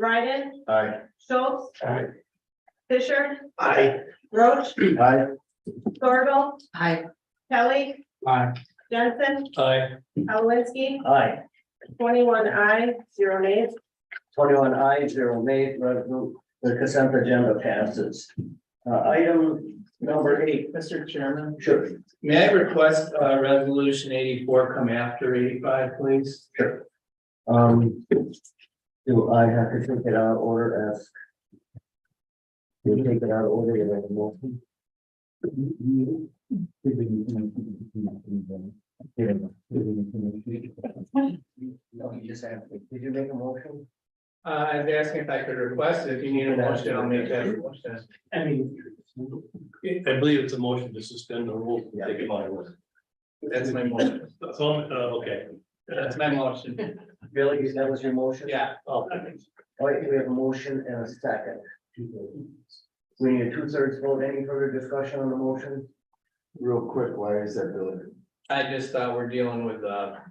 Ryden. Aye. Schultz. Aye. Fisher. Aye. Roach. Aye. Thorvald. Aye. Kelly. Aye. Jensen. Aye. Alinsky. Aye. 21 aye, 0 nays. 21 ayes, 0 nays, the consent agenda passes. Item number 8, Mr. Chairman, sure. may I request resolution 84 come after 85, please? Sure. Do I have to take it out of order as? You take it out of order, you make a motion? No, you just have to, did you make a motion? I was asking if I could request it. If you need a motion, I'll make that a motion. I mean, I believe it's a motion to suspend the rule. Take it out of order. That's my motion. So, okay. That's my motion. Billy, that was your motion? Yeah. Oh, all right, we have a motion and a second. We need a 2/3 vote. Any further discussion on the motion? Real quick, why is that, Billy? I just thought we're dealing with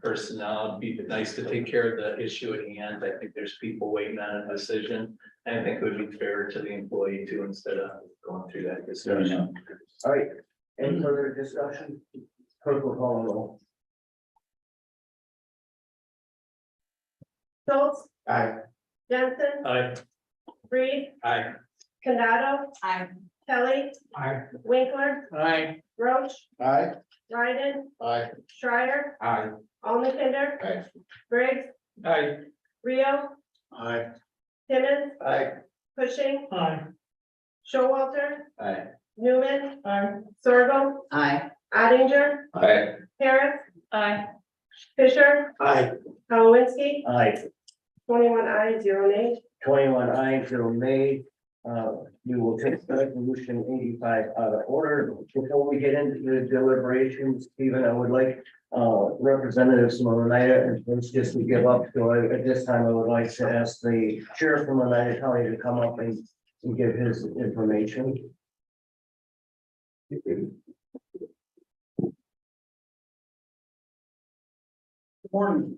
personnel. It'd be nice to take care of the issue at hand. I think there's people waiting on a decision. I think it would be fair to the employee too, instead of going through that discussion. All right, any further discussion? Clerk will call the roll. Schultz. Aye. Jensen. Aye. Reed. Aye. Condado. Aye. Kelly. Aye. Winkler. Aye. Roach. Aye. Ryden. Aye. Schreier. Aye. Almakinder. Aye. Briggs. Aye. Rio. Aye. Timmons. Aye. Cushing. Aye. Showalter. Aye. Newman. Sorghum. Aye. Ottinger. Aye. Harris. Aye. Fisher. Aye. Alinsky. Aye. 21 ayes, 0 nays. 21 ayes, 0 nays. We will take resolution 85 out of order. Before we get into the deliberations, Stephen, I would like representatives from Oneida and first just to give up. So at this time, I would like to ask the sheriff from Oneida County to come up and give his information. Morning.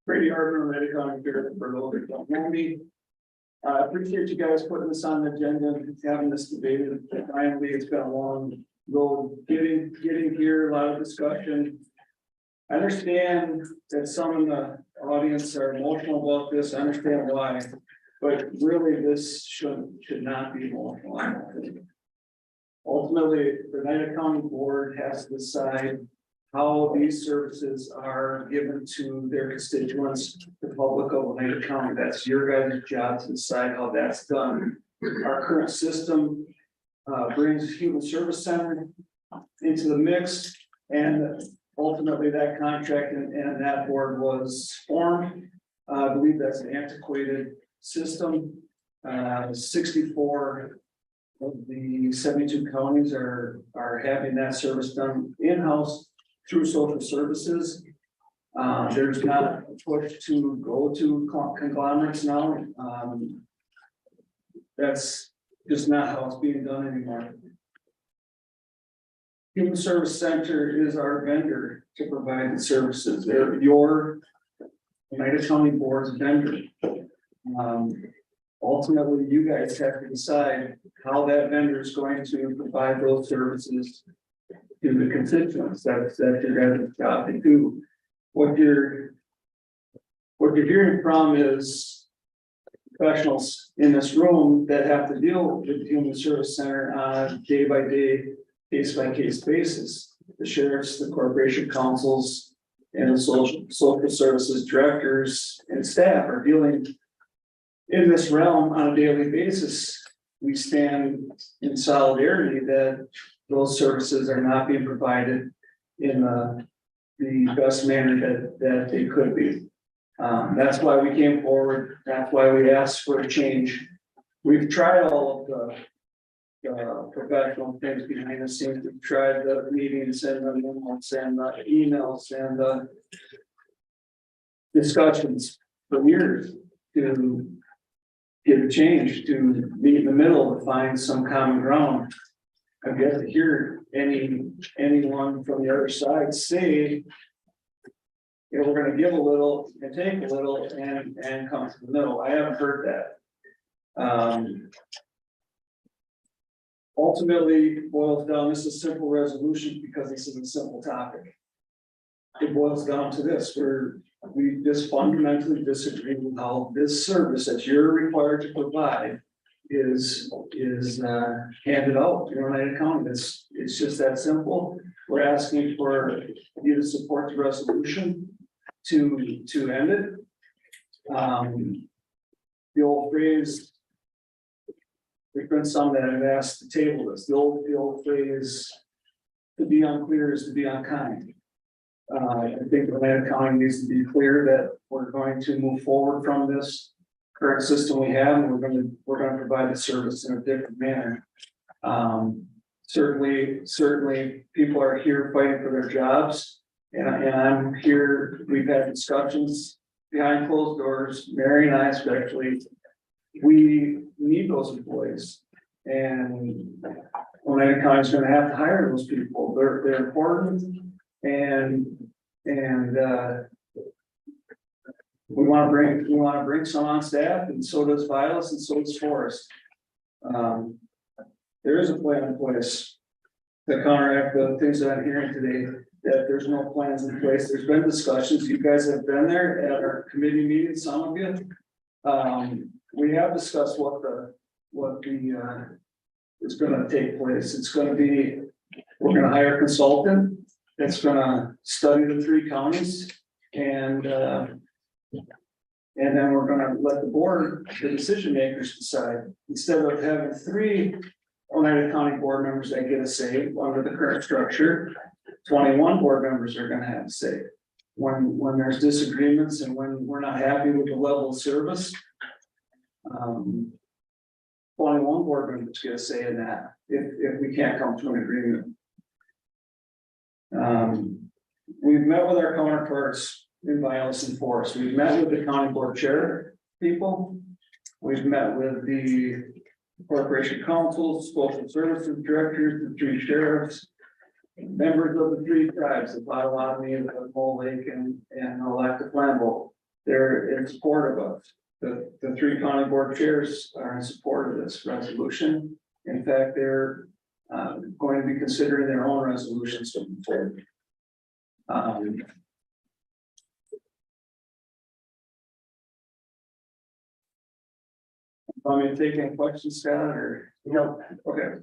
Brady Hartman, Oneida County Sheriff for Logan County. I appreciate you guys putting this on the agenda and having this debate. Finally, it's been a long road getting here, a lot of discussion. I understand that some in the audience are emotional about this. I understand why, but really this should not be emotional. Ultimately, the Oneida County Board has to decide how these services are given to their constituents, the public of Oneida County. That's your guys' job to decide how that's done. Our current system brings Human Service Center into the mix, and ultimately that contract and that board was formed. I believe that's an antiquated system. 64 of the 72 counties are having that service done in-house through social services. There's not a push to go to conglomerates now. That's just not how it's being done anymore. Human Service Center is our vendor to provide the services. They're your Oneida County Board's vendor. Ultimately, you guys have to decide how that vendor is going to provide those services to the constituents. That's your guys' job to do. What you're hearing from is professionals in this room that have to deal with the Human Service Center on a day-by-day, case-by-case basis. The sheriffs, the corporation councils, and the social services directors and staff are dealing in this realm on a daily basis. We stand in solidarity that those services are not being provided in the best manner that they could be. That's why we came forward. That's why we asked for a change. We've tried all of the professional things behind the scenes. We've tried the meetings and the memos and the emails and the discussions for years to get a change, to meet in the middle, to find some common ground. I've yet to hear anyone from the other side say, you know, we're gonna give a little and take a little and come to the middle. I haven't heard that. Ultimately, it boils down, this is a simple resolution because this is a simple topic. It boils down to this, where we just fundamentally disagree with how this service that you're required to provide is handed out in Oneida County. It's just that simple. We're asking for you to support the resolution to end it. The old phrase, there's been some that have asked to table this. The old phrase, to be unclear is to be unkind. I think Oneida County needs to be clear that we're going to move forward from this current system we have, and we're gonna provide the service in a different manner. Certainly, people are here fighting for their jobs, and I'm here. We've had discussions behind closed doors, Mary and I especially. We need those employees, and Oneida County is going to have to hire those people. They're important, and we want to bring some on staff, and so does Vilas, and so does Forest. There is a plan in place to counteract the things that I'm hearing today, that there's no plans in place. There's been discussions. You guys have been there at our committee meetings, some of you. We have discussed what is going to take place. It's going to be, we're going to hire a consultant that's going to study the 3 counties, and then we're going to let the board, the decision makers, decide. Instead of having 3 Oneida County board members that get a say under the current structure, 21 board members are going to have a say. When there's disagreements and when we're not happy with the level of service, 21 board members get a say in that if we can't come to an agreement. We've met with our counterparts in Vilas and Forest. We've met with the county board chair people. We've met with the corporation councils, social services directors, the 3 sheriffs, members of the 3 tribes, the Potawatomi, the Mole Lake, and Elected Flambeau. They're in support of us. The 3 county board chairs are in support of this resolution. In fact, they're going to be considering their own resolutions to move forward. Want me to take any questions, Scott, or? No, Okay,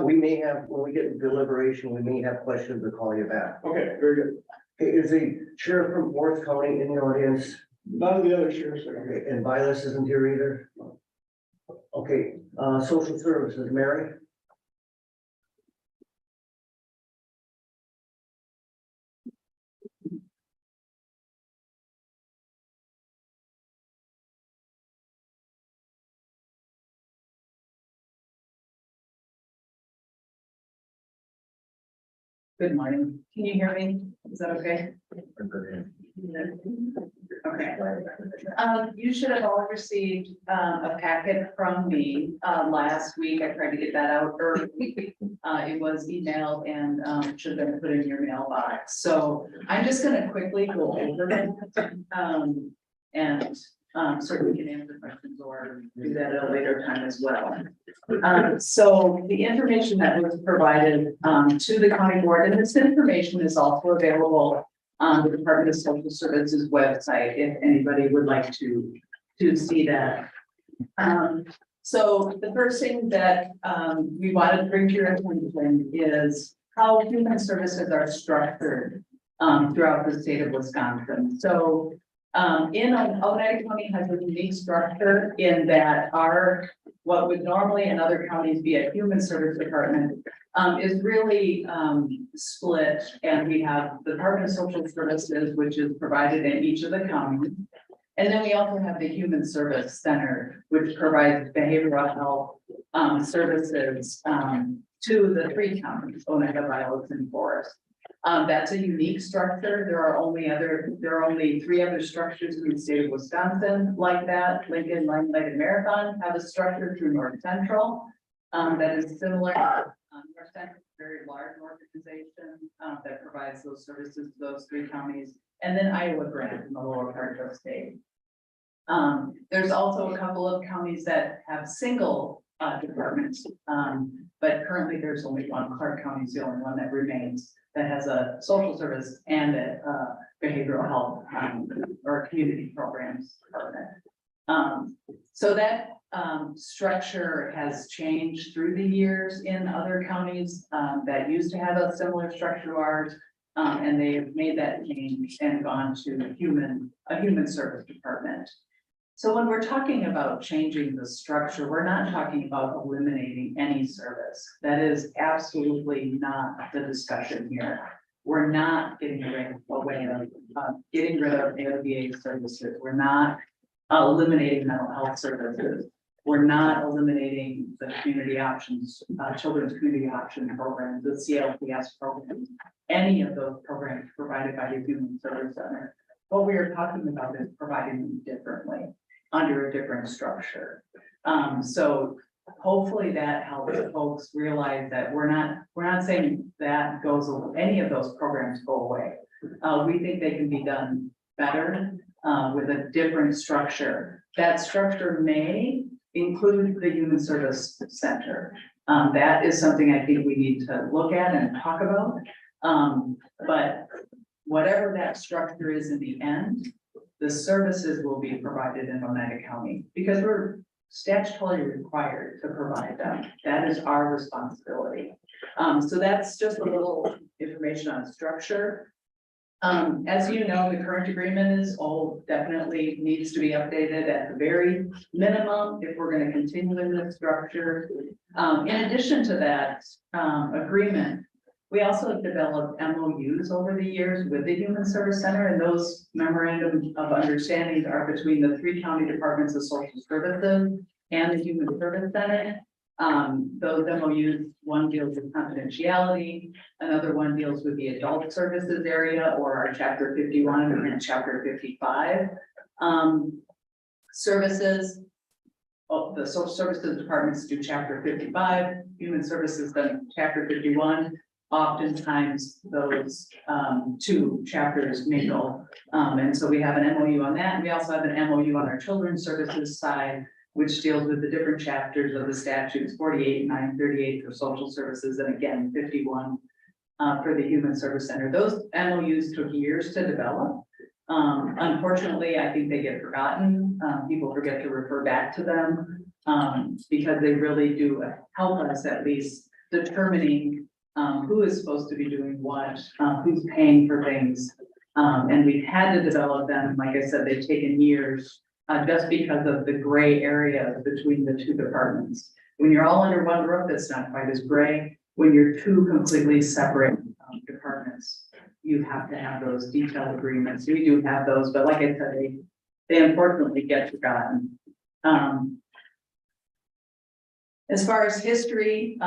we may have, when we get to deliberation, we may have questions to call you back. okay, very good. Okay, is the sheriff from Worth County in the audience? None of the other sheriffs are here. Okay, and Vilas isn't here either? Okay, social services, Mary? Good morning. Can you hear me? Is that okay? Okay. You should have all received, a packet from me, last week. I tried to get that out early. It was emailed and, should have been put in your mailbox. So I'm just gonna quickly go over it. Certainly can answer questions or do that at a later time as well. So the information that was provided, to the county board, and this information is also available on the Department of Social Services website, if anybody would like to see that. So the first thing that, we wanted to bring to your attention is how human services are structured, throughout the state of Wisconsin. So, Oneida County has a unique structure in that what would normally in other counties be a human service department, is really, split. And we have the Department of Social Services, which is provided in each of the counties. And then we also have the Human Service Center, which provides behavioral health, services, to the 3 counties, Oneida, Vilas, and Forest. That's a unique structure. There are only 3 other structures in the state of Wisconsin like that. Lincoln, Limelight, and Marathon have a structure through North Central, that is similar. North Central is a very large organization, that provides those services to those 3 counties, and then Iowa Grant in the lower part of the state. There's also a couple of counties that have single departments, but currently there's only one. Clark County is the only one that remains that has a social service and a behavioral health, or community programs department. So that structure has changed through the years in other counties that used to have a similar structure to ours. And they have made that change and gone to a human service department. So when we're talking about changing the structure, we're not talking about eliminating any service. That is absolutely not the discussion here. We're not getting rid of AODA services. We're not eliminating mental health services. We're not eliminating the community options, children's community option programs, the CLPS programs, any of those programs provided by the Human Service Center. What we are talking about is providing them differently under a different structure. So hopefully that helps folks realize that we're not saying that any of those programs go away. We think they can be done better with a different structure. That structure may include the Human Service Center. That is something I think we need to look at and talk about. But whatever that structure is in the end, the services will be provided in Oneida County because we're statutorily required to provide them. That is our responsibility. So that's just a little information on structure. As you know, the current agreement is old, definitely needs to be updated at the very minimum if we're going to continue in this structure. In addition to that agreement, we also have developed MOUs over the years with the Human Service Center, and those memorandums of understanding are between the 3 county departments of social services and the Human Service Center. Those MOUs, one deals with confidentiality, another one deals with the adult services area or our chapter 51 and chapter 55 services. The social services departments do chapter 55, human services then chapter 51. Oftentimes those 2 chapters mingle. And so we have an MOU on that. And we also have an MOU on our children's services side, which deals with the different chapters of the statutes, 48, 938 for social services, and again, 51 for the Human Service Center. Those MOUs took years to develop. Unfortunately, I think they get forgotten them. People forget to refer back to them. Because they really do help us at least determining who is supposed to be doing what, who's paying for things. And we've had to develop them. Like I said, they've taken years, just because of the gray area between the two departments. When you're all under one roof, it's not quite as gray. When you're two completely separate departments, you have to have those detailed agreements. We do have those, but like I said, they unfortunately get forgotten. As far as history,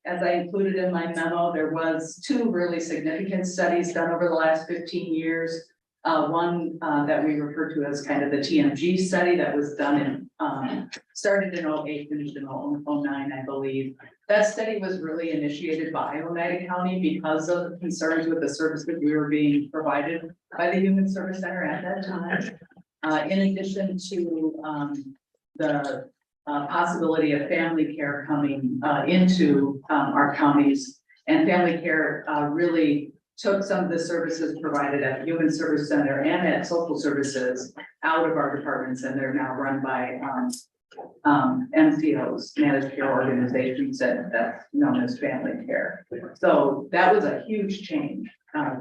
as I included in my memo, there was 2 really significant studies done over the last 15 years. One that we refer to as kind of the TMG study that was done in, started in 08, finished in 09, I believe. That study was really initiated by Oneida County because of the concerns with the services we were being provided by the Human Service Center at that time. In addition to the possibility of family care coming into our counties, and family care really took some of the services provided at the Human Service Center and at social services out of our departments, and they're now run by MCOs, managed care organizations that's known as family care. So that was a huge change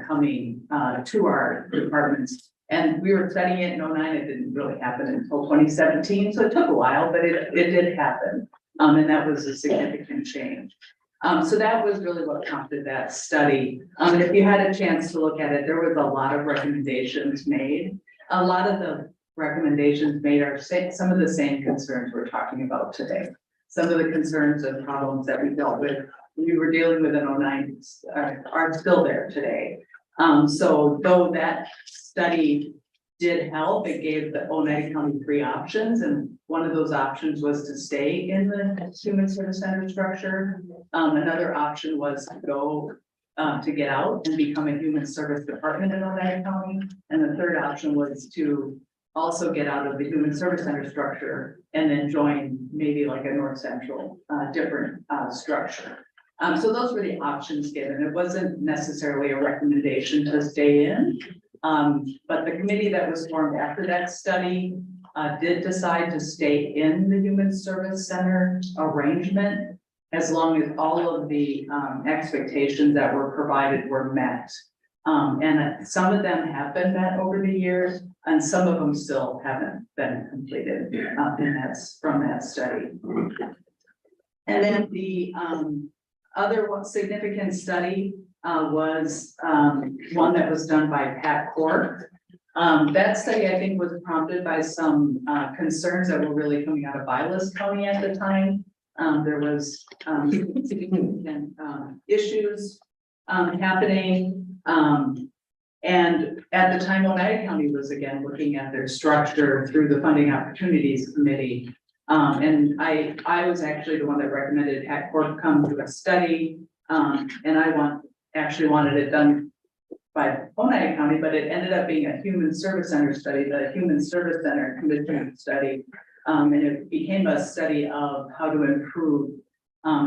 coming to our departments. And we were studying it in 09, it didn't really happen until 2017, so it took a while, but it did happen. And that was a significant change. So that was really what prompted that study. If you had a chance to look at it, there was a lot of recommendations made. A lot of the recommendations made are some of the same concerns we're talking about today. Some of the concerns and problems that we dealt with, we were dealing with in 09 are still there today. So though that study did help, it gave the Oneida County 3 options, and one of those options was to stay in the Human Service Center structure. Another option was to go to get out and become a human service department in Oneida County. And the third option was to also get out of the Human Service Center structure and then join maybe like a North Central different structure. So those were the options given. It wasn't necessarily a recommendation to stay in. But the committee that was formed after that study did decide to stay in the Human Service Center arrangement as long as all of the expectations that were provided were met. And some of them have been met over the years, and some of them still haven't been completed. And that's from that study. And then the other significant study was one that was done by Pat Cork. That study, I think, was prompted by some concerns that were really coming out of Vilas County at the time. There was significant issues happening. And at the time, Oneida County was again looking at their structure through the Funding Opportunities Committee. And I was actually the one that recommended Pat Cork come to a study. And I actually wanted it done by Oneida County, but it ended up being a Human Service Center study, the Human Service Center Commission study. And it became a study of how to improve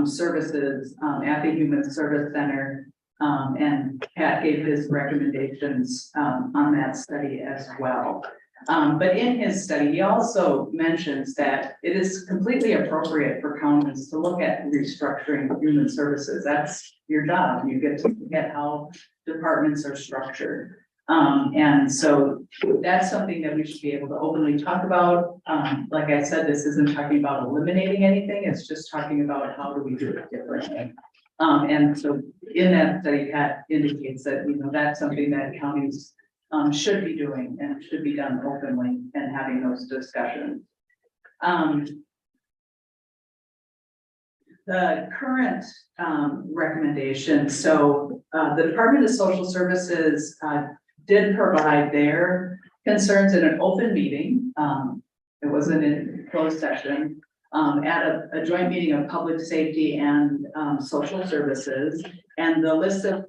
services at the Human Service Center. And Pat gave his recommendations on that study as well. But in his study, he also mentions that it is completely appropriate for counties to look at restructuring human services. That's your job. You get to look at how departments are structured. And so that's something that we should be able to openly talk about. Like I said, this isn't talking about eliminating anything. It's just talking about how do we do it differently. And so in that study, Pat indicates that, that's something that counties should be doing and should be done openly and having those discussions. The current recommendation, so the Department of Social Services did provide their concerns in an open meeting. It wasn't in closed session. At a joint meeting of Public Safety and Social Services, and the list of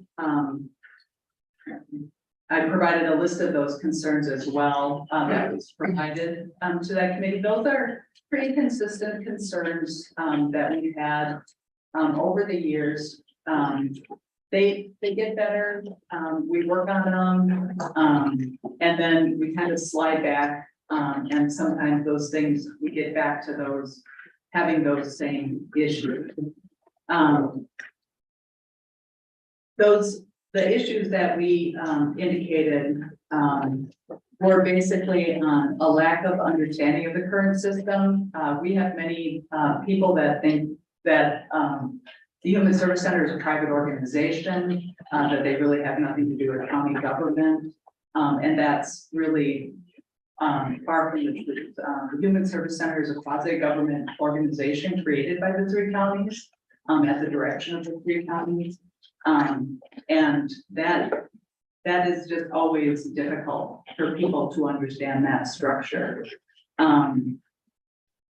I provided a list of those concerns as well that was provided to that committee. Those are pretty consistent concerns that we've had over the years. They get better. We work on them, and then we kind of slide back And sometimes those things, we get back to those, having those same issues. The issues that we indicated were basically a lack of understanding of the current system. We have many people that think that the Human Service Center is a private organization, that they really have nothing to do with county government. And that's really far from the truth. The Human Service Center is a quasi-government organization created by the 3 counties at the direction of the 3 counties. And that is just always difficult for people to understand that structure.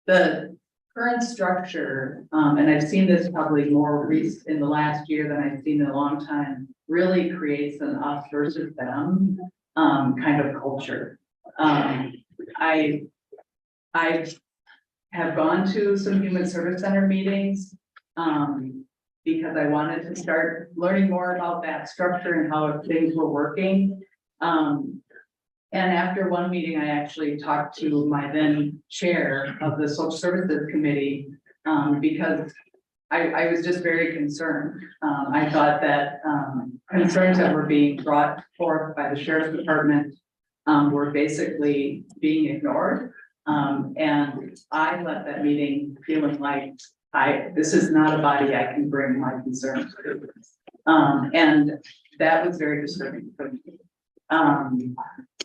The current structure, and I've seen this probably more recent in the last year than I've seen in a long time, really creates an us versus them kind of culture. I have gone to some Human Service Center meetings because I wanted to start learning more about that structure and how things were working. And after one meeting, I actually talked to my then chair of the Social Services Committee because I was just very concerned. I thought that concerns that were being brought forth by the Sheriff's Department were basically being ignored. And I left that meeting feeling like this is not a body I can bring my concerns to. And that was very disturbing for me.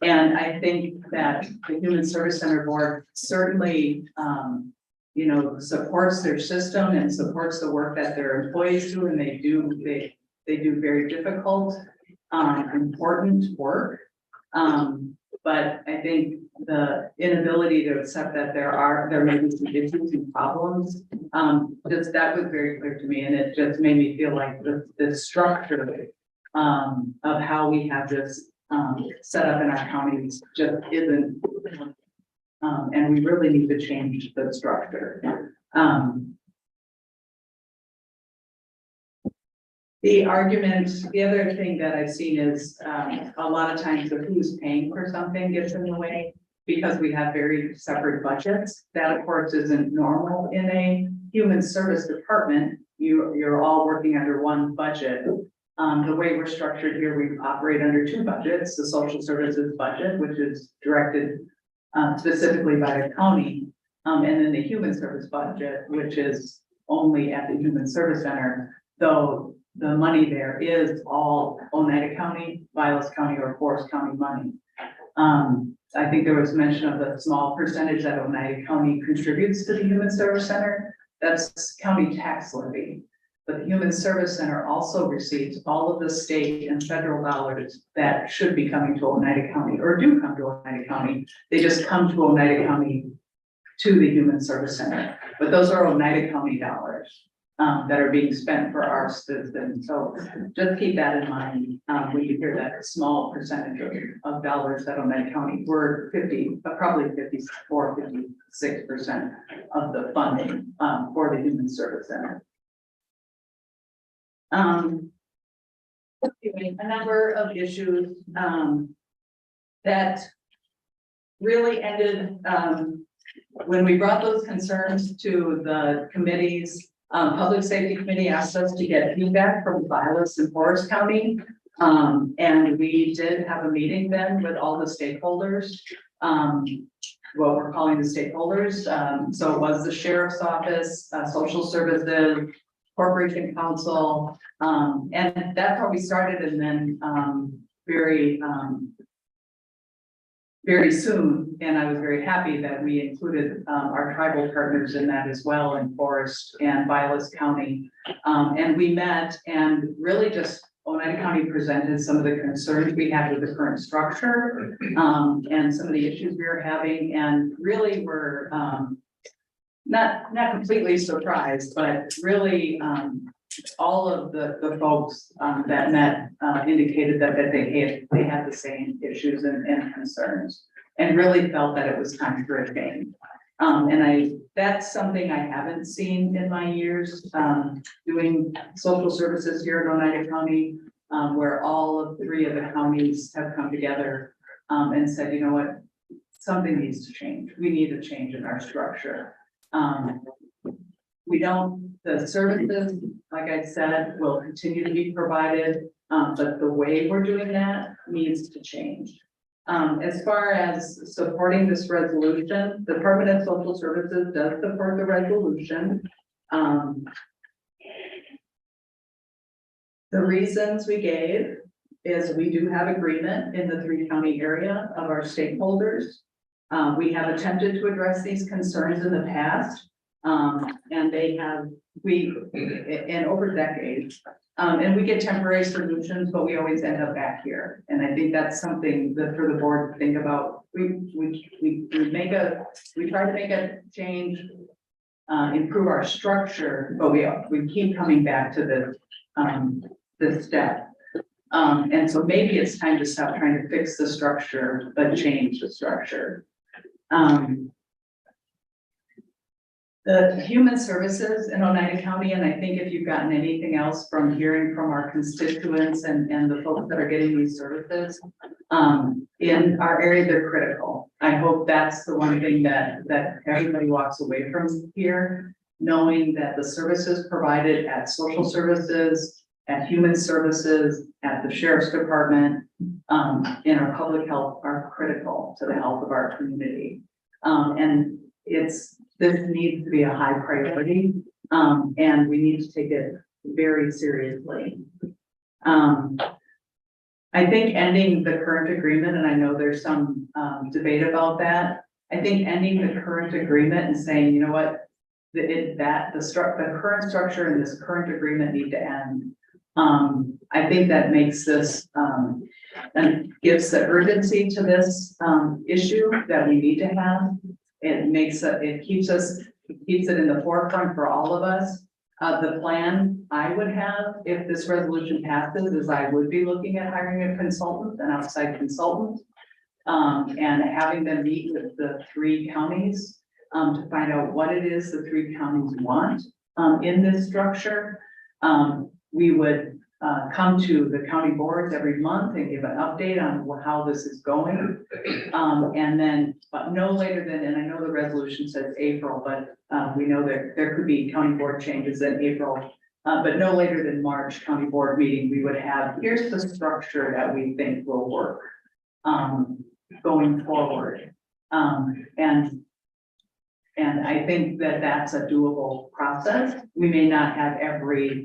And I think that the Human Service Center Board certainly, supports their system and supports the work that their employees do, and they do very difficult, important work. But I think the inability to accept that there may be some issues and problems, that was very clear to me, and it just made me feel like the structure of how we have this set up in our counties just isn't, and we really need to change the structure. The argument, the other thing that I've seen is a lot of times the who's paying for something gets in the way because we have very separate budgets. That of course isn't normal in a human service department. You're all working under one budget. The way we're structured here, we operate under 2 budgets, the social services budget, which is directed specifically by the county, and then the human service budget, which is only at the Human Service Center, though the money there is all Oneida County, Vilas County, or Forest County money. I think there was mention of the small percentage that Oneida County contributes to the Human Service Center. That's county tax levy. But the Human Service Center also receives all of the state and federal dollars that should be coming to Oneida County or do come to Oneida County. They just come to Oneida County to the Human Service Center. But those are Oneida County dollars that are being spent for our citizens. So just keep that in mind when you hear that small percentage of dollars that Oneida County were probably 54, 56% of the funding for the Human Service Center. A number of issues that really ended when we brought those concerns to the committees. Public Safety Committee asked us to get feedback from Vilas and Forest County. And we did have a meeting then with all the stakeholders, what we're calling the stakeholders. So it was the Sheriff's Office, Social Services, Corporation Council, and that's how we started. And then very soon, and I was very happy that we included our tribal partners in that as well, in Forest and Vilas County. And we met and really just Oneida County presented some of the concerns we had with the current structure and some of the issues we were having, and really were not completely surprised, but really all of the folks that met indicated that they had the same issues and concerns, and really felt that it was time for a change. And that's something I haven't seen in my years doing social services here in Oneida County, where all of 3 of the counties have come together and said, you know what, something needs to change. We need a change in our structure. We don't, the services, like I said, will continue to be provided, but the way we're doing that needs to change. As far as supporting this resolution, the Department of Social Services does support the resolution. The reasons we gave is we do have agreement in the 3-county area of our stakeholders. We have attempted to address these concerns in the past. And they have, and over decades, and we get temporary solutions, but we always end up back here. And I think that's something that for the board to think about. We try to make a change, improve our structure, but we keep coming back to this step. And so maybe it's time to stop trying to fix the structure, but change the structure. The human services in Oneida County, and I think if you've gotten anything else from hearing from our constituents and the folks that are getting these services, in our area, they're critical. I hope that's the one thing that everybody walks away from here, knowing that the services provided at social services, at human services, at the sheriff's department, in our public health are critical to the health of our community. And this needs to be a high priority, and we need to take it very seriously. I think ending the current agreement, and I know there's some debate about that. I think ending the current agreement and saying, you know what, the current structure and this current agreement need to end. I think that makes this and gives the urgency to this issue that we need to have. It keeps it in the forefront for all of us. The plan I would have if this resolution passes is I would be looking at hiring a consultant, an outside consultant, and having them meet with the 3 counties to find out what it is the 3 counties want in this structure. We would come to the county boards every month and give an update on how this is going. And then, but no later than, and I know the resolution says April, but we know that there could be county board changes in April. But no later than March county board meeting, we would have, here's the structure that we think will work going forward. And I think that that's a doable process. We may not have every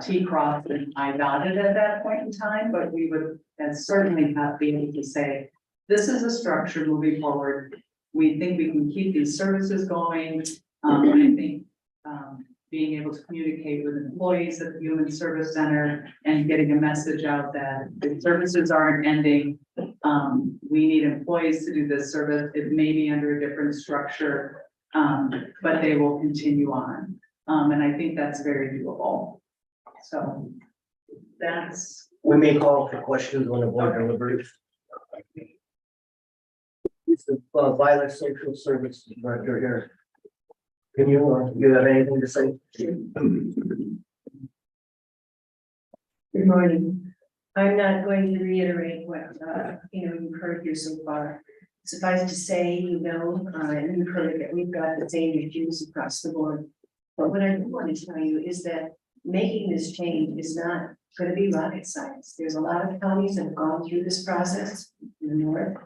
T crossed and I dotted at that point in time, but we would certainly have be able to say, this is a structure moving forward. We think we can keep these services going. I think being able to communicate with employees at the Human Service Center and getting a message out that the services aren't ending. We need employees to do this service. It may be under a different structure, but they will continue on. And I think that's very doable. So that's. We may call for questions when the board deliberates. It's the Violet Social Service Director here. Can you have anything to say? Good morning. I'm not going to reiterate what, you've heard here so far. Suffice to say, and you've heard that we've got the same issues across the board. But what I do want to tell you is that making this change is not going to be rocket science. There's a lot of counties that have gone through this process in the north.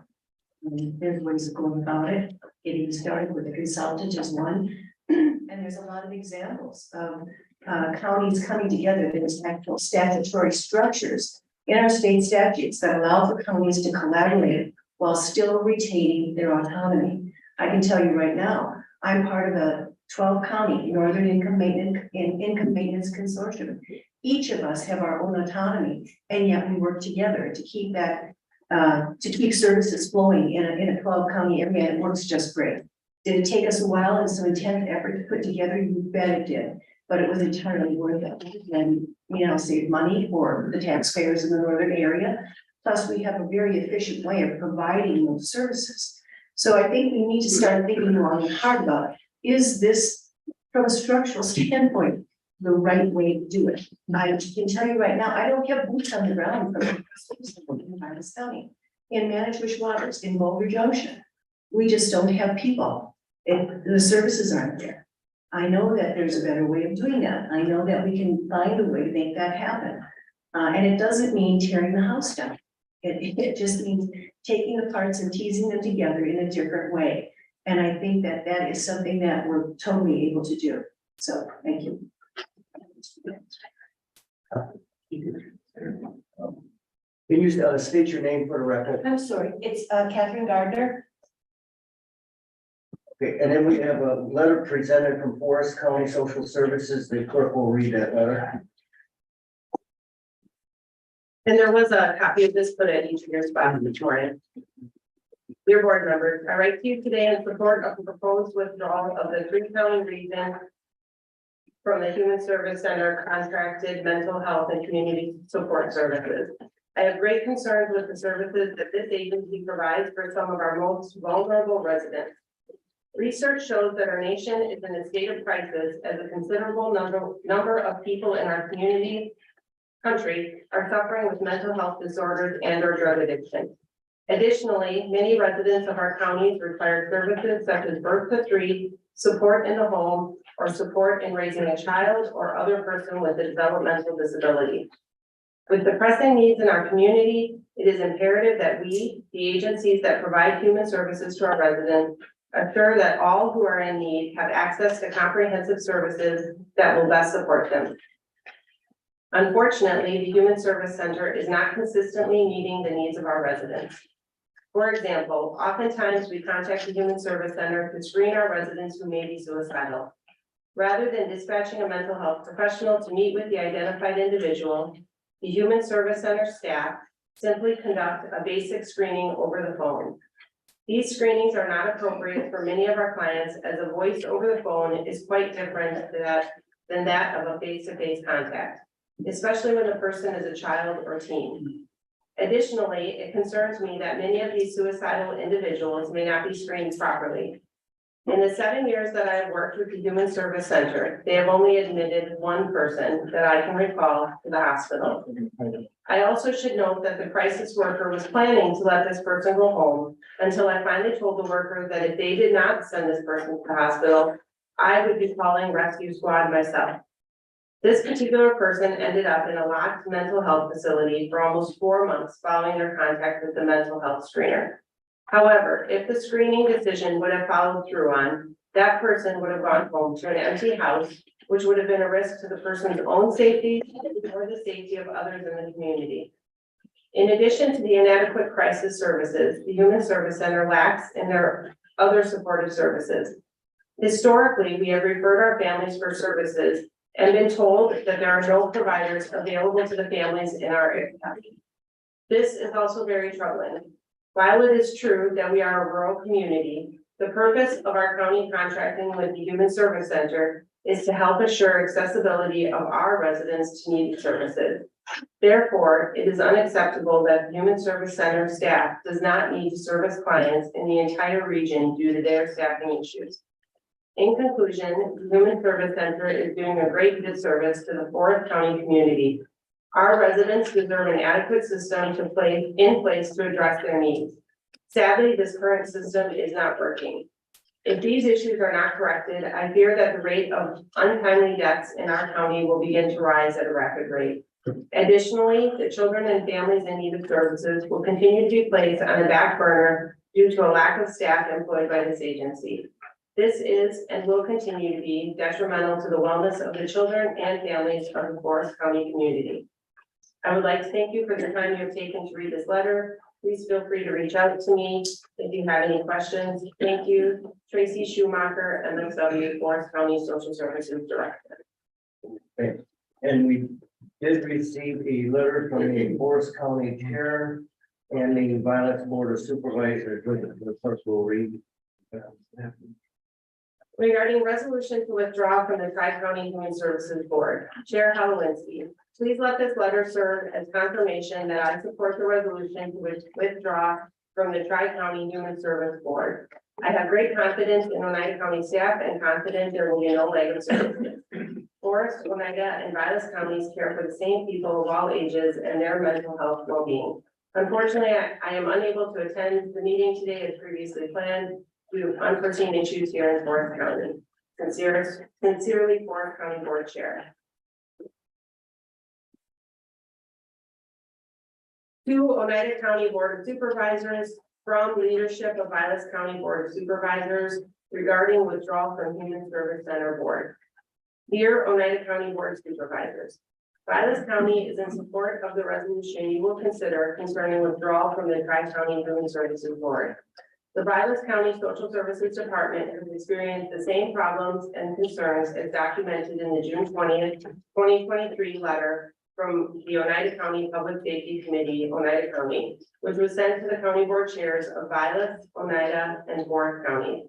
There's ways of going about it. Getting started with a consultant is one. And there's a lot of examples of counties coming together. There's actual statutory structures in our state statutes that allow for counties to collaborate while still retaining their autonomy. I can tell you right now, I'm part of a 12-county Northern Income Maintenance Consortium. Each of us have our own autonomy, and yet we work together to keep that, to keep services flowing in a 12-county area. It works just great. Did it take us a while and some intense effort to put together? You bet it did, but it was entirely worth it. And we now save money for the taxpayers in the northern area. Plus, we have a very efficient way of providing those services. So I think we need to start thinking long and hard about it. Is this, from a structural standpoint, the right way to do it? I can tell you right now, I don't have boots on the ground from Violet County. in Manitowish Waters, in Boulder Junction. We just don't have people. The services aren't there. I know that there's a better way of doing that. I know that we can find a way to make that happen. And it doesn't mean tearing the house down. It just means taking the parts and teasing them together in a different way. And I think that that is something that we're totally able to do. So, thank you. Can you state your name for the record? I'm sorry, it's Catherine Gardner. Okay, and then we have a letter presented from Forest County Social Services. The clerk will read that letter. And there was a copy of this put at each of your spots this morning. Dear board members, I write to you today in support of the proposed withdrawal of the 3-county region from the Human Service Center contracted mental health and community support services. I have great concerns with the services that this agency provides for some of our most vulnerable residents. Research shows that our nation is in a state of crisis as a considerable number of people in our country are suffering with mental health disorders and or drug addiction. Additionally, many residents of our counties require services such as birth to 3, support in the home, or support in raising a child or other person with a developmental disability. With the pressing needs in our community, it is imperative that we, the agencies that provide human services to our residents, assure that all who are in need have access to comprehensive services that will best support them. Unfortunately, the Human Service Center is not consistently meeting the needs of our residents. For example, oftentimes we contact the Human Service Center to screen our residents who may be suicidal. Rather than dispatching a mental health professional to meet with the identified individual, the Human Service Center staff simply conduct a basic screening over the phone. These screenings are not appropriate for many of our clients, as a voice over the phone is quite different than that of a face-to-face contact, especially when the person is a child or teen. Additionally, it concerns me that many of these suicidal individuals may not be screened properly. In the 7 years that I have worked with the Human Service Center, they have only admitted one person that I can recall to the hospital. I also should note that the crisis worker was planning to let this person go home until I finally told the worker that if they did not send this person to the hospital, I would be calling rescue squad myself. This particular person ended up in a locked mental health facility for almost 4 months following their contact with the mental health screener. However, if the screening decision would have followed through on, that person would have gone home to an empty house, which would have been a risk to the person's own safety or the safety of others in the community. In addition to the inadequate crisis services, the Human Service Center lacks in their other supportive services. Historically, we have referred our families for services and been told that there are no providers available to the families in our area. This is also very troubling. While it is true that we are a rural community, the purpose of our county contracting with the Human Service Center is to help assure accessibility of our residents to needed services. Therefore, it is unacceptable that the Human Service Center staff does not need to service clients in the entire region due to their staffing issues. In conclusion, the Human Service Center is doing a great disservice to the Forest County community. Our residents deserve an adequate system in place to address their needs. Sadly, this current system is not working. If these issues are not corrected, I fear that the rate of untimely deaths in our county will begin to rise at a rapid rate. Additionally, the children and families in need of services will continue to be placed on the back burner due to a lack of staff employed by this agency. This is and will continue to be detrimental to the wellness of the children and families of the Forest County community. I would like to thank you for the time you have taken to read this letter. Please feel free to reach out to me if you have any questions. Thank you, Tracy Schumacher, MSW Forest County Social Services Director. Okay. And we did receive a letter from the Forest County Chair and the Violence Board of Supervisors, which the clerk will read. Regarding resolution to withdraw from the Tri-County Human Services Board, Chair Halawinski, please let this letter serve as confirmation that I support the resolution to withdraw from the Tri-County Human Service Board. I have great confidence in Oneida County staff and confident there will be no lack of services. Forest, Oneida, and Vilas counties care for the same people of all ages and their mental health well-being. Unfortunately, I am unable to attend the meeting today as previously planned due to unforeseen issues here in Forest County. Sincerely, Forest County Board Chair. To Oneida County Board of Supervisors from leadership of Vilas County Board of Supervisors regarding withdrawal from Human Service Center Board. Dear Oneida County Board of Supervisors, Vilas County is in support of the resolution you will consider concerning withdrawal from the Tri-County Human Services Board. The Vilas County Social Services Department has experienced the same problems and concerns as documented in the June 20th, 2023 letter from the Oneida County Public Safety Committee, Oneida County, which was sent to the county board chairs of Vilas, Oneida, and Forest County.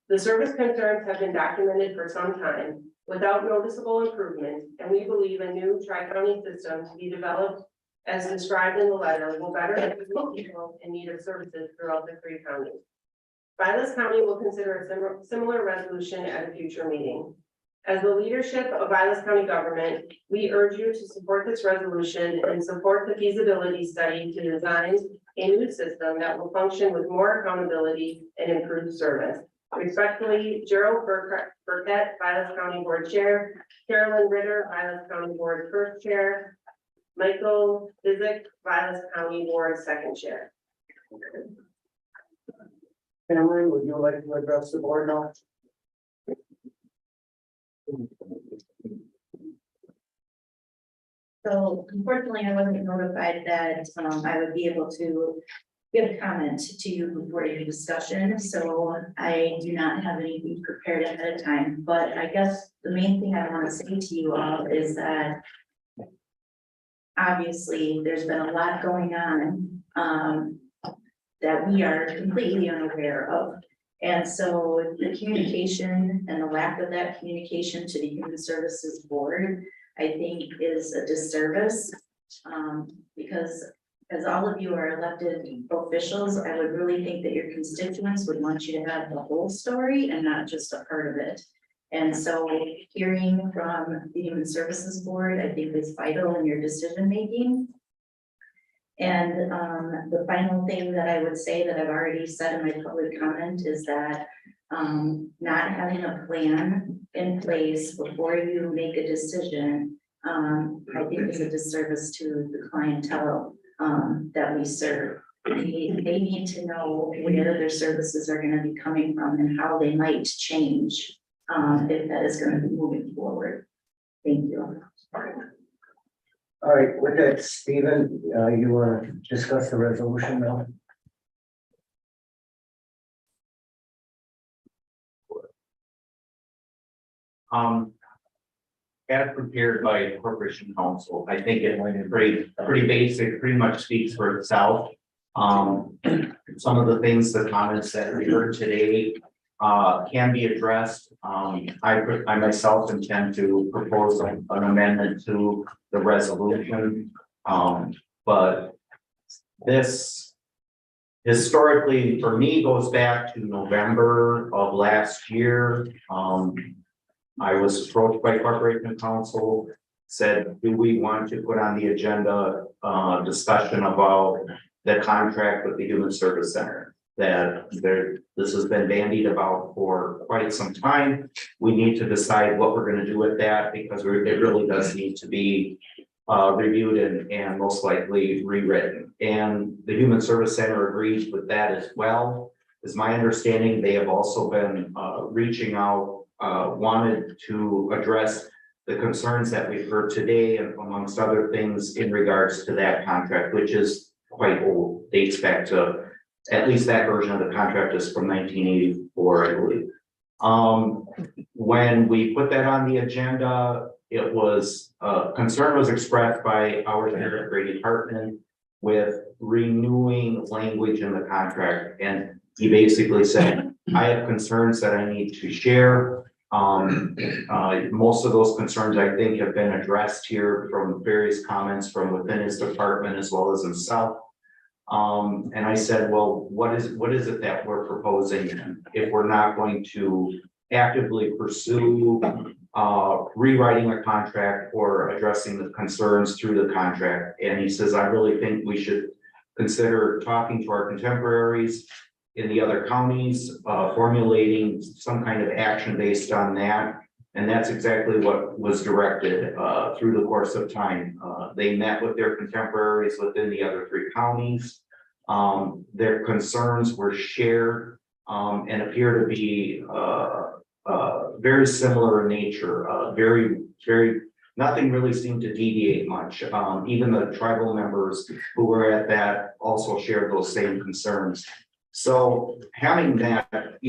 The service concerns have been documented for some time without noticeable improvement, and we believe a new tri-county system to be developed as described in the letter will better serve people in need of services throughout the three counties. Vilas County will consider a similar resolution at a future meeting. As the leadership of Vilas County government, we urge you to support this resolution and support the feasibility study to design a new system that will function with more accountability and improved service. Respectfully, Gerald Burkett, Vilas County Board Chair, Carolyn Ritter, Vilas County Board First Chair, Michael Bizik, Vilas County Board Second Chair. Cameron, would you like to address the board now? So unfortunately, I wasn't notified that I would be able to give a comment to you before your discussion, so I do not have anything prepared ahead of time. But I guess the main thing I want to say to you all is that obviously there's been a lot going on that we are completely unaware of. And so the communication and the lack of that communication to the Human Services Board, I think, is a disservice. Because as all of you are elected officials, I would really think that your constituents would want you to have the whole story and not just a part of it. And so hearing from the Human Services Board, I think, is vital in your decision making. And the final thing that I would say that I've already said in my public comment is that not having a plan in place before you make a decision, I think is a disservice to the clientele that we serve. They need to know where their services are going to be coming from and how they might change if that is going to be moving forward. Thank you. All right, with that, Stephen, you want to discuss the resolution now? As prepared by Corporation Counsel, I think it's pretty basic, pretty much speaks for itself. Some of the things, the comments that we heard today can be addressed. I myself intend to propose an amendment to the resolution. But this historically, for me, goes back to November of last year. I was approached by Corporation Counsel, said, do we want to put on the agenda discussion about the contract with the Human Service Center? That this has been bandied about for quite some time. We need to decide what we're going to do with that, because it really does need to be reviewed and most likely rewritten. And the Human Service Center agrees with that as well. Is my understanding, they have also been reaching out, wanted to address the concerns that we've heard today, and amongst other things in regards to that contract, which is quite old, dates back to, at least that version of the contract is from 1984, I believe. When we put that on the agenda, it was, concern was expressed by our Sheriff Grady Hartman with renewing language in the contract. And he basically said, I have concerns that I need to share. Most of those concerns, I think, have been addressed here from various comments from within his department as well as himself. And I said, well, what is it that we're proposing if we're not going to actively pursue rewriting a contract or addressing the concerns through the contract? And he says, I really think we should consider talking to our contemporaries in the other counties, formulating some kind of action based on that. And that's exactly what was directed through the course of time. They met with their contemporaries within the other 3 counties. Their concerns were shared and appear to be very similar in nature, very, nothing really seemed to deviate much. Even the tribal members who were at that also shared those same concerns. So having that,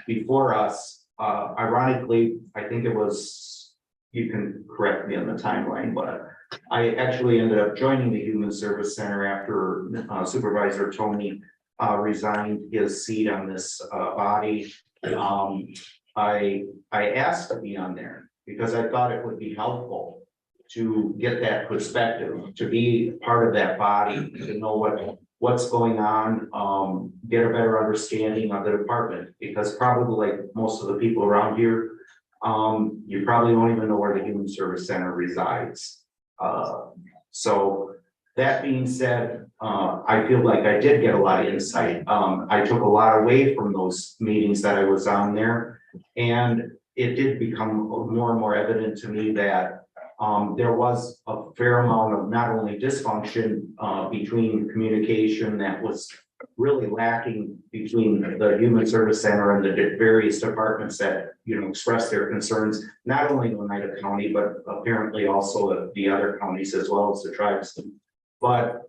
before us, ironically, I think it was, you can correct me on the timeline, but I actually ended up joining the Human Service Center after Supervisor Tony resigned his seat on this body. I asked to be on there because I thought it would be helpful to get that perspective, to be part of that body, to know what's going on, get a better understanding of the department, because probably like most of the people around here, you probably don't even know where the Human Service Center resides. So that being said, I feel like I did get a lot of insight. I took a lot away from those meetings that I was on there, and it did become more and more evident to me that there was a fair amount of not only dysfunction between communication that was really lacking between the Human Service Center and the various departments that, expressed their concerns, not only in Oneida County, but apparently also the other counties as well as the tribes. But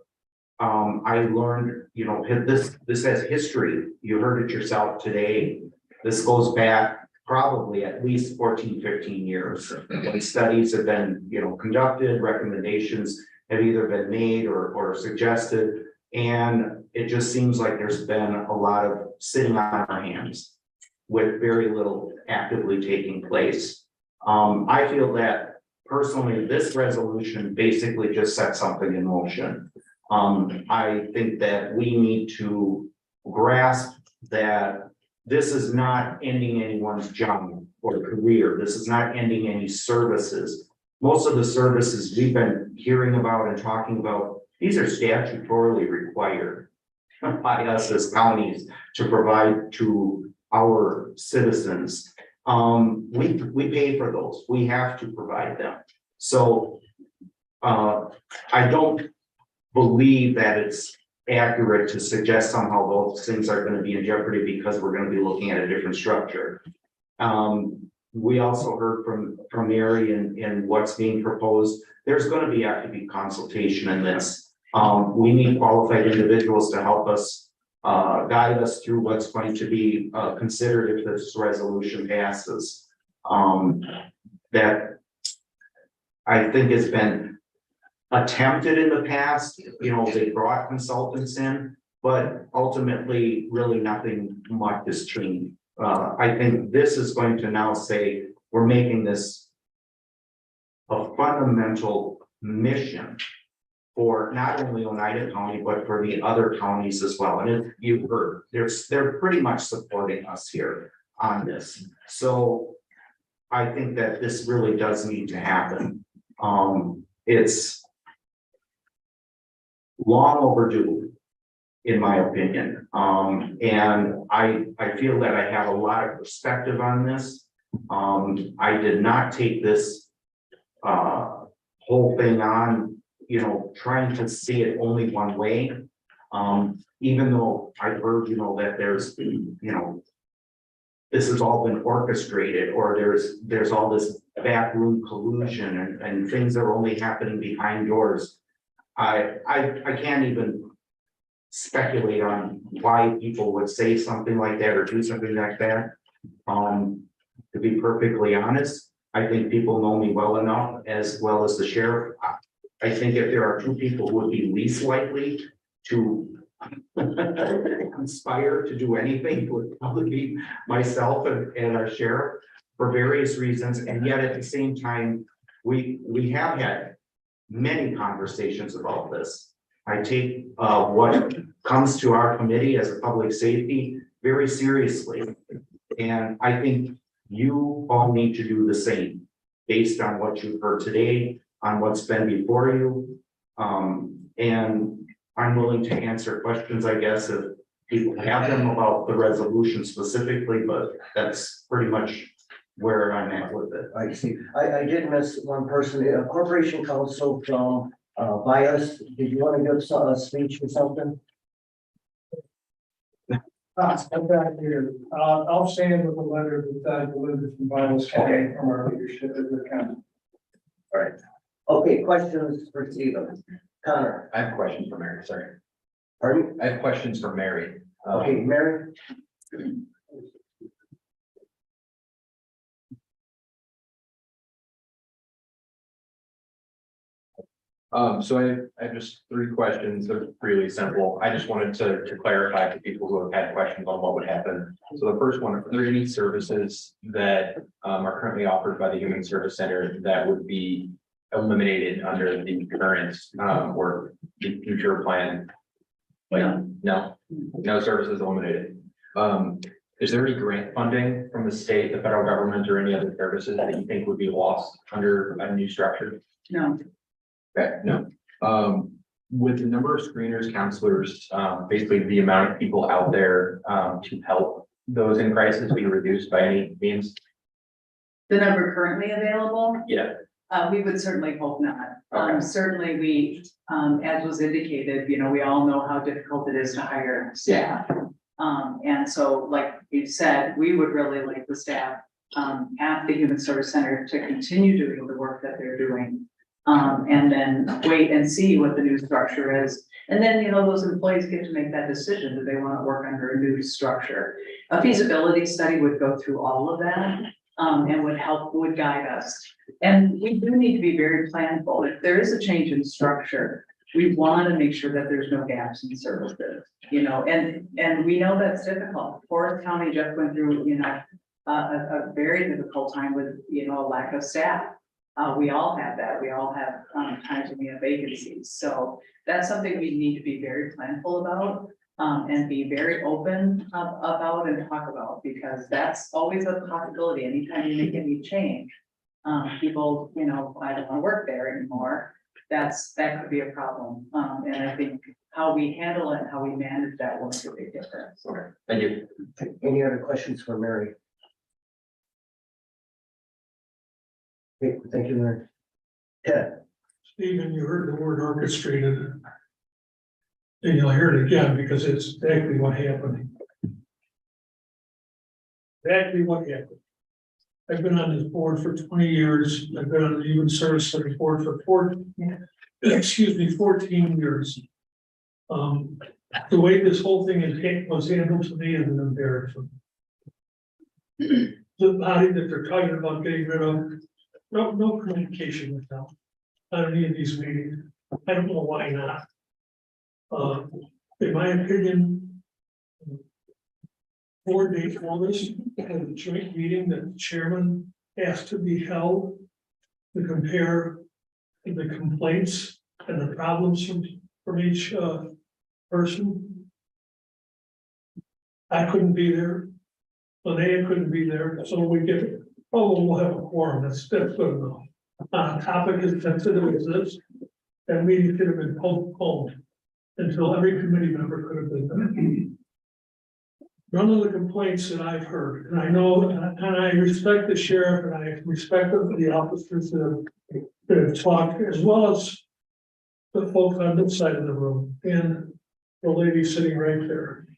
I learned, this has history. You heard it yourself today. This goes back probably at least 14, 15 years. When studies have been, conducted, recommendations have either been made or suggested. And it just seems like there's been a lot of sitting on our hands with very little actively taking place. I feel that personally, this resolution basically just sets something in motion. I think that we need to grasp that this is not ending anyone's job or career. This is not ending any services. Most of the services we've been hearing about and talking about, these are statutorily required by us as counties to provide to our citizens. We pay for those. We have to provide them. So I don't believe that it's accurate to suggest somehow those things are going to be in jeopardy because we're going to be looking at a different structure. We also heard from Mary and what's being proposed. There's going to have to be consultation in this. We need qualified individuals to help us guide us through what's going to be considered if this resolution passes. That I think has been attempted in the past. They brought consultants in, but ultimately really nothing much has changed. I think this is going to now say we're making this a fundamental mission for not only Oneida County, but for the other counties as well. And if you've heard, they're pretty much supporting us here on this. So I think that this really does need to happen. It's long overdue, in my opinion. And I feel that I have a lot of perspective on this. I did not take this whole thing on, trying to see it only one way. Even though I've heard, that there's, this has all been orchestrated, or there's all this backroom collusion and things that are only happening behind doors. I can't even speculate on why people would say something like that or do something like that. To be perfectly honest, I think people know me well enough, as well as the sheriff. I think if there are two people who would be least likely to conspire to do anything, it would probably be myself and our sheriff for various reasons. And yet at the same time, we have had many conversations about this. I take what comes to our committee as a public safety very seriously. And I think you all need to do the same based on what you've heard today, on what's been before you. And I'm willing to answer questions, I guess, if people have them about the resolution specifically, but that's pretty much where I'm at with it. I see. I did miss one person, Corporation Council from, Bias. Did you want to give a speech or something? I'm back here. I'll stand with the letter that I delivered from Biles County from our leadership at the county. All right. Okay, questions for Stephen? Connor? I have questions for Mary, sorry. Pardon? I have questions for Mary. Okay, Mary? So I have just three questions. They're really simple. I just wanted to clarify to people who have had questions on what would happen. So the first one, are there any services that are currently offered by the Human Service Center that would be eliminated under the current or the future plan? Like, no services eliminated. Is there any grant funding from the state, the federal government, or any other services that you think would be lost under a new structure? No. Okay, no. With the number of screeners, counselors, basically the amount of people out there to help those in crisis be reduced by any means? The number currently available, Yeah. we would certainly hope not. Okay. Certainly we, as was indicated, we all know how difficult it is to hire staff. And so, like you said, we would really like the staff at the Human Service Center to continue doing the work that they're doing. And then wait and see what the new structure is. And then, those employees get to make that decision. Do they want to work under a new structure? A feasibility study would go through all of that, and would guide us. And we do need to be very planful. If there is a change in structure, we want to make sure that there's no gaps in services, and we know that's difficult. Forest County just went through, a very difficult time with, a lack of staff. We all have that. We all have times when we have vacancies. So that's something we need to be very planful about, and be very open about and talk about, because that's always a possibility. Anytime you make any change, people, I don't want to work there anymore. That could be a problem. And I think how we handle it, how we manage that will make a big difference. Okay, thank you. Any other questions for Mary? Okay, thank you, Mary. Ted? Stephen, you heard the word orchestrated. And you'll hear it again because it's exactly what happened. Exactly what happened. I've been on this board for 20 years. I've been on the Human Service Center board for 14 years. The way this whole thing was handled to me is an embarrassment. The body that they're talking about getting rid of, no communication with them on any of these meetings. I don't know why not. In my opinion, 4 days before this, had a joint meeting that the chairman asked to be held to compare the complaints and the problems from each person. I couldn't be there. Linnea couldn't be there, so we get, we'll have a quorum, that's good enough. On a topic as sensitive as this, that meeting should have been postponed until every committee member could have been there. None of the complaints that I've heard, and I know, and I respect the sheriff, and I respect the officers that have talked, as well as the folks on this side of the room, and the lady sitting right there.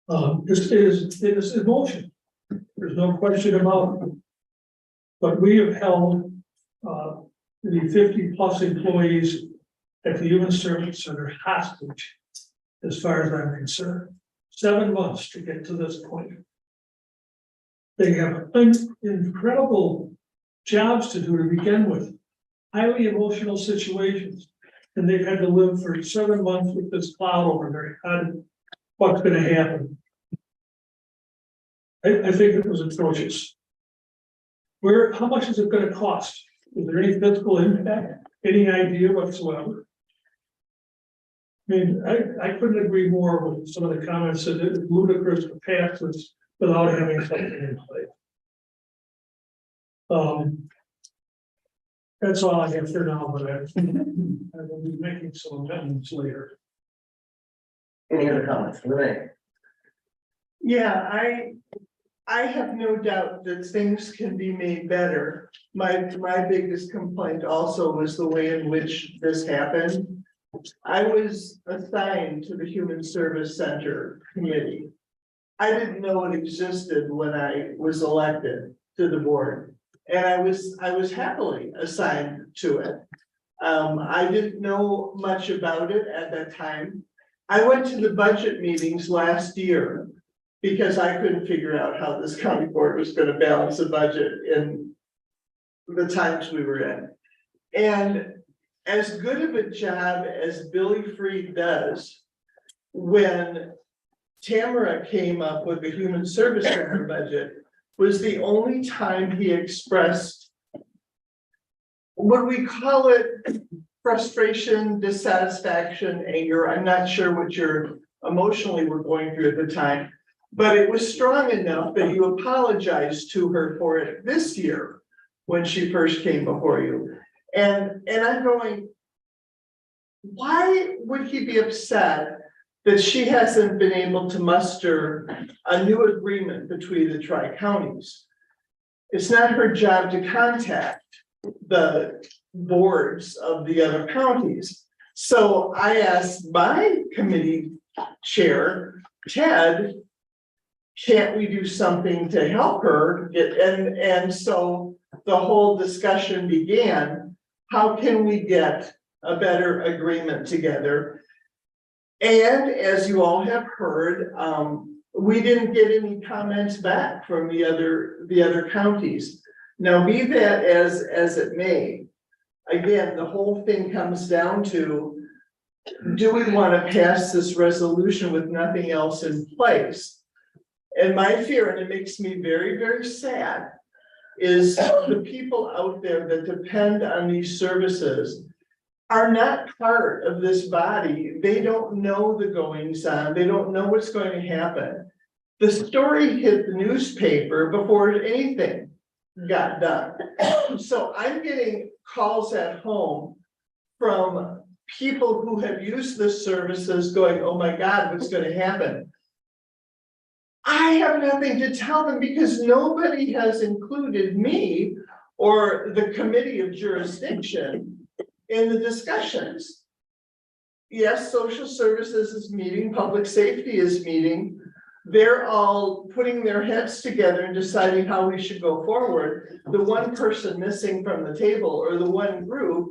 It is emotion. There's no question about it. But we have held the 50+ employees at the Human Service Center hostage, as far as I'm concerned. 7 months to get to this point. They have incredible jobs to do to begin with, highly emotional situations, and they've had to live for 7 months with this cloud over their head. What's going to happen? I think it was atrocious. How much is it going to cost? Is there any fiscal impact? Any idea whatsoever? I mean, I couldn't agree more with some of the comments that it's ludicrous to pass this without having something in place. That's all I have for now, but I will be making some amendments later. Any other comments, Renee? Yeah, I have no doubt that things can be made better. My biggest complaint also was the way in which this happened. I was assigned to the Human Service Center Committee. I didn't know it existed when I was elected to the board, and I was happily assigned to it. I didn't know much about it at that time. I went to the budget meetings last year because I couldn't figure out how this county board was gonna balance the budget in the times we were in. And as good of a job as Billy Freed does, when Tamara came up with the Human Service Center budget, was the only time he expressed, what we call it, frustration, dissatisfaction, anger. I'm not sure what you're emotionally were going through at the time, but it was strong enough that you apologized to her for it this year when she first came before you. And I'm going, why would he be upset that she hasn't been able to muster a new agreement between the tri-counties? It's not her job to contact the boards of the other counties. So I asked my committee chair, Ted, can't we do something to help her get, and so the whole discussion began, how can we get a better agreement together? And as you all have heard, we didn't get any comments back from the other counties. Now, be that as it may, again, the whole thing comes down to, do we want to pass this resolution with nothing else in place? And my fear, and it makes me very, very sad, is the people out there that depend on these services are not part of this body. They don't know the goings on. They don't know what's going to happen. The story hit the newspaper before anything got done. So I'm getting calls at home from people who have used the services going, oh my God, what's going to happen? I have nothing to tell them because nobody has included me or the committee of jurisdiction in the discussions. Yes, social services is meeting, public safety is meeting. They're all putting their heads together and deciding how we should go forward. The one person missing from the table or the one group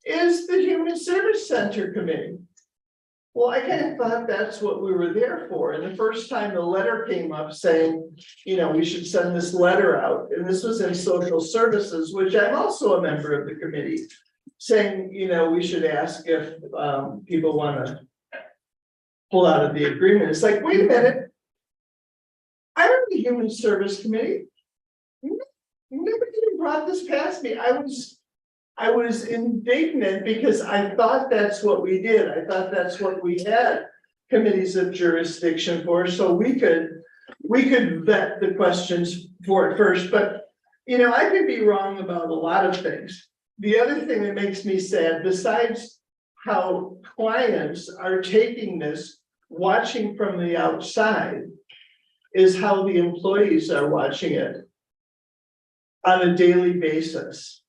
is the Human Service Center Committee. Well, I kind of thought that's what we were there for. And the first time the letter came up saying, you know, we should send this letter out, and this was in social services, which I'm also a member of the committee, saying, you know, we should ask if people want to pull out of the agreement. It's like, wait a minute. I'm in the Human Service Committee. Nobody even brought this past me. I was indignant because I thought that's what we did. I thought that's what we had committees of jurisdiction for, so we could vet the questions for it first. But you know, I could be wrong about a lot of things. The other thing that makes me sad, besides how clients are taking this, watching from the outside, is how the employees are watching it on a daily basis.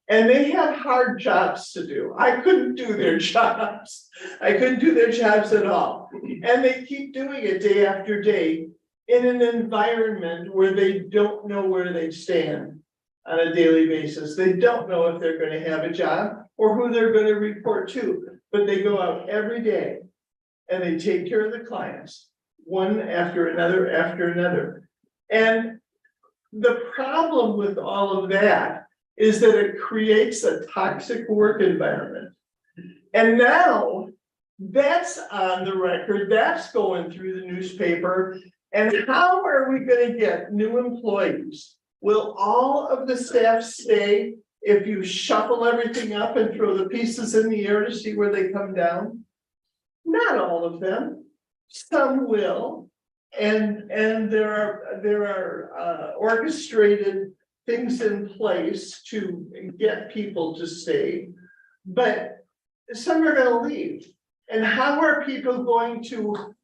And they have hard jobs to do. I couldn't do their jobs. I couldn't do their jobs at all. And they keep doing it day after day in an environment where they don't know where they stand on a daily basis. They don't know if they're going to have a job or who they're going to report to, but they go out every day and they take care of the clients, one after another. And the problem with all of that is that it creates a toxic work environment. And now that's on the record, that's going through the newspaper. And how are we going to get new employees? Will all of the staff stay if you shuffle everything up and throw the pieces in the air to see where they come down? Not all of them. Some will. And there are orchestrated things in place to get people to stay, but some are going to leave. And how are people going to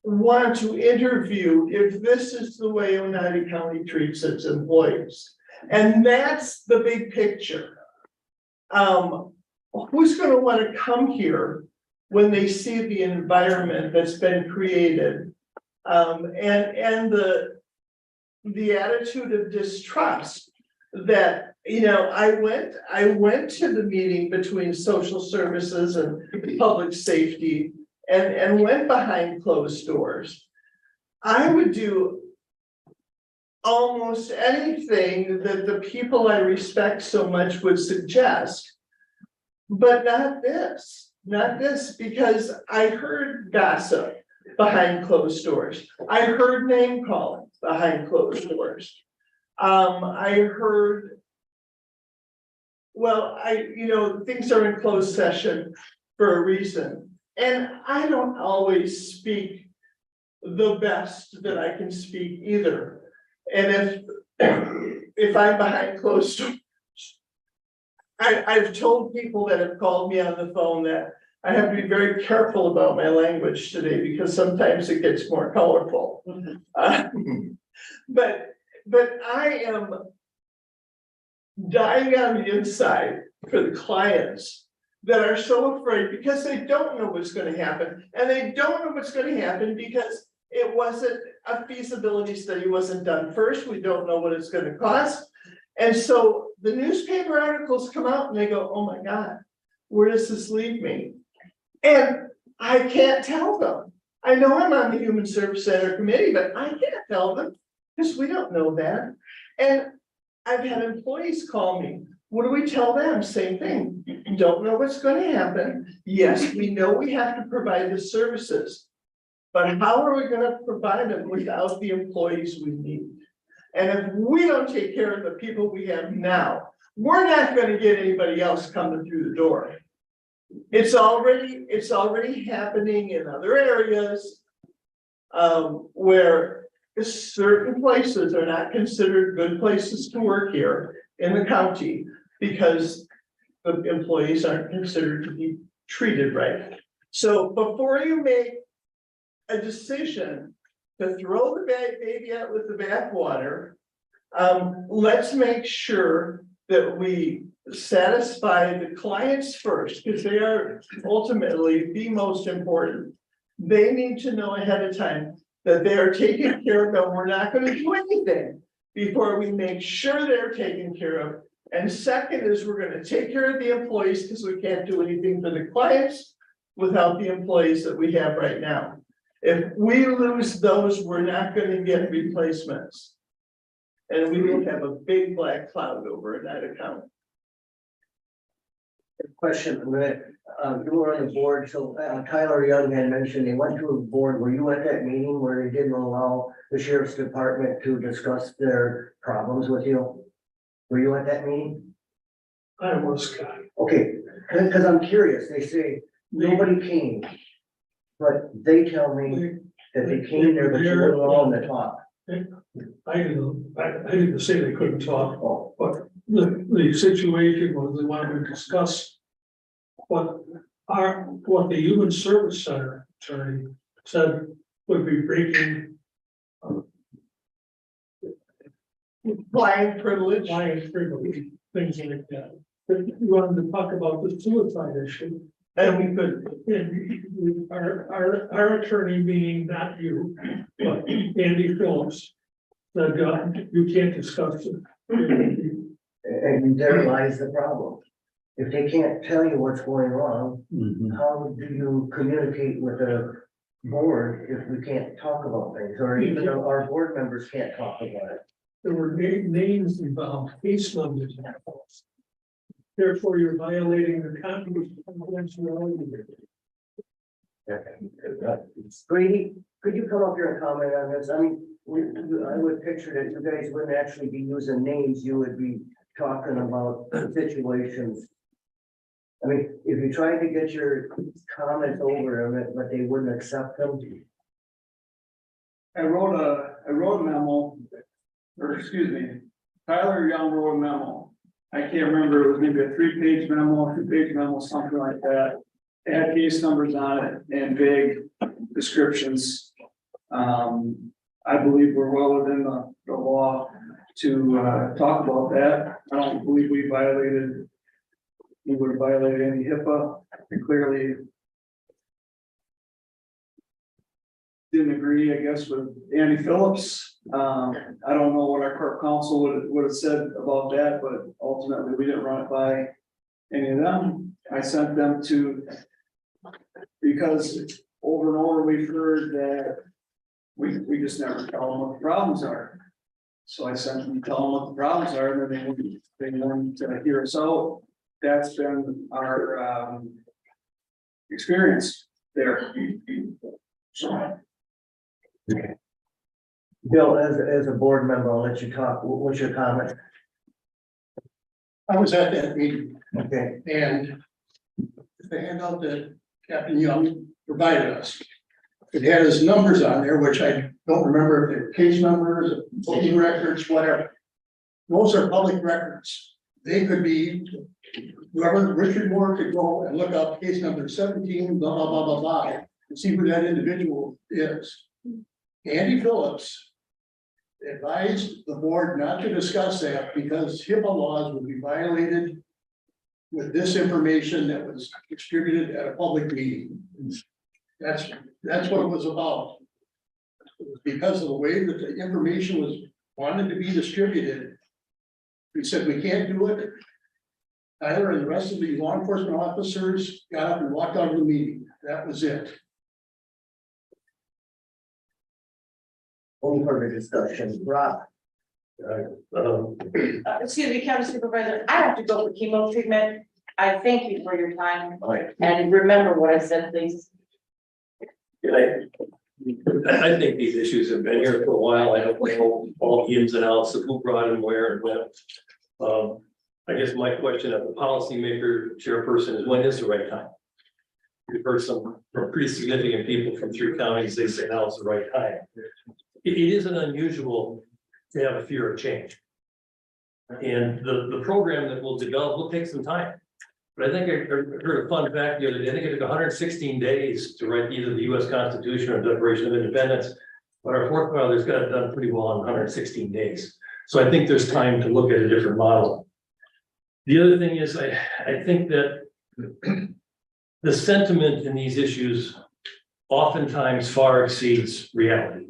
want to interview if this is the way Oneida County treats its employees? And that's the big picture. Who's gonna wanna come here when they see the environment that's been created? And the attitude of distrust that, you know, I went to the meeting between social services and public safety and went behind closed doors. I would do almost anything that the people I respect so much would suggest. But not this, because I heard gossip behind closed doors. I heard name calling behind closed doors. I heard, well, things are in closed session for a reason. And I don't always speak the best that I can speak either. And if I'm behind closed doors, I've told people that have called me on the phone that I have to be very careful about my language today because sometimes it gets more colorful. But I am dying on the inside for the clients that are so afraid because they don't know what's going to happen. And they don't know what's going to happen because it wasn't a feasibility study wasn't done first. We don't know what it's going to cost. And so the newspaper articles come out and they go, oh my God, where does this leave me? And I can't tell them. I know I'm on the Human Service Center committee, but I can't tell them because we don't know that. And I've had employees call me. What do we tell them? Same thing. Don't know what's going to happen. Yes, we know we have to provide the services, but how are we going to provide them without the employees we need? And if we don't take care of the people we have now, we're not going to get anybody else coming through the door. It's already happening in other areas where certain places are not considered good places to work here in the county because the employees aren't considered to be treated right. So before you make a decision to throw the baby out with the bathwater, let's make sure that we satisfy the clients first, because they are ultimately the most important. They need to know ahead of time that they are taken care of, and we're not going to do anything before we make sure they're taken care of. And second is we're going to take care of the employees because we can't do anything for the clients without the employees that we have right now. If we lose those, we're not going to get replacements. And we will have a big black cloud over Oneida County. Question, you were on the board, so Tyler Young had mentioned they went to a board. Were you at that meeting where they didn't allow the sheriff's department to discuss their problems with you? Were you at that meeting? I was, Scott. Okay, because I'm curious, they say nobody came, but they tell me that they came there, but you weren't allowed to talk. I didn't say they couldn't talk, but the situation was they wanted to discuss what the Human Service Center attorney said would be breaking client privilege, things like that. But we wanted to talk about the suicide issue. And we could, And our attorney, meaning not you, but Andy Phillips, said you can't discuss it. And there lies the problem. If they can't tell you what's going on, how do you communicate with the board if we can't talk about things, or even though our board members can't talk about it? There were names involved, case numbers. Therefore, you're violating the confidentiality. Grady, could you come up here and comment on this? I mean, I would picture that you guys wouldn't actually be using names, you would be talking about situations. I mean, if you tried to get your comments over them, but they wouldn't accept them. I wrote a memo, or excuse me, Tyler Young wrote a memo. I can't remember, it was maybe a 3-page memo, 2-page memo, something like that. It had case numbers on it and vague descriptions. I believe we're well within the law to talk about that. I don't believe we would have violated any HIPAA. We clearly didn't agree, I guess, with Andy Phillips. I don't know what our court counsel would have said about that, but ultimately we didn't run it by any of them. I sent them to, because over and over we've heard that we just never tell them what the problems are. So I sent them to tell them what the problems are, and then they wanted to hear us out. That's been our experience there. So. Bill, as a board member, I'll let you talk. What's your comment? I was at that meeting Okay. and the handout that Captain Young provided us. It had his numbers on there, which I don't remember if they're case numbers, booking records, whatever. Those are public records. They could be, whoever, Richard Moore could go and look up case number 17, blah, blah, blah, blah, blah, and see who that individual is. Andy Phillips advised the board not to discuss that because HIPAA laws would be violated with this information that was distributed at a public meeting. That's what it was about. It was because of the way that the information was wanted to be distributed. We said we can't do it. Tyler and the rest of the law enforcement officers got up and walked out of the meeting. That was it. Only further discussion, Rob. Excuse me, County Supervisor, I have to go for chemo treatment. I thank you for your time and remember what I said, please. I think these issues have been here for a while. I don't know all the ins and outs of who brought them where and when. I guess my question of the policymaker chairperson is, when is the right time? We've heard from pretty significant people from 3 counties. They say now is the right time. It isn't unusual to have a fear of change. And the program that we'll develop will take some time. But I think I heard a fun fact the other day. I think it took 116 days to write either the US Constitution or Declaration of Independence. But our forefathers got it done pretty well in 116 days. So I think there's time to look at a different model. The other thing is, I think that the sentiment in these issues oftentimes far exceeds reality.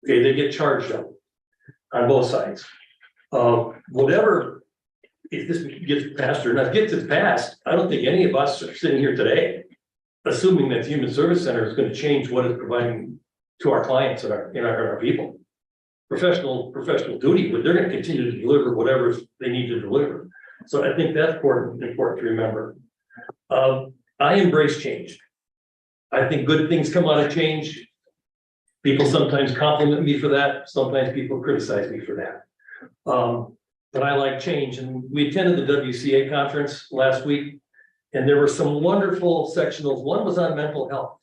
Okay, they get charged up on both sides. Whatever, if this gets passed or not gets it passed, I don't think any of us are sitting here today assuming that the Human Service Center is going to change what it's providing to our clients and our people. Professional duty, but they're going to continue to deliver whatever they need to deliver. So I think that's important to remember. I embrace change. I think good things come out of change. People sometimes compliment me for that. Sometimes people criticize me for that. But I like change. And we attended the WCA conference last week, and there were some wonderful sectionals. One was on mental health.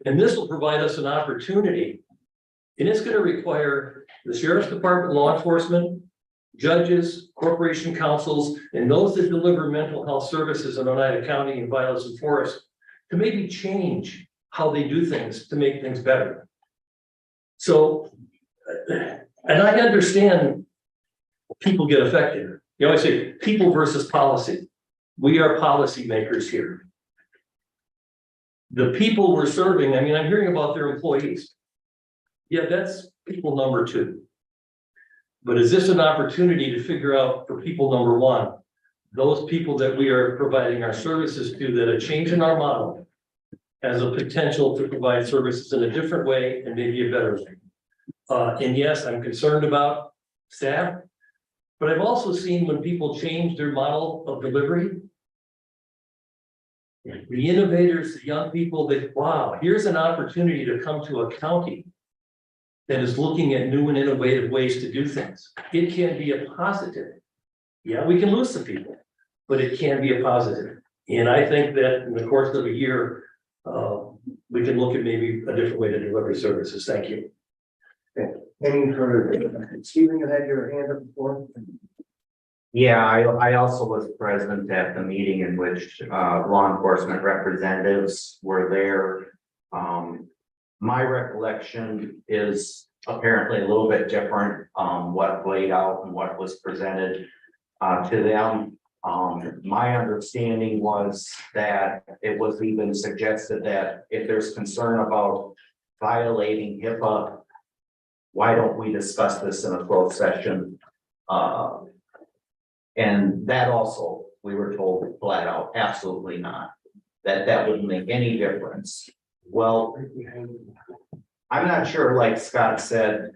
And this will provide us an opportunity. And it's going to require the Sheriff's Department, law enforcement, judges, corporation councils, and those that deliver mental health services in Oneida County and Vilas and Forest to maybe change how they do things to make things better. So, and I understand people get affected. You always say people versus policy. We are policymakers here. The people we're serving, I mean, I'm hearing about their employees. Yeah, that's people number 2. But is this an opportunity to figure out for people number 1, those people that we are providing our services to, that a change in our model has a potential to provide services in a different way and maybe a better way. And yes, I'm concerned about staff, but I've also seen when people change their model of delivery, the innovators, the young people, that, wow, here's an opportunity to come to a county that is looking at new and innovative ways to do things. It can be a positive. Yeah, we can lose some people, but it can be a positive. And I think that in the course of a year, we can look at maybe a different way to deliver services. Thank you. Okay. Any further? Stephen, you had your hand up before. Yeah, I also was present at the meeting in which law enforcement representatives were there. My recollection is apparently a little bit different, what played out and what was presented to them. My understanding was that it was even suggested that if there's concern about violating HIPAA, why don't we discuss this in a closed session? And that also, we were told flat out, absolutely not, that wouldn't make any difference. Well, I'm not sure, like Scott said,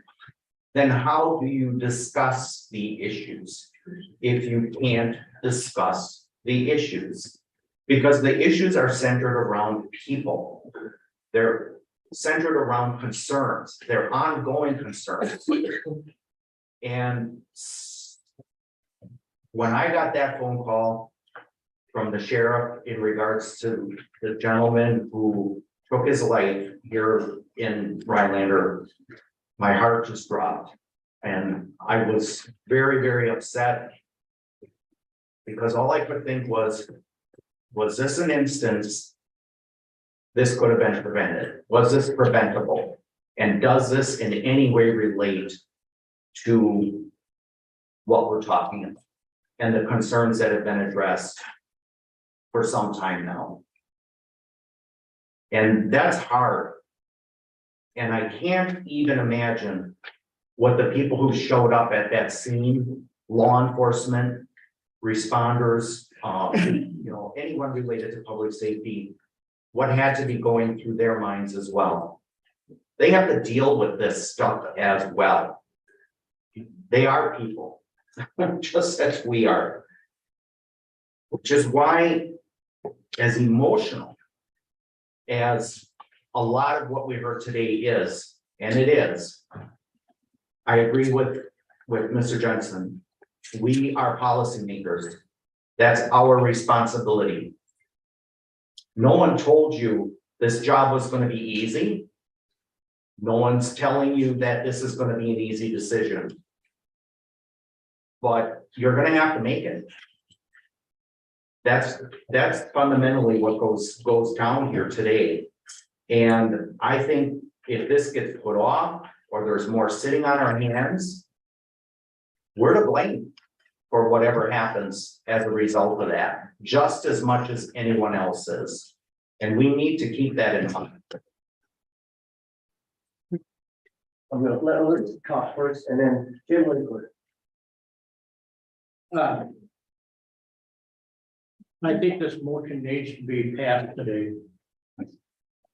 then how do you discuss the issues if you can't discuss the issues? Because the issues are centered around people. They're centered around concerns, they're ongoing concerns. And when I got that phone call from the sheriff in regards to the gentleman who took his life here in Rhinelander, my heart just dropped. And I was very, very upset because all I could think was this an instance this could have been prevented? Was this preventable? And does this in any way relate to what we're talking about and the concerns that have been addressed for some time now? And that's hard. And I can't even imagine what the people who showed up at that scene, law enforcement, responders, anyone related to public safety, what had to be going through their minds as well. They have to deal with this stuff as well. They are people, just as we are. Which is why, as emotional as a lot of what we heard today is, and it is, I agree with Mr. Jensen. We are policymakers. That's our responsibility. No one told you this job was going to be easy. No one's telling you that this is going to be an easy decision. But you're going to have to make it. That's fundamentally what goes down here today. And I think if this gets put off or there's more sitting on our hands, we're to blame for whatever happens as a result of that, just as much as anyone else is. And we need to keep that in mind. I'm gonna let others talk first and then Jim Winkler. I think this motion needs to be passed today.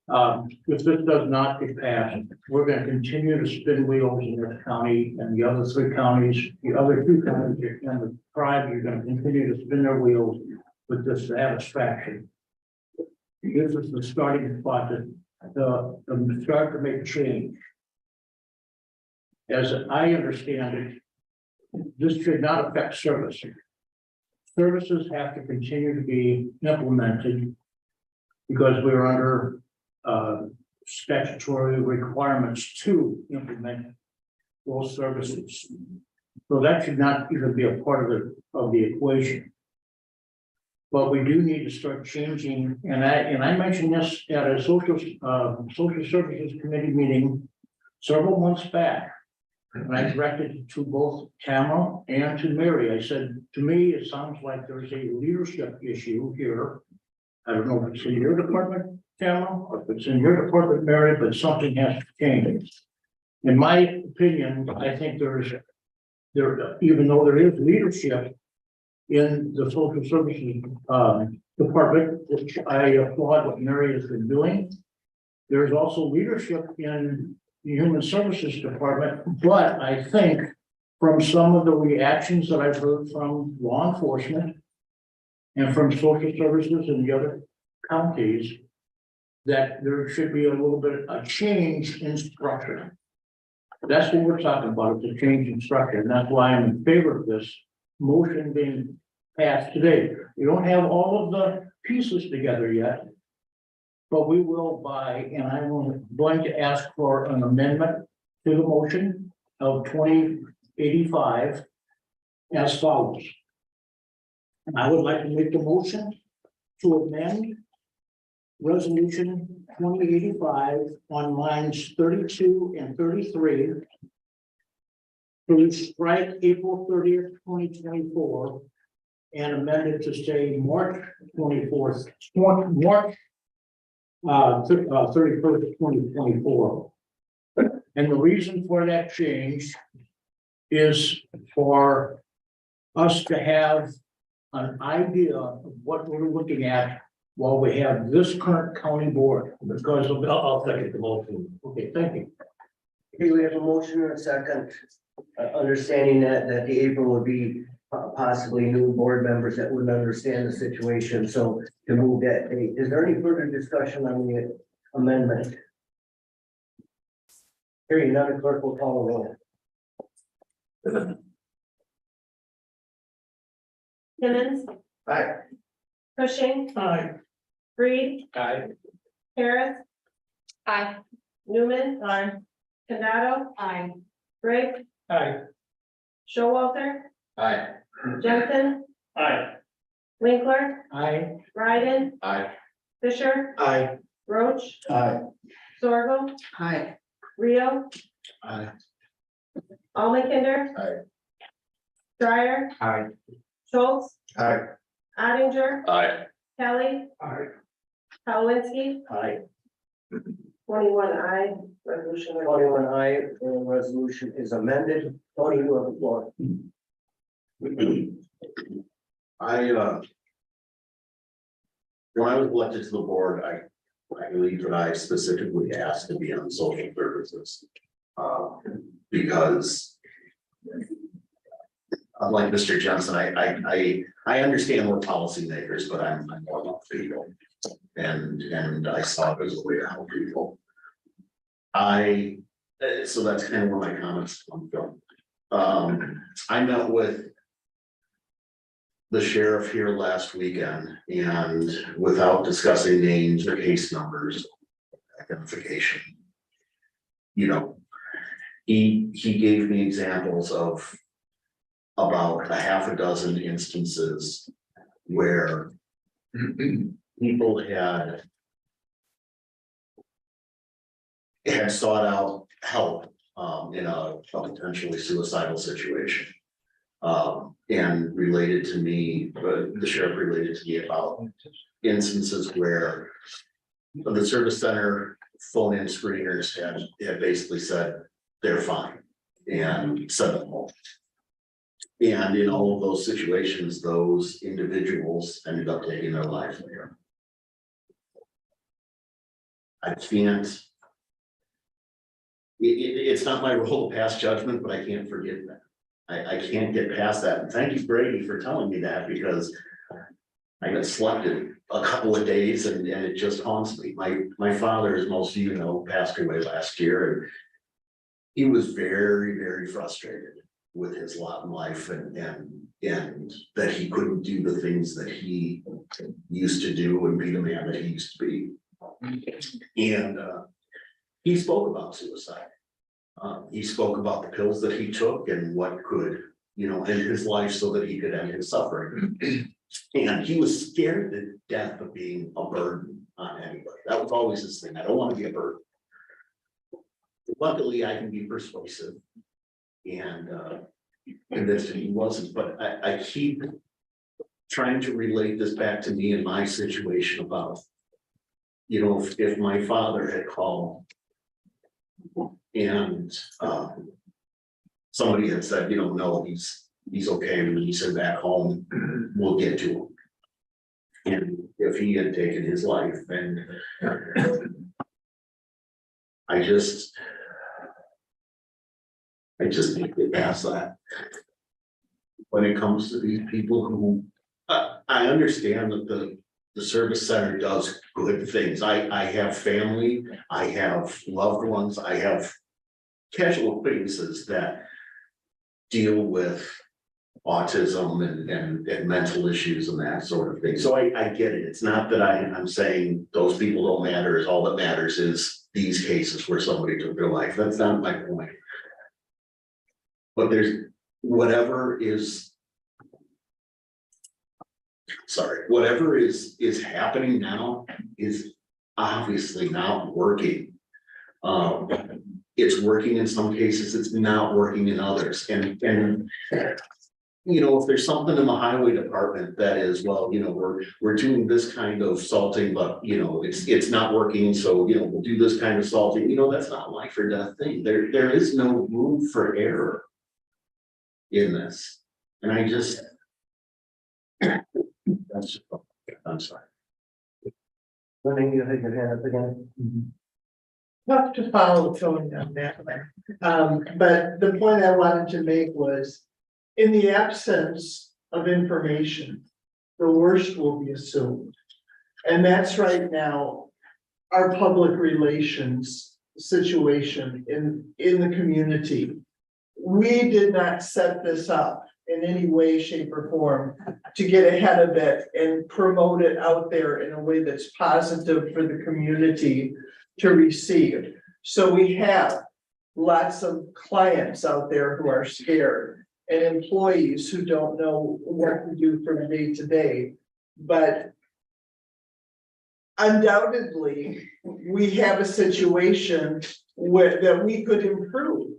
If this does not get passed, we're gonna continue to spin wheels in this county and the other three counties, the other two counties and the tribe, you're gonna continue to spin their wheels with dissatisfaction. This is the starting spot to start to make change. As I understand it, this should not affect service. Services have to continue to be implemented because we're under statutory requirements to implement those services. So that should not even be a part of the equation. But we do need to start changing, and I mentioned this at a social services committee meeting several months back. And I directed it to both Tamara and to Mary. I said, to me, it sounds like there's a leadership issue here. I don't know if it's in your department, Tamara, or if it's in your department, Mary, but something has to change. In my opinion, I think even though there is leadership in the social services department, which I applaud what Mary has been doing, there's also leadership in the Human Services Department, but I think from some of the reactions that I've heard from law enforcement and from social services in the other counties, that there should be a little bit of a change in structure. That's what we're talking about, is a change in structure, and that's why I'm in favor of this motion being passed today. We don't have all of the pieces together yet, but we will and I'm going to ask for an amendment to the motion of 2085 as follows. I would like to make the motion to amend resolution 2085 on lines 32 and 33 to strike April 30th, 2024, and amend it to say March 24th, March 31st, 2024. And the reason for that change is for us to have an idea of what we're looking at while we have this current county board, because of. I'll second the motion. Okay, thank you. Okay, we have a motion and a second, understanding that the April would be possibly new board members that wouldn't understand the situation, so to move that date. Is there any further discussion on the amendment? Hearing none, clerk will call the roll. Simmons. Aye. Cushing. Aye. Reed. Aye. Harris. Aye. Newman. Aye. Canado. Aye. Briggs. Aye. Showalter. Aye. Jensen. Aye. Winkler. Aye. Ryden. Aye. Fisher. Aye. Roach. Aye. Sorghum. Hi. Rio. Aye. Almakinder. Aye. Dryer. Aye. Schultz. Aye. Ottinger. Aye. Kelly. Aye. Kowinski. Aye. 21 aye, resolution. 21 aye, the resolution is amended. Tony, you have the floor. When I was elected to the board, I believe that I specifically asked to be on social services. Because unlike Mr. Jensen, I understand we're policymakers, but I'm more about people. And I saw it as a way to help people. So that's kind of where my comments come from. I met with the sheriff here last weekend, and without discussing names or case numbers, identification, you know, he gave me examples of about a half a dozen instances where people had sought out help in a potentially suicidal situation. And related to me, the sheriff related to me about instances where the service center phone-in screeners had basically said they're fine and sent them home. And in all of those situations, those individuals ended up taking their lives there. I can't. It's not my role to pass judgment, but I can't forget that. I can't get past that. And thank you, Brady, for telling me that, because I got slept in a couple of days and it just haunts me. My father, as most of you know, passed away last year, and he was very, very frustrated with his lot in life and that he couldn't do the things that he used to do and be the man that he used to be. And he spoke about suicide. He spoke about the pills that he took and what could, end his life so that he could end his suffering. And he was scared to death of being a burden on anybody. That was always his thing. I don't want to be a burden. Luckily, I can be persuasive and convinced that he wasn't, but I keep trying to relate this back to me and my situation about, if my father had called and somebody had said, no, he's okay, when he said back home, we'll get to him. And if he had taken his life, and I just need to get past that. When it comes to these people who, I understand that the service center does good things. I have family, I have loved ones, I have casual acquaintances that deal with autism and mental issues and that sort of thing. So I get it. It's not that I'm saying those people don't matter. All that matters is these cases where somebody took their life. That's not my point. But there's whatever is sorry, whatever is happening now is obviously not working. It's working in some cases, it's not working in others, and you know, if there's something in the highway department that is, well, you know, we're doing this kind of salting, but you know, it's not working, so you know, we'll do this kind of salting, you know, that's not a life or death thing. There is no room for error in this, and I just that's just, I'm sorry. Let me give your hand up again. Tough to follow Tony on that one. But the point I wanted to make was, in the absence of information, the worst will be assumed. And that's right now, our public relations situation in the community. We did not set this up in any way, shape, or form to get ahead of it and promote it out there in a way that's positive for the community to receive. So we have lots of clients out there who are scared and employees who don't know what to do from day to day. But undoubtedly, we have a situation where that we could improve.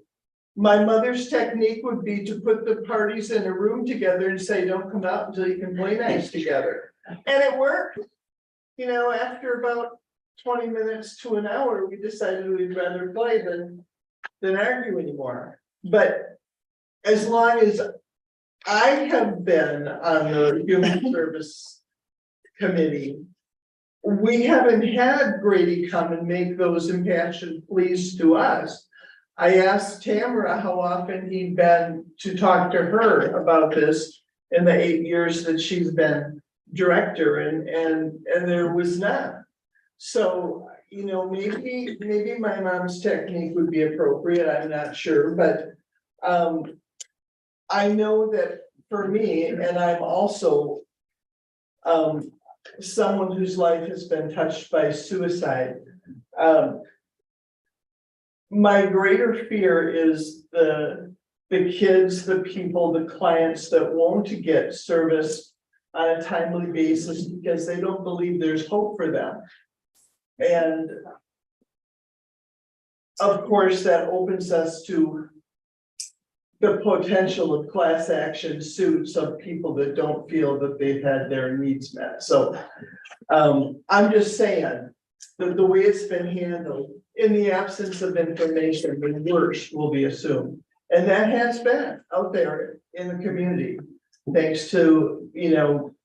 My mother's technique would be to put the parties in a room together and say, don't come out until you can play nice together. And it worked. You know, after about 20 minutes to an hour, we decided we'd rather play than argue anymore. But as long as I have been on the Human Service Committee, we haven't had Grady come and make those impassioned pleas to us. I asked Tamara how often he'd been to talk to her about this in the 8 years that she's been director, and there was none. So, you know, maybe my mom's technique would be appropriate, I'm not sure, but I know that for me, and I'm also someone whose life has been touched by suicide. My greater fear is the kids, the people, the clients that won't get service on a timely basis because they don't believe there's hope for them. And of course, that opens us to the potential of class action suits of people that don't feel that they've had their needs met. So I'm just saying that the way it's been handled, in the absence of information, the worst will be assumed. And that has been out there in the community, thanks to, you know,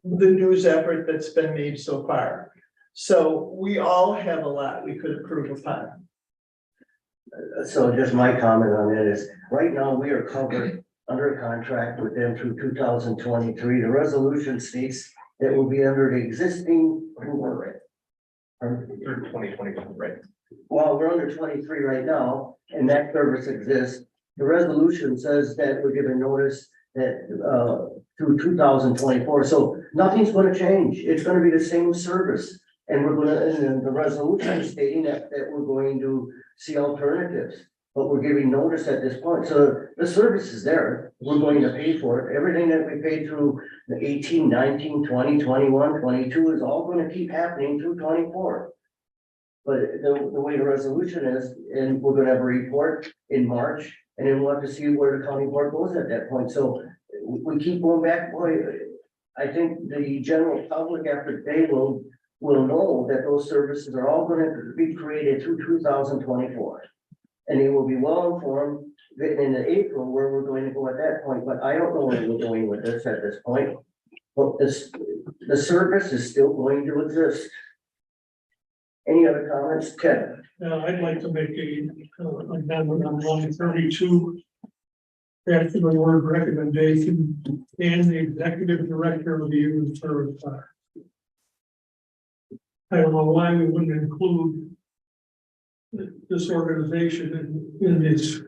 the news effort that's been made so far. So we all have a lot we could improve upon. So just my comment on that is, right now, we are covered under a contract with them through 2023. The resolution states that will be under the existing. Through 2022, right? Well, we're under 23 right now, and that service exists. The resolution says that we're given notice that through 2024, so nothing's gonna change. It's gonna be the same service. And we're gonna, and the resolution is stating that we're going to see alternatives, but we're giving notice at this point. So the service is there. We're going to pay for it. Everything that we paid through the 18, 19, 20, 21, 22 is all gonna keep happening through 24. But the way the resolution is, and we're gonna have a report in March, and then we'll have to see where the county board goes at that point. So we keep going back, boy, I think the general public after today will know that those services are all gonna be created through 2024. And they will be well informed in April where we're going to go at that point, but I don't know where we're going with this at this point. But the service is still going to exist. Any other comments, Ken? I'd like to make a amendment on line 32. After the word recommendation and the executive director of the Human Service Center. I don't know why we wouldn't include this organization in these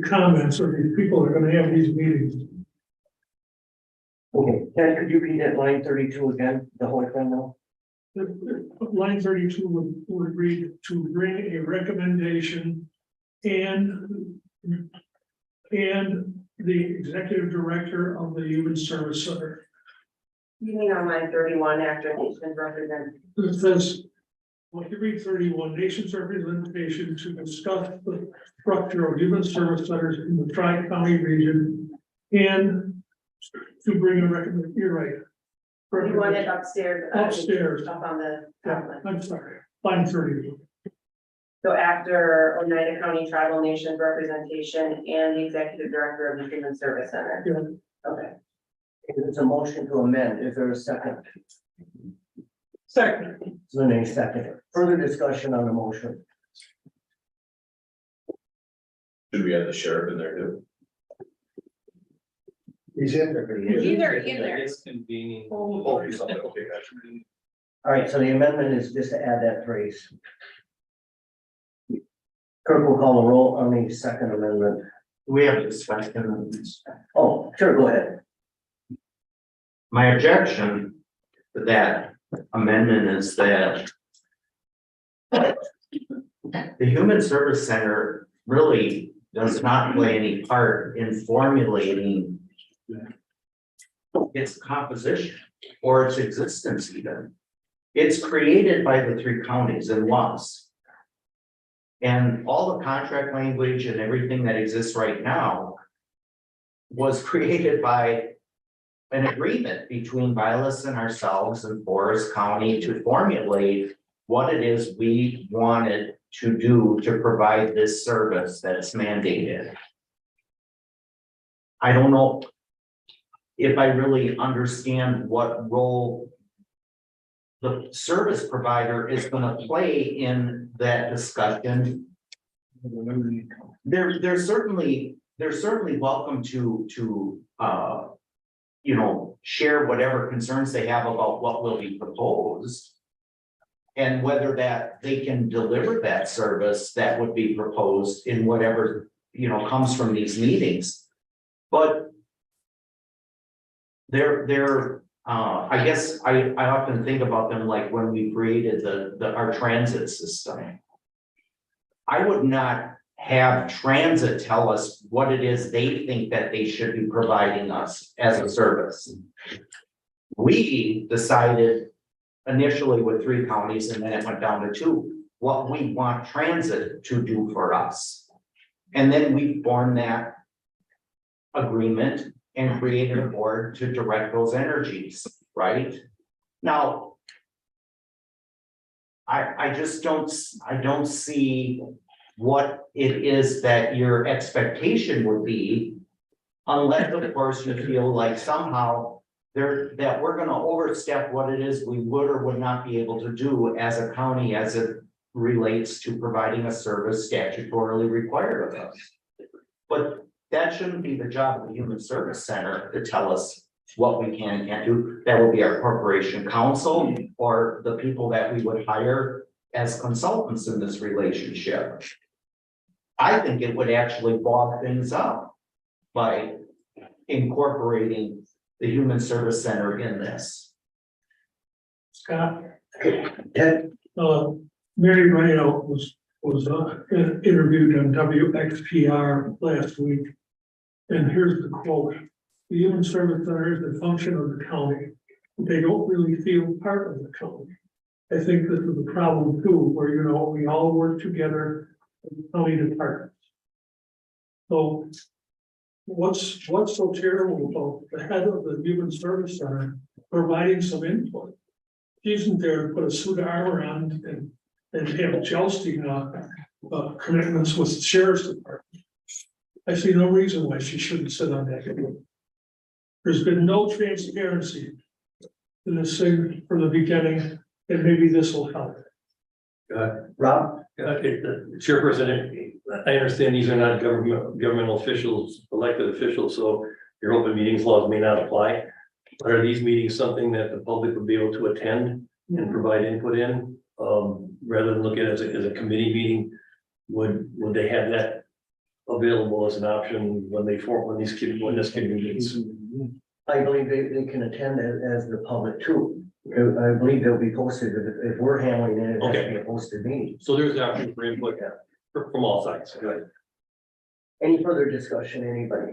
comments, or these people that are gonna have these meetings. Okay, Ken, could you read that line 32 again, the whole thing now? Line 32 would read to bring a recommendation and the executive director of the Human Service Center. You mean on line 31 after nations represent? It says, well, you read 31, nations representation to discuss the structure of human service centers in the Tri-County region and to bring a recommendation, you're right. You want it upstairs. Upstairs. Up on the. Yeah, I'm sorry, line 31. So after Oneida County Tribal Nations representation and the executive director of the Human Service Center. Yeah. Okay. It's a motion to amend. Is there a second? Second. Lene, second. Further discussion on the motion? Should we have the sheriff in there too? He's in there. Either in there. It's convening. Oh, he's on there, okay, gotcha. All right, so the amendment is just to add that phrase. Clerk will call the roll on the second amendment. We have discussion. Oh, sure, go ahead. My objection to that amendment is that the Human Service Center really does not play any part in formulating its composition or its existence even. It's created by the three counties and once. And all the contract language and everything that exists right now was created by an agreement between Vilas and ourselves and Forest County to formulate what it is we wanted to do to provide this service that's mandated. I don't know if I really understand what role the service provider is going to play in that discussion. They're certainly welcome to you know, share whatever concerns they have about what will be proposed. And whether that they can deliver that service that would be proposed in whatever, you know, comes from these meetings. But I guess I often think about them like when we created our transit system. I would not have transit tell us what it is they think that they should be providing us as a service. We decided initially with 3 counties and then it went down to 2, what we want transit to do for us. And then we formed that agreement and created a board to direct those energies, right? Now, I just don't see what it is that your expectation would be, unless of course you feel like somehow that we're gonna overstep what it is we would or would not be able to do as a county as it relates to providing a service statutorily required of us. But that shouldn't be the job of the Human Service Center to tell us what we can and can't do. That would be our corporation counsel or the people that we would hire as consultants in this relationship. I think it would actually bog things up by incorporating the Human Service Center in this. Scott. Mary Rhino was interviewed on WXPR last week. And here's the quote: "The Human Service Center is the function of the county. They don't really feel part of the county. I think this is a problem too, where, you know, we all work together in the county departments." So what's so terrible about the head of the Human Service Center providing some input? She isn't there to put a suit of armor on and have jousting commitments with the sheriff's department. I see no reason why she shouldn't sit on that committee. There's been no transparency in this thing from the beginning, and maybe this will help. Rob? Chairperson, I understand these are not governmental officials, elected officials, so your open meetings laws may not apply. But are these meetings something that the public would be able to attend and provide input in? Rather than look at it as a committee meeting, would they have that available as an option when this committee meets? I believe they can attend as the public too. I believe they'll be posted, if we're handling it, it has to be a posted meeting. So there's an option for input from all sides. Good. Any further discussion, anybody?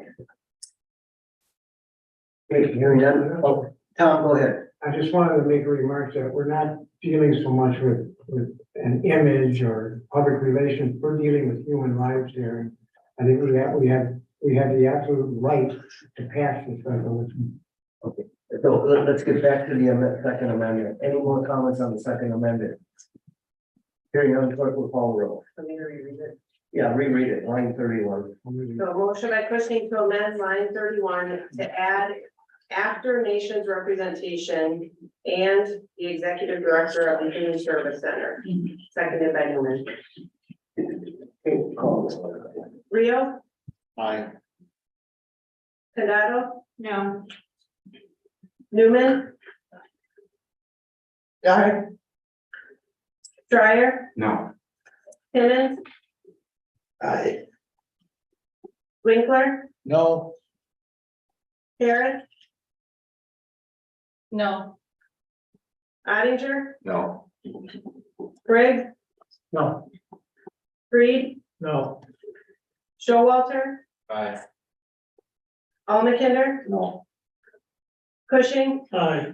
Okay, hearing none, oh, Tom, go ahead. I just wanted to make a remark that we're not dealing so much with an image or public relations, we're dealing with human lives here. I think we have the absolute right to pass this resolution. Okay, so let's get back to the second amendment. Any more comments on the second amendment? Hearing none, clerk will call the roll. Let me reread it. Yeah, reread it, line 31. So motion by Cushing to amend line 31 to add after nation's representation and the executive director of the Human Service Center. Seconded by Newman. Okay, call this one. Rio, Aye. Condado, No. Newman, Aye. Dryer, No. Timmons, Aye. Winkler, No. Harris, No. Ottinger, No. Briggs, No. Reed, No. Showalter, Aye. Almakinder, No. Cushing, Aye.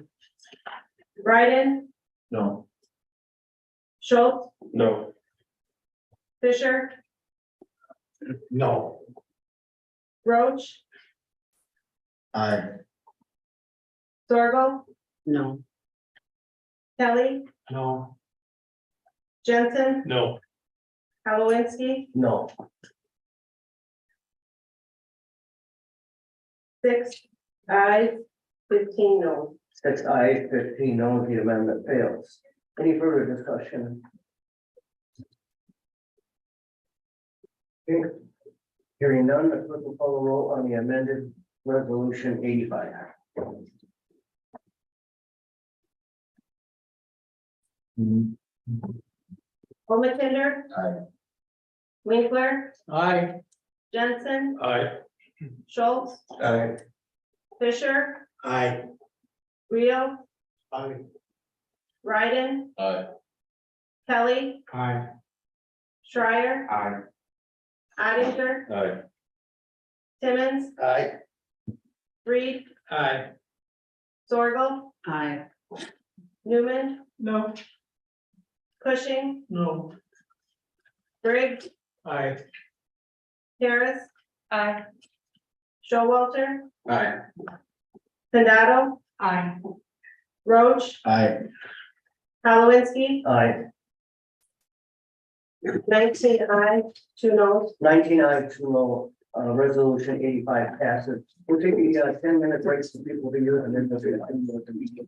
Bryden, No. Schultz, No. Fisher, No. Roach, Aye. Zorgel, No. Kelly, No. Jensen, No. Halowinski, No. 6 ayes, 15 no. 6 ayes, 15 no, the amendment fails. Any further discussion? Okay. Hearing none, the clerk will call the roll on the amended resolution 85. Almakinder. Aye. Winkler, Aye. Jensen, Aye. Schultz, Aye. Fisher, Aye. Rio, Aye. Bryden, Aye. Kelly, Aye. Schreier, Aye. Ottinger, Aye. Timmons, Aye. Reed, Aye. Zorgel, Aye. Newman, No. Cushing, No. Briggs, Aye. Harris. Aye. Showalter, Aye. Condado, Aye. Roach, Aye. Halowinski, Aye. 19 ayes, 2 noes. 19 ayes, 2 no, resolution 85 passes. We'll take a 10-minute break for people to use and then we'll continue with the meeting.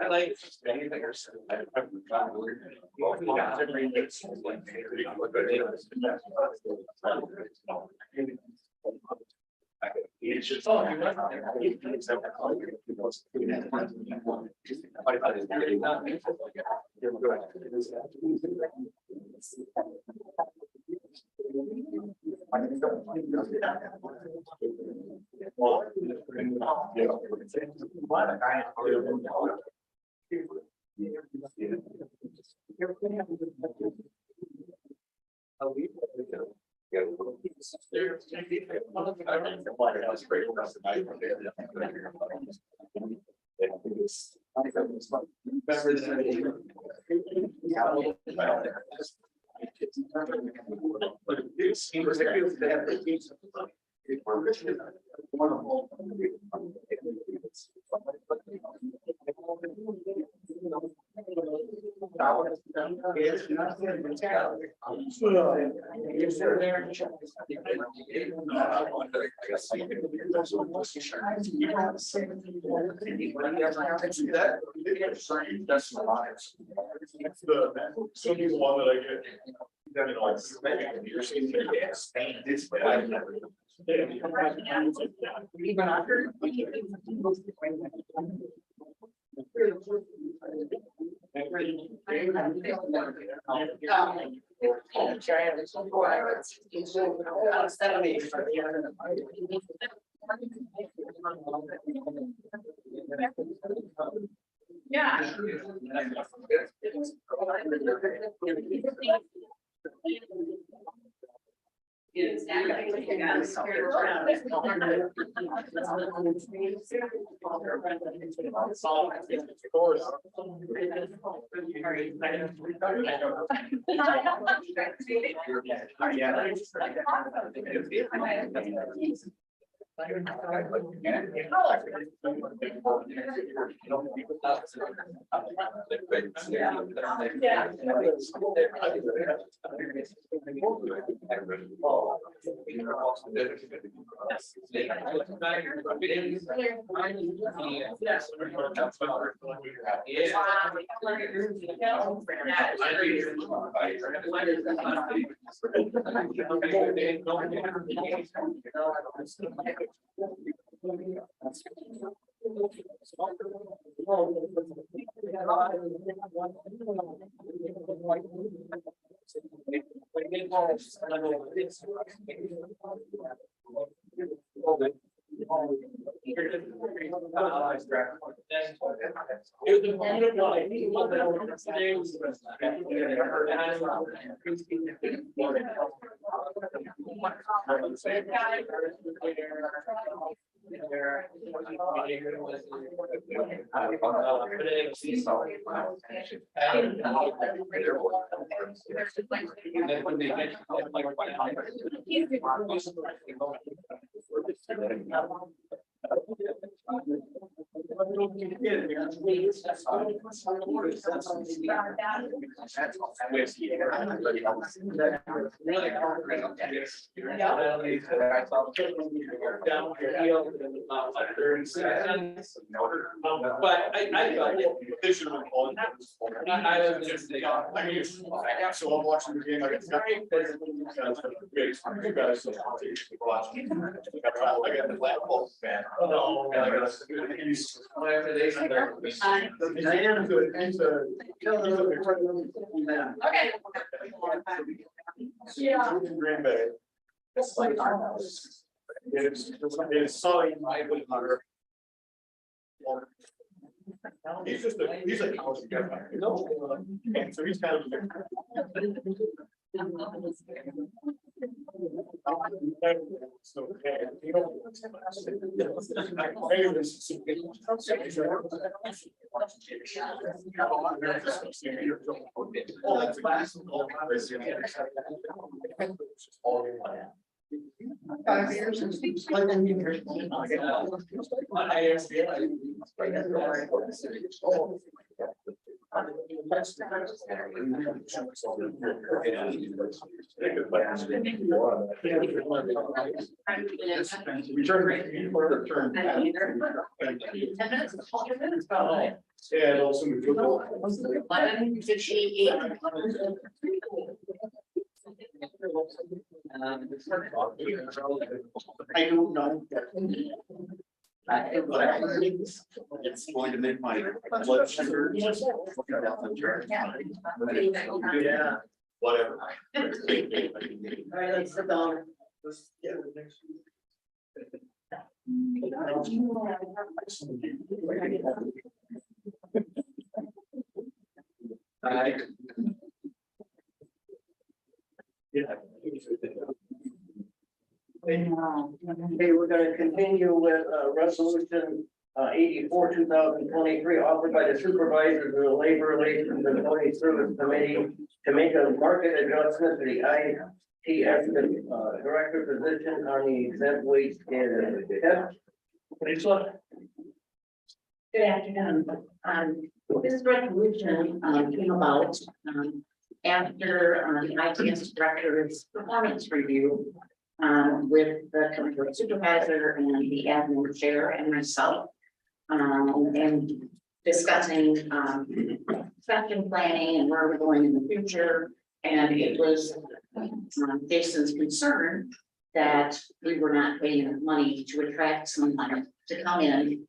I like. It's just. Even after. Yeah. But I felt it. So I'm watching the game. I got the black ball fan. Diana's good. He's a. Okay. Yeah. Green Bay. It's like. It's so I would hunter. He's a college guy. No. So he's kind of. Yeah, also. I don't know. It's going to make my blood sugar. Yeah. Whatever. All right, let's sit down. Aye. Okay, we're gonna continue with resolution 84, 2023, offered by the supervisors of the Labor Relations and Employee Service Committee to make a market adjustment to the ITS director position on the exempt wage standard. Lisa? Good afternoon. This resolution came about after the ITS director's performance review with the company supervisor and the admin chair and myself, and discussing succession planning and where we're going in the future. And it was Jason's concern that we were not paying enough money to attract someone to come in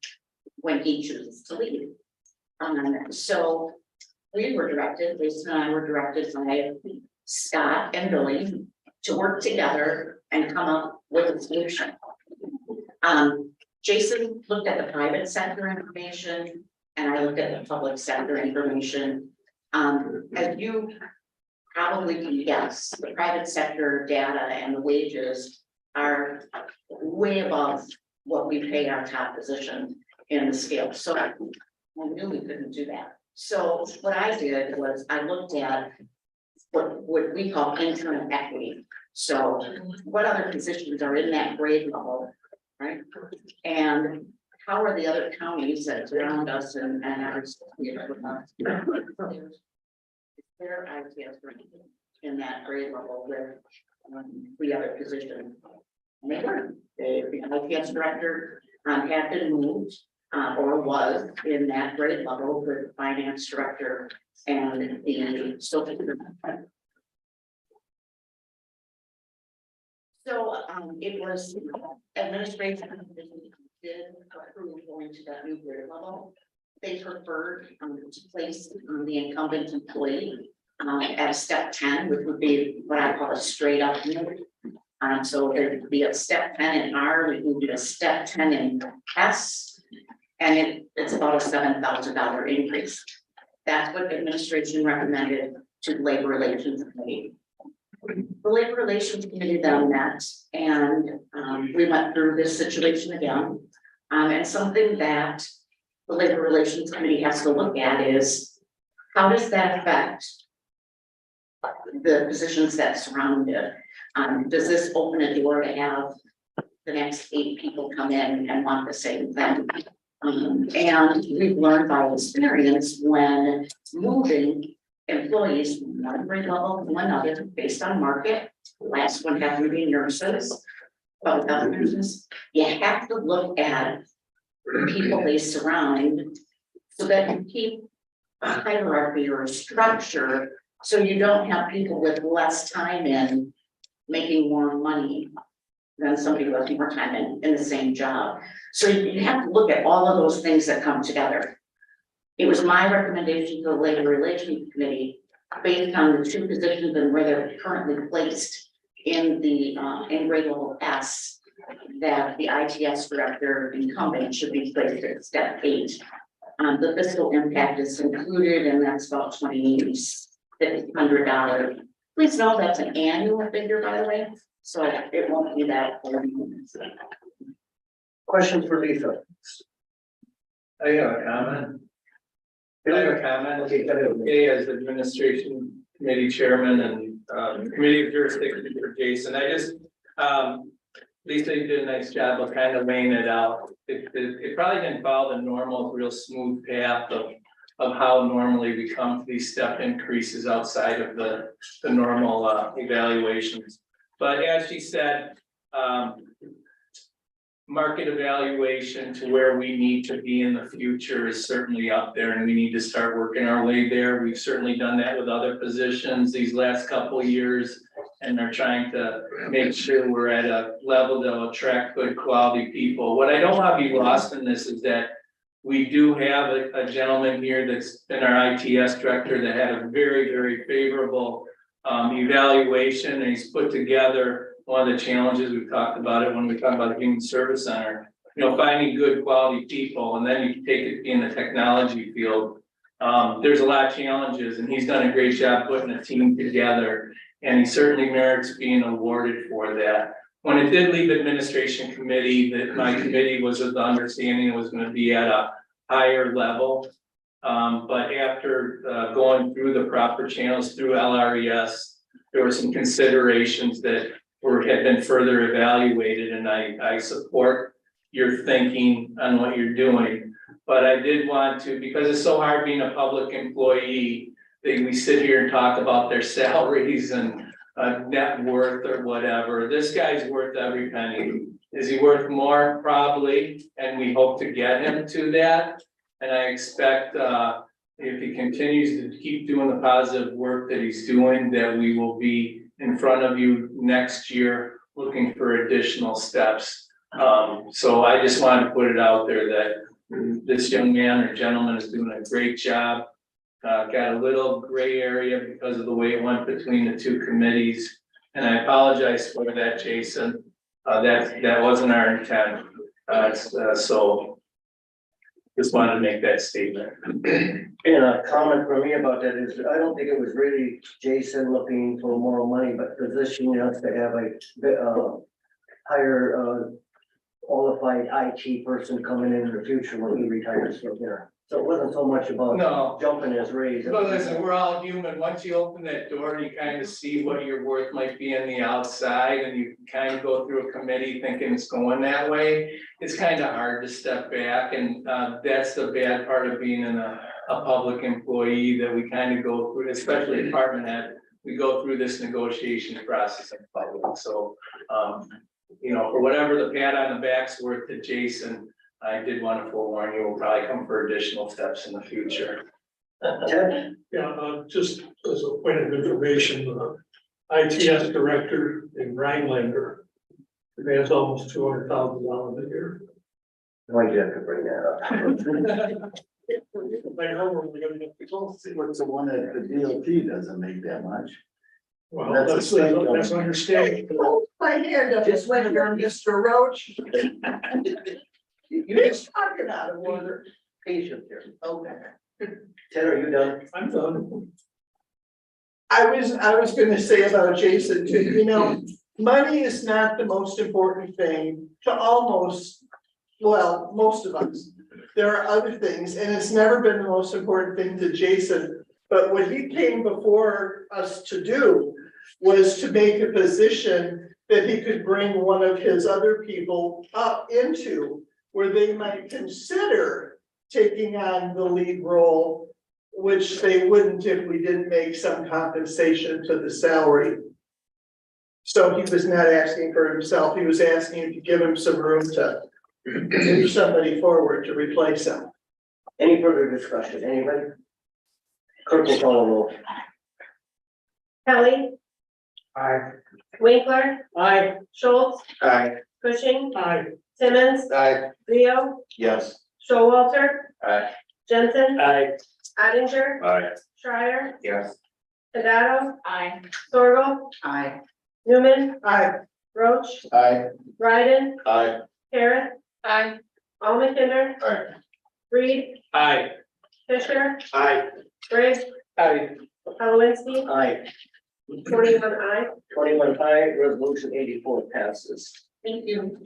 when he chooses to leave. So we were directed, Jason and I were directed by Scott and Billy to work together and come up with a solution. Jason looked at the private sector information and I looked at the public sector information. As you probably can guess, the private sector data and the wages are way above what we pay our top position in the scale. So I knew we couldn't do that. So what I did was I looked at what we call interim equity. So what other positions are in that grade level, right? And how are the other counties that surround us and our their ITS in that grade level with the other position? And they weren't. The ITS director had been moved or was in that grade level with the finance director and the social. So it was administration did approve going to that new grade level. They preferred to place the incumbent employee at a step 10, which would be what I call a straight up move. So there would be a step 10 in R, we would do a step 10 in S, and it's about a $7,000 increase. That's what administration recommended to the Labor Relations Committee. The Labor Relations Committee then met, and we went through this situation again. And something that the Labor Relations Committee has to look at is how does that affect the positions that surround it? Does this open a door to have the next 8 people come in and want the same thing? And we've learned by experience when moving employees from one grade level to another based on market. The last one happened to be nurses, public health nurses. You have to look at the people they surround so that you keep a hierarchy or a structure, so you don't have people with less time in making more money than somebody who has more time in the same job. So you have to look at all of those things that come together. It was my recommendation to the Labor Relations Committee, based on the 2 positions and where they're currently placed in the in grade level S, that the ITS director incumbent should be placed at step 8. The fiscal impact is included, and that's about $2,600. Please know that's an annual figure, by the way, so it won't be that. Questions for Lisa? I have a comment. Okay, as administration committee chairman and committee of jurisdiction for Jason, I just, Lisa, you did a nice job of kind of laying it out. It probably didn't follow the normal, real smooth path of of how normally we come to these step increases outside of the normal evaluations. But as she said, market evaluation to where we need to be in the future is certainly up there, and we need to start working our way there. We've certainly done that with other positions these last couple of years, and are trying to make sure we're at a level that'll attract good quality people. What I don't want to be lost in this is that we do have a gentleman here that's been our ITS director that had a very, very favorable evaluation, and he's put together one of the challenges, we've talked about it when we talk about the Human Service Center, finding good quality people, and then you can take it in the technology field. There's a lot of challenges, and he's done a great job putting a team together, and he certainly merits being awarded for that. When it did leave administration committee, that my committee was of the understanding it was going to be at a higher level. But after going through the proper channels through LRES, there were some considerations that had been further evaluated, and I support your thinking on what you're doing. But I did want to, because it's so hard being a public employee, that we sit here and talk about their salaries and net worth or whatever. This guy's worth every penny. Is he worth more? Probably, and we hope to get him to that. And I expect if he continues to keep doing the positive work that he's doing, that we will be in front of you next year looking for additional steps. So I just wanted to put it out there that this young man or gentleman is doing a great job. Got a little gray area because of the way it went between the two committees. And I apologize for that, Jason. That wasn't our intent. So just wanted to make that statement. And a comment from me about that is, I don't think it was really Jason looking for more money, but positioning us to have a higher qualified IT person coming in the future when he retires from here. So it wasn't so much about jumping his raise. But listen, we're all human. Once you open that door, you kind of see what your worth might be on the outside, and you kind of go through a committee thinking it's going that way. It's kind of hard to step back, and that's the bad part of being a public employee, that we kind of go through, especially department head, we go through this negotiation process in public. So, for whatever the pat on the back's worth to Jason, I did want to forewarn you, we'll probably come for additional steps in the future. Yeah, just as a point of information, ITS director in Rhinelander has almost $200,000 a year. Why'd you have to bring that up? What's the one at the DLT doesn't make that much? Well, that's understandable. My hand up, just went there, Mr. Roach. You just talking out of order. Patient here. Okay. Ted, are you done? I'm done. I was gonna say about Jason too, money is not the most important thing to most of us. There are other things, and it's never been the most important thing to Jason. But what he came before us to do was to make a position that he could bring one of his other people up into, where they might consider taking on the lead role, which they wouldn't if we didn't make some compensation to the salary. So he was not asking for himself, he was asking to give him some room to move somebody forward to replace him. Any further discussion, anybody? Clerk will call the roll. Kelly. Aye. Winkler. Aye. Schultz. Aye. Cushing. Aye. Simmons. Aye. Leo. Yes. Showalter. Aye. Jensen. Aye. Ottinger. Aye. Schreier. Yes. Padato. Aye. Sorrel. Aye. Newman. Aye. Roach. Aye. Ryden. Aye. Harris. Aye. Almakinder. Aye. Reed. Aye. Fisher. Aye. Briggs. Aye. Halowinski. Aye. 21 aye. 21 aye, resolution 84 passes. Thank you.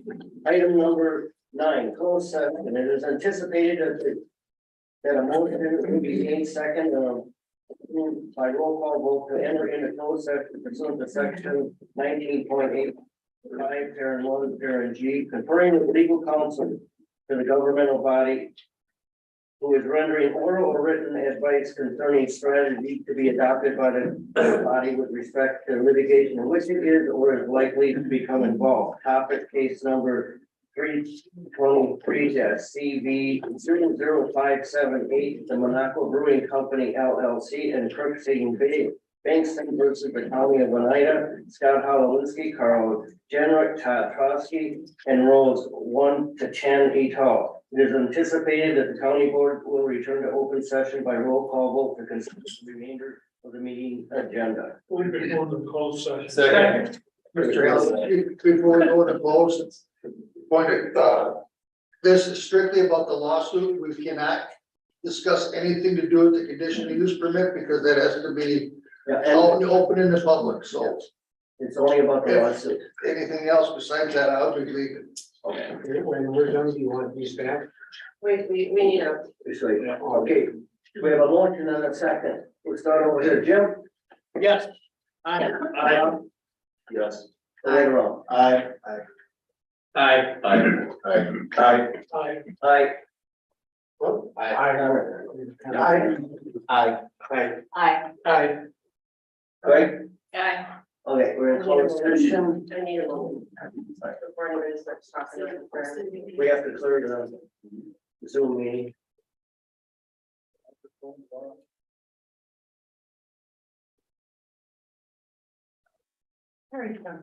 Item number 9, closed session, and it is anticipated that a motion will be made second, by roll call vote to enter into closed session pursuant to section 19.85, parent 1, parent G, conferring with legal counsel to the governmental body who is rendering oral or written advice concerning strategy to be adopted by the body with respect to litigation in which it is or is likely to become involved. Topic case number 323-CV 00578, the Monaco Brewing Company LLC and Crookston Bay Bankston versus the County of Oneida, Scott Holowinski, Carl Jenrick, Todd Trosky, and roles 1 to 10 each all. It is anticipated that the county board will return to open session by roll call vote to consider the remainder of the meeting agenda. We've been going to close session. Second. Mr. Allen, before we go to close, point this is strictly about the lawsuit. We cannot discuss anything to do with the conditional use permit because that has to be open in the public, so. It's only about the lawsuit. Anything else besides that, I'll be leaving. Okay. When we're done, do you want these back? Wait, we need a, Okay, we have a motion and a second. We'll start over here. Jim? Yes. Aye. Yes. Later on. Aye. Aye. Aye. Aye. Aye. Aye. Aye. Aye. Aye. Right? Aye. Okay, we're in closed session. I need a moment. Before anybody starts talking. We have to clear the Zoom meeting. Very fun.